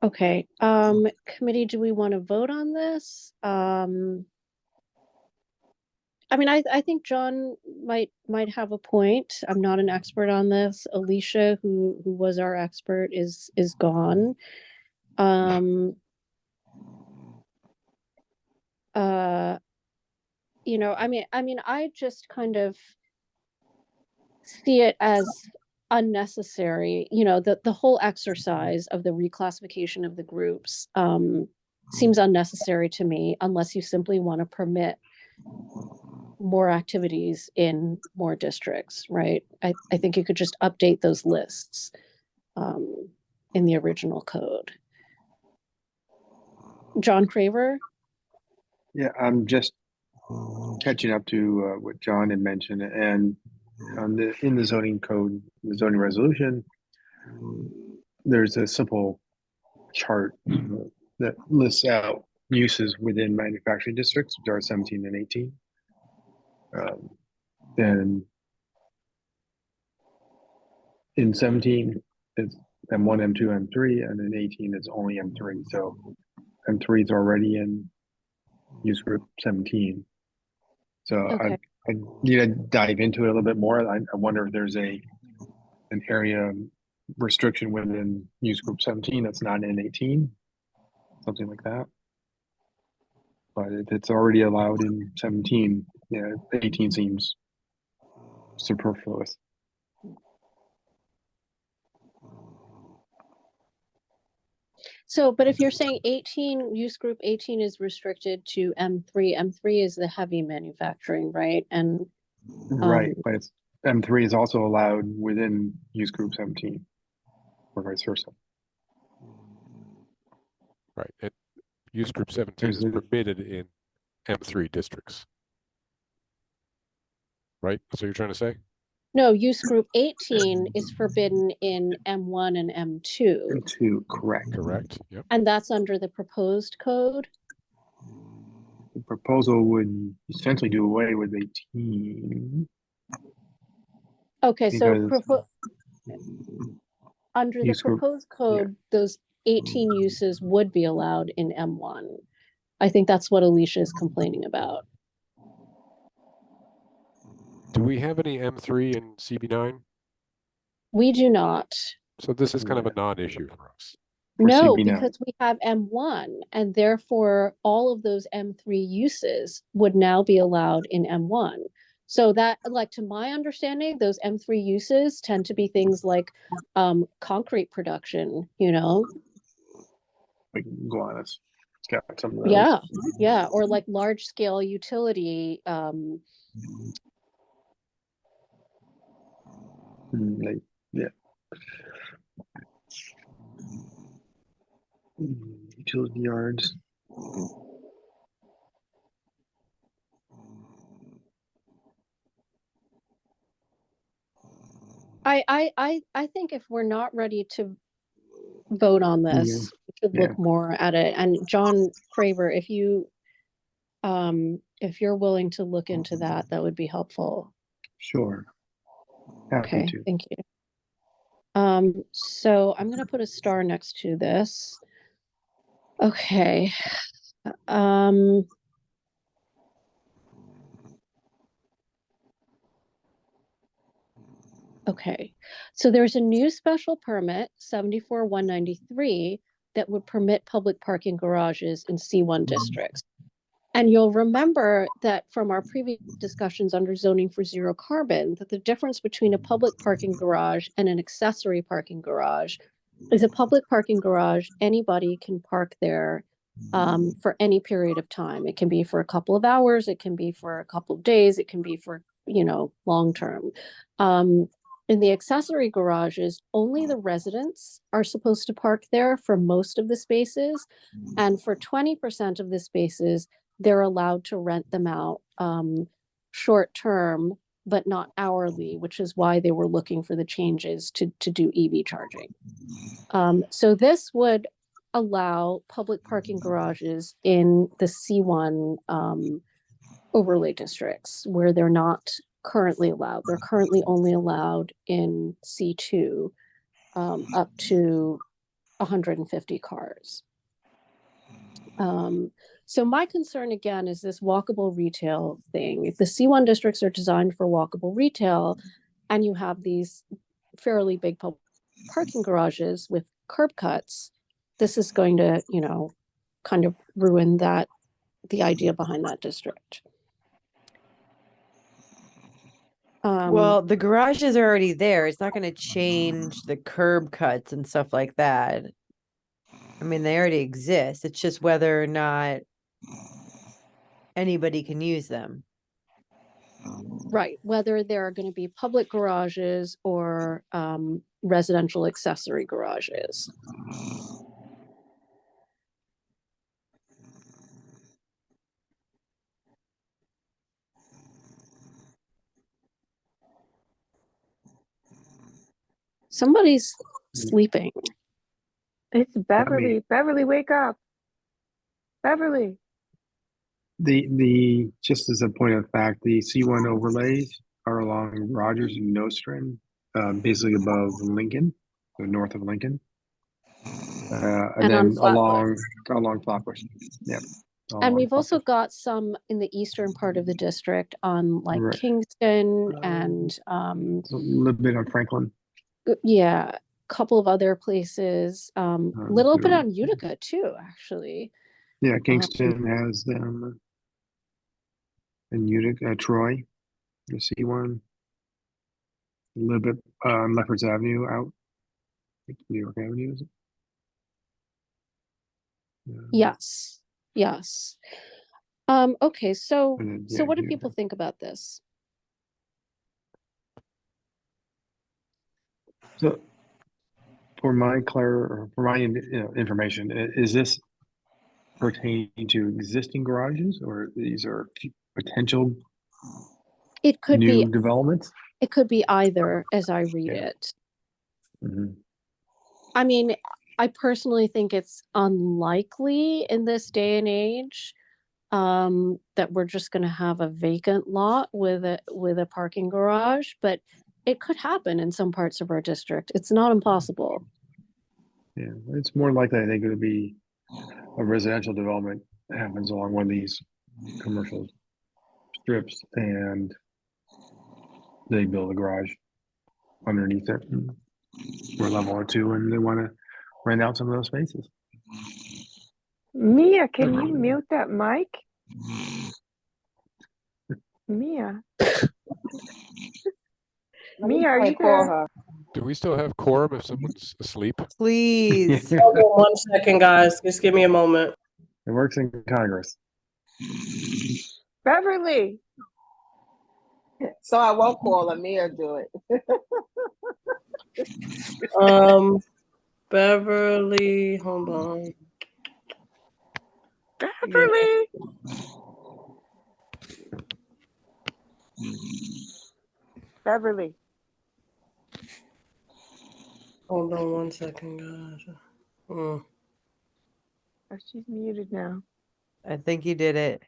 Okay. Committee, do we want to vote on this? I mean, I think John might have a point. I'm not an expert on this. Alicia, who was our expert, is gone. You know, I mean, I just kind of see it as unnecessary. You know, the whole exercise of the reclassification of the groups seems unnecessary to me, unless you simply want to permit more activities in more districts, right? I think you could just update those lists in the original code. John Craver?
Yeah, I'm just catching up to what John had mentioned, and in the zoning code, the zoning resolution, there's a simple chart that lists out uses within manufacturing districts, which are 17 and 18. And in 17, it's M1, M2, M3, and in 18, it's only M3. So M3 is already in use group 17. So
Okay.
I need to dive into it a little bit more. I wonder if there's an area restriction within use group 17 that's not in 18, something like that. But if it's already allowed in 17, yeah, 18 seems superfluous.
So, but if you're saying 18, use group 18 is restricted to M3, M3 is the heavy manufacturing, right? And
Right, but it's M3 is also allowed within use group 17, or vice versa.
Right. And use group 17 is permitted in M3 districts. Right? That's what you're trying to say?
no, use group 18 is forbidden in M1 and M2.
M2, correct.
Correct. Yep.
And that's under the proposed code?
The proposal would essentially do away with 18.
Okay, so under the
use group-
proposed code, those 18 uses would be allowed in M1. I think that's what Alicia is complaining about.
Do we have any M3 in CB9?
We do not.
So this is kind of a non-issue for us.
No,
CB9.
because we have M1, and therefore all of those M3 uses would now be allowed in M1. So that, like, to my understanding, those M3 uses tend to be things like concrete production, you know?
like Gowanus. It's got some of those.
Yeah, yeah, or like large scale utility,
Like, yeah. Utility yards.
I think if we're not ready to vote on this, we should
Yeah.
look more at it. And John Craver, if you're willing to look into that, that would be helpful.
Sure. Happy
Okay,
to.
thank you. So I'm gonna put a star next to this. Okay. Okay, so there's a new special permit, 74-193, that would permit public parking garages in C1 districts. And you'll remember that from our previous discussions under zoning for zero carbon, that the difference between a public parking garage and an accessory parking garage is a public parking garage, anybody can park there for any period of time. It can be for a couple of hours, it can be for a couple of days, it can be for, long term. In the accessory garages, only the residents are supposed to park there for most of the spaces. And for 20% of the spaces, they're allowed to rent them out short term, but not hourly, which is why they were looking for the changes to do EV charging. So this would allow public parking garages in the C1 overlay districts where they're not currently allowed. They're currently only allowed in C2 up to 150 cars. So my concern again is this walkable retail thing. If the C1 districts are designed for walkable retail and you have these fairly big public parking garages with curb cuts, this is going to, kind of ruin the idea behind that district.
Well, the garages are already there. It's not going to change the curb cuts and stuff like that. I mean, they already exist. It's just whether or not anybody can use them.
Right, whether there are going to be public garages or residential accessory garages. Somebody's sleeping.
It's Beverly.
me.
Beverly, wake up. Beverly.
The just as a point of fact, the C1 overlays are along Rogers and Nostrand, basically above Lincoln, so north of Lincoln, and then along Flatbush. Yeah.
And we've also got some in the eastern part of the district on like
Right.
Kingston and
a little bit on Franklin.
Yeah, a couple of other places. Little bit on Utica too, actually.
Yeah, Kingston has them, and Utica, Troy, the C1. A little bit on Lefferts Avenue out, like New York Avenue, is it?
Yes, yes. Okay, so
yeah,
what do
yeah.
people think about this?
So, for my information, is this pertaining to existing garages, or these are potential
It could
new
be
developments?
It could be either, as I read it.
Mm-hmm.
I mean, I personally think it's unlikely in this day and age that we're just going to have a vacant lot with a parking garage, but it could happen in some parts of our district. It's not impossible.
Yeah, it's more likely, I think, it would be a residential development that happens along one of these commercial strips, and they build a garage underneath it for a level or two, and they want to rent out some of those spaces.
Mia, can you mute that mic? Mia. Mia, are you
call
there?
her.
Do we still have quorum if someone's asleep?
Please.
Yeah,
Hold on 1 second, guys. Just give me a moment.
it works in Congress.
Beverly. So I won't call Amir do it.
Beverly, hold on.
Beverly. Beverly.
Hold on 1 second, guys.
Oh, she's muted now.
I think you did it.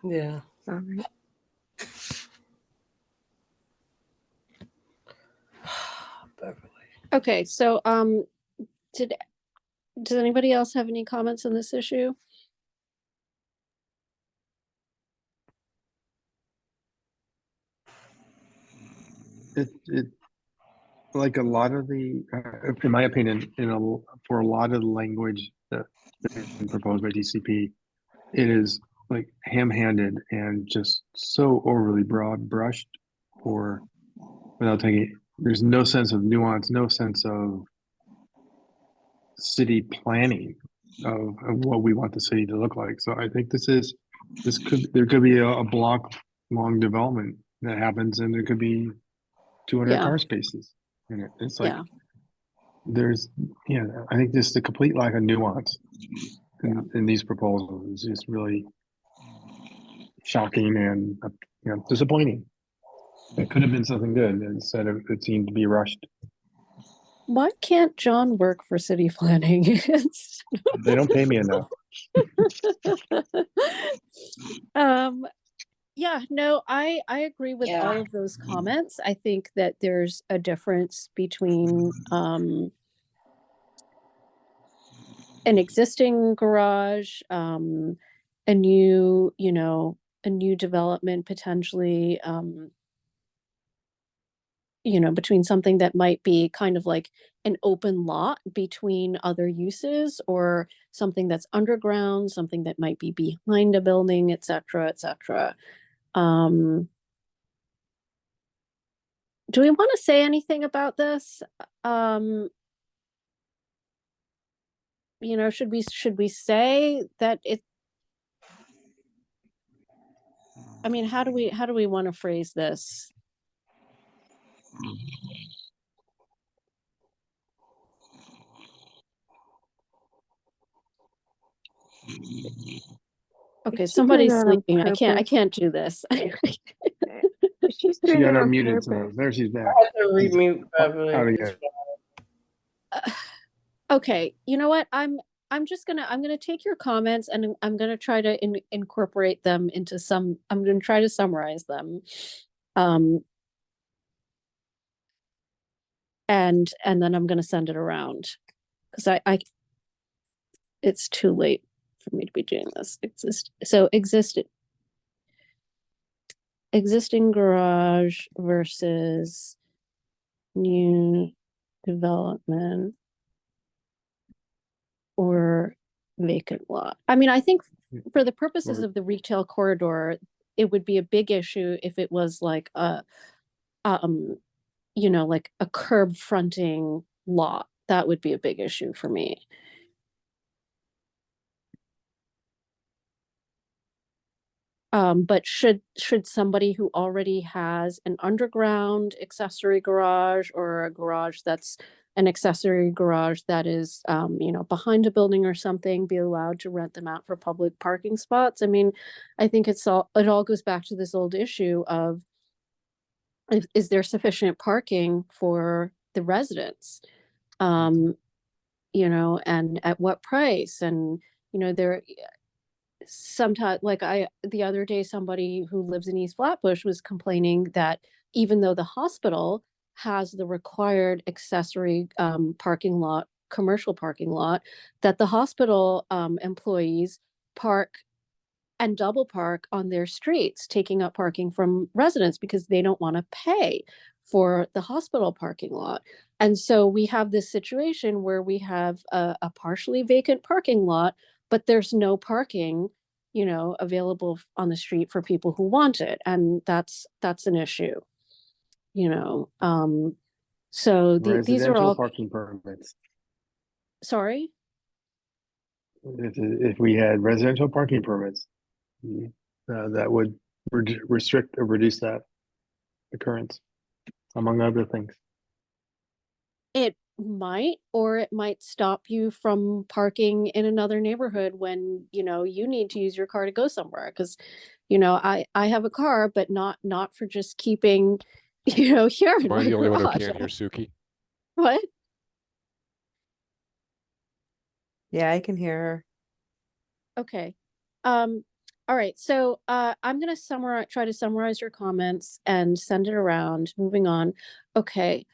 Yeah.
All right.
Beverly.
Okay, so does anybody else have any comments on this issue?
It like a lot of the, in my opinion, for a lot of the language that's been proposed by DCP, it is like ham-handed and just so overly broad brushed, or without taking. There's no sense of nuance, no sense of city planning of what we want the city to look like. So I think there could be a block long development that happens, and there could be 200
Yeah.
car spaces in it. It's like
Yeah.
there's, I think just the complete lack of nuance in these proposals is just really shocking and disappointing. It could have been something good instead of it seemed to be rushed.
Why can't John work for city planning?
They don't pay me enough.
Yeah, no, I agree with all of those comments. I think that there's a difference between an existing garage, a new, a new development potentially, between something that might be kind of like an open lot between other uses, or something that's underground, something that might be behind a building, et cetera, et cetera. Do we want to say anything about this? Should we say that it? I mean, how do we want to phrase this? Okay, somebody's sleeping. I can't do this.
She's
She
doing
got
it on
unmuted, so
purpose.
there she's back.
I have to remute Beverly.
Out again.
Okay, you know what? I'm gonna take your comments, and I'm gonna try to incorporate them into some. I'm gonna try to summarize them, and then I'm gonna send it around, because I it's too late for me to be doing this. Existing garage versus new development or vacant lot. I mean, I think for the purposes of the retail corridor, it would be a big issue if it was like like a curb fronting lot. That would be a big issue for me. But should somebody who already has an underground accessory garage, or a garage that's an accessory garage that is, behind a building or something, be allowed to rent them out for public parking spots? I mean, I think it all goes back to this old issue of, is there sufficient parking for the residents? And at what price? And, there sometimes, like the other day, somebody who lives in East Flatbush was complaining that even though the hospital has the required accessory parking lot, commercial parking lot, that the hospital employees park and double park on their streets, taking up parking from residents because they don't want to pay for the hospital parking lot. And so we have this situation where we have a partially vacant parking lot, but there's no parking available on the street for people who want it. And that's an issue, so these are
Residential
all,
parking permits.
sorry?
If we had residential parking permits, that would restrict or reduce that occurrence, among other things.
It might, or it might stop you from parking in another neighborhood when, you need to use your car to go somewhere. Because, I have a car, but not for just keeping, here in
Am I
my
the only one who
garage.
can't hear Suki?
What?
Yeah, I can hear her.
Okay. All right. So I'm gonna try to summarize your comments and send it around. Moving on. Okay.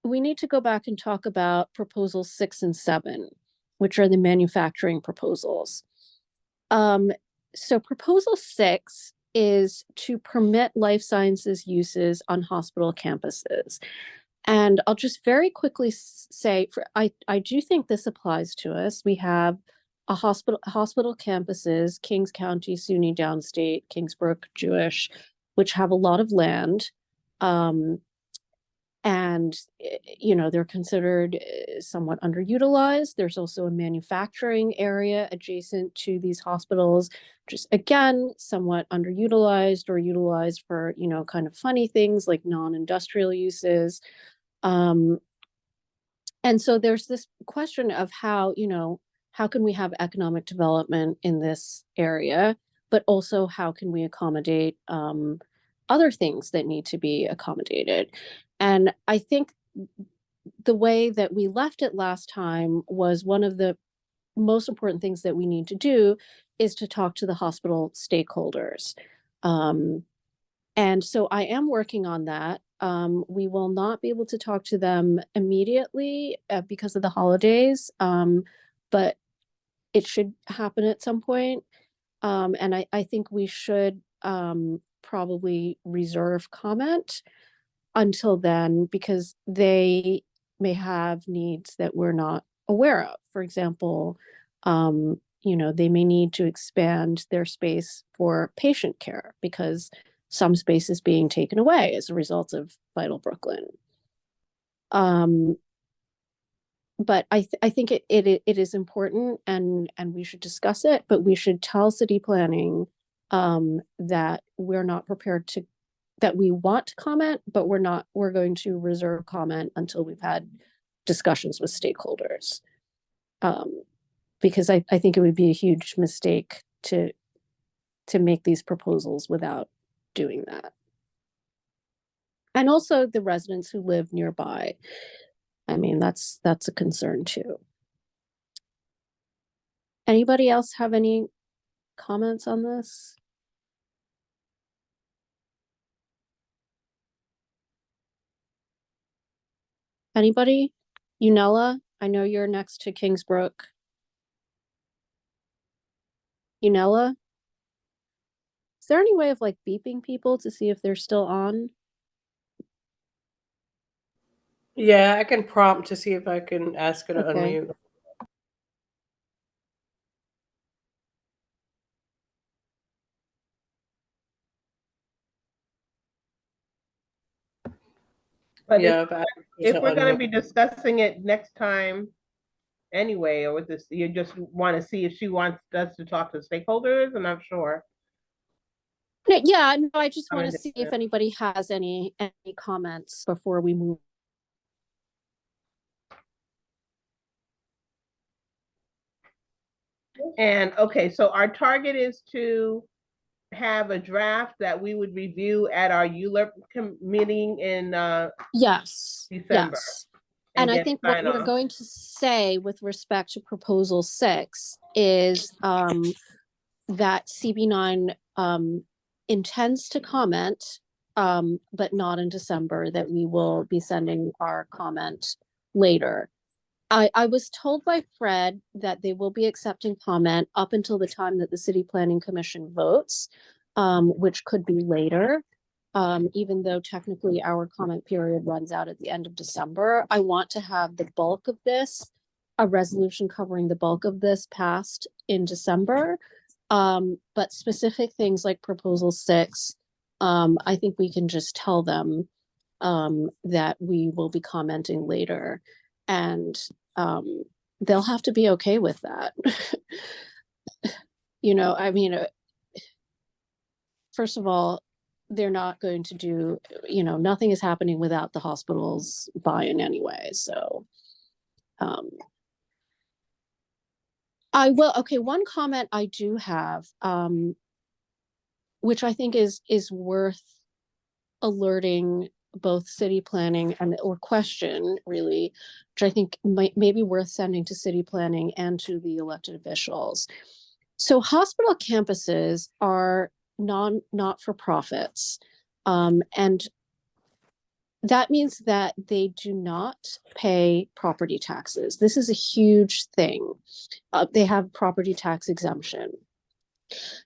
We need to go back and talk about proposals 6 and 7, which are the manufacturing proposals. So proposal 6 is to permit life sciences uses on hospital campuses. And I'll just very quickly say, I do think this applies to us. We have hospital campuses, Kings County, SUNY Downstate, Kingsbrook, Jewish, which have a lot of land. And, they're considered somewhat underutilized. There's also a manufacturing area adjacent to these hospitals, just again, somewhat underutilized or utilized for, kind of funny things like non-industrial uses. And so there's this question of how can we have economic development in this area, but also how can we accommodate other things that need to be accommodated. And I think the way that we left it last time was one of the most important things that we need to do is to talk to the hospital stakeholders. And so I am working on that. We will not be able to talk to them immediately because of the holidays, but it should happen at some point. And I think we should probably reserve comment until then, because they may have needs that we're not aware of. For example, they may need to expand their space for patient care because some space is being taken away as a result of Vital Brooklyn. But I think it is important, and we should discuss it, but we should tell city planning that we're not prepared to, that we want to comment, but we're going to reserve comment until we've had discussions with stakeholders. Because I think it would be a huge mistake to make these proposals without doing that. And also the residents who live nearby. I mean, that's a concern too. Anybody else have any comments on this? Anybody? Unella, I know you're next to Kingsbrook. Unella? Is there any way of like beeping people to see if they're still on?
Yeah, I can prompt to see if I can ask her to
Okay.
unmute.
But
Yeah,
if we're gonna be discussing it next time anyway, or with this, you just want to see if she wants us to talk to stakeholders? I'm not sure.
Yeah, no, I just want to see if anybody has any comments before we move.
And okay, so our target is to have a draft that we would review at our ULERP meeting in
Yes.
December.
Yes. And I think what we're going to say with respect to proposal 6 is that CB9 intends to comment, but not in December, that we will be sending our comment later. I was told by Fred that they will be accepting comment up until the time that the City Planning Commission votes, which could be later. Even though technically our comment period runs out at the end of December, I want to have the bulk of this a resolution covering the bulk of this passed in December. But specific things like Proposal 6, I think we can just tell them that we will be commenting later, and they'll have to be okay with that. You know, I mean, first of all, they're not going to do, you know, nothing is happening without the hospital's buy-in anyway. So I will, okay, one comment I do have, which I think is worth alerting both city planning or question really, which I think may be worth sending to city planning and to the elected officials. So hospital campuses are not-for-profits, and that means that they do not pay property taxes. This is a huge thing. They have property tax exemption.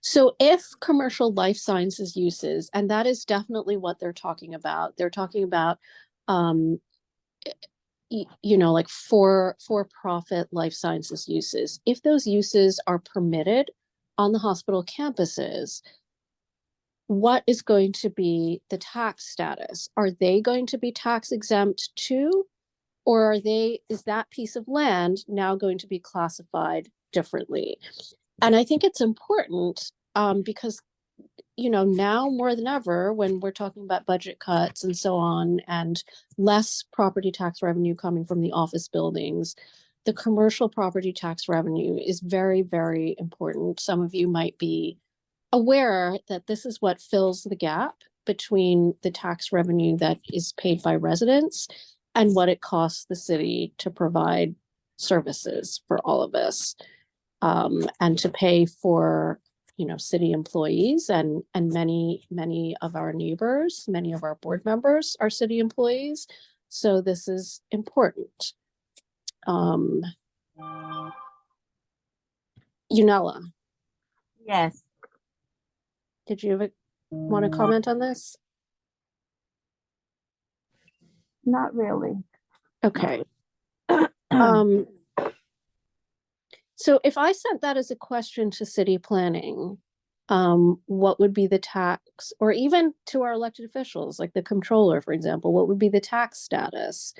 So if commercial life sciences uses, and that is definitely what they're talking about, you know, like for-profit life sciences uses, if those uses are permitted on the hospital campuses, what is going to be the tax status? Are they going to be tax exempt too? Or is that piece of land now going to be classified differently? And I think it's important because, you know, now more than ever, when we're talking about budget cuts and so on, and less property tax revenue coming from the office buildings, the commercial property tax revenue is very, very important. Some of you might be aware that this is what fills the gap between the tax revenue that is paid by residents and what it costs the city to provide services for all of us, and to pay for, you know, city employees, and many of our neighbors, many of our board members are city employees. So this is important. Yunella.
Yes.
Did you want to comment on this?
Not really.
Okay. So if I sent that as a question to city planning, what would be the tax, or even to our elected officials, like the comptroller, for example, what would be the tax status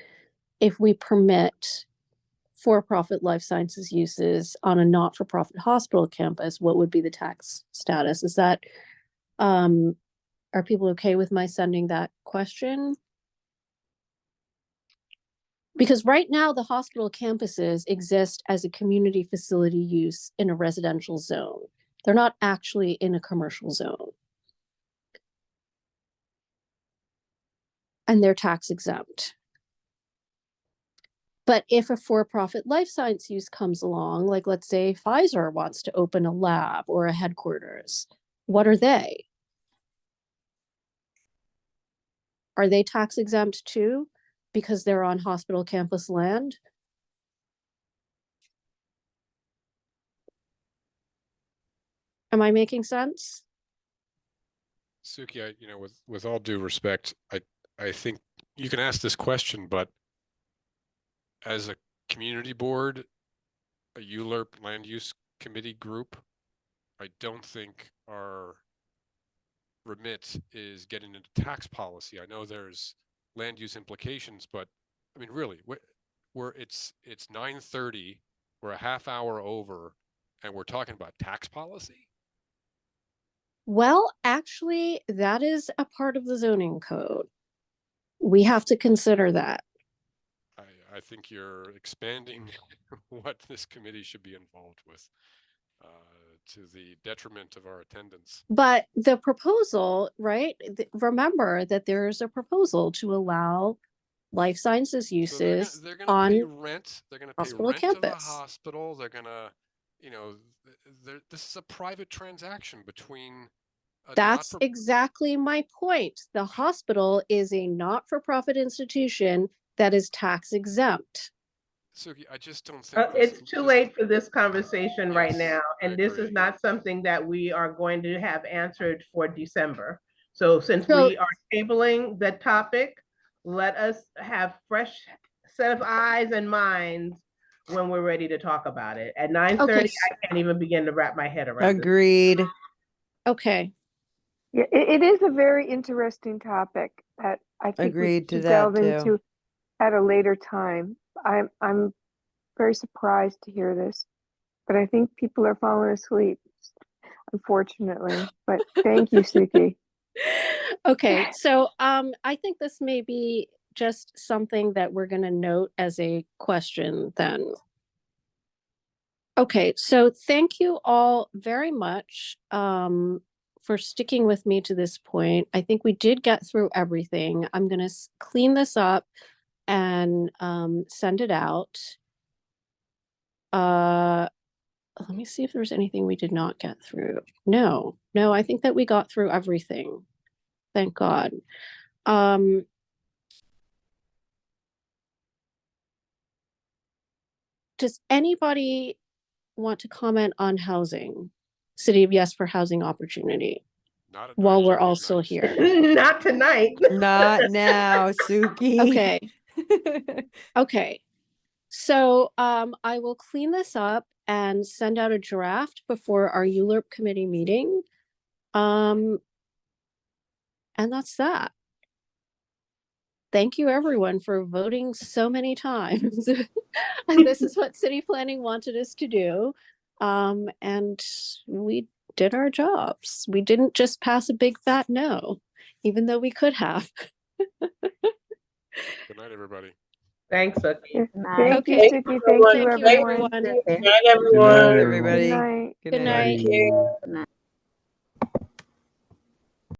if we permit for-profit life sciences uses on a not-for-profit hospital campus? What would be the tax status? Is that, are people okay with my sending that question? Because right now the hospital campuses exist as a community facility use in a residential zone. They're not actually in a commercial zone. And they're tax exempt. But if a for-profit life science use comes along, like let's say Pfizer wants to open a lab or a headquarters, what are they? Are they tax exempt too, because they're on hospital campus land? Am I making sense?
Suki, you know, with all due respect, I think you can ask this question, but as a community board, a ULURP land use committee group, I don't think our remit is getting into tax policy. I know there's land use implications, but I mean, really, it's 9:30, we're a half hour over, and we're talking about tax policy.
Well, actually, that is a part of the zoning code. We have to consider that.
I think you're expanding what this committee should be involved with, to the detriment of our attendance.
But the proposal, right? Remember that there's a proposal to allow life sciences uses
so they're gonna
on
pay rent. They're going to pay
hospital
rent to the
campus.
hospital. They're going to, you know, this is a private transaction between.
That's exactly my point. The hospital is a not-for-profit institution that is tax exempt.
Suki, I just don't think
it's too late for this conversation right
Yes,
now, and this is not something that we are going to have answered for December. So since we are tabling the topic, let us have fresh set of eyes and minds when we're ready to talk about it. At 9:30, I can't even begin to wrap my head around it.
Agreed.
Okay.
Yeah, it is a very interesting topic that I think we
Agreed to
should
that
delve
too.
into at a later time. I'm very surprised to hear this, but I think people are falling asleep, unfortunately. But thank you, Suki.
Okay, so I think this may be just something that we're going to note as a question then. Okay, so thank you all very much for sticking with me to this point. I think we did get through everything. I'm going to clean this up and send it out. Let me see if there's anything we did not get through. No, I think that we got through everything. Thank God. Does anybody want to comment on housing? City of Yes for housing opportunity.
Not at
While
9:30
we're all
is
still
nice.
here.
Not tonight.
Not now, Suki.
Okay. Okay. So I will clean this up and send out a draft before our ULURP committee meeting. And that's that. Thank you everyone for voting so many times. And this is what city planning wanted us to do. And we did our jobs. We didn't just pass a big fat no, even though we could have.
Good night, everybody.
Thanks, Suki.
Thank you,
Okay.
Suki.
Thank
Thank you,
you,
everyone.
Good night,
Good
everyone.
night,
Good
everyone.
night.
Good
Good
night.
night.
Bye.
Good night.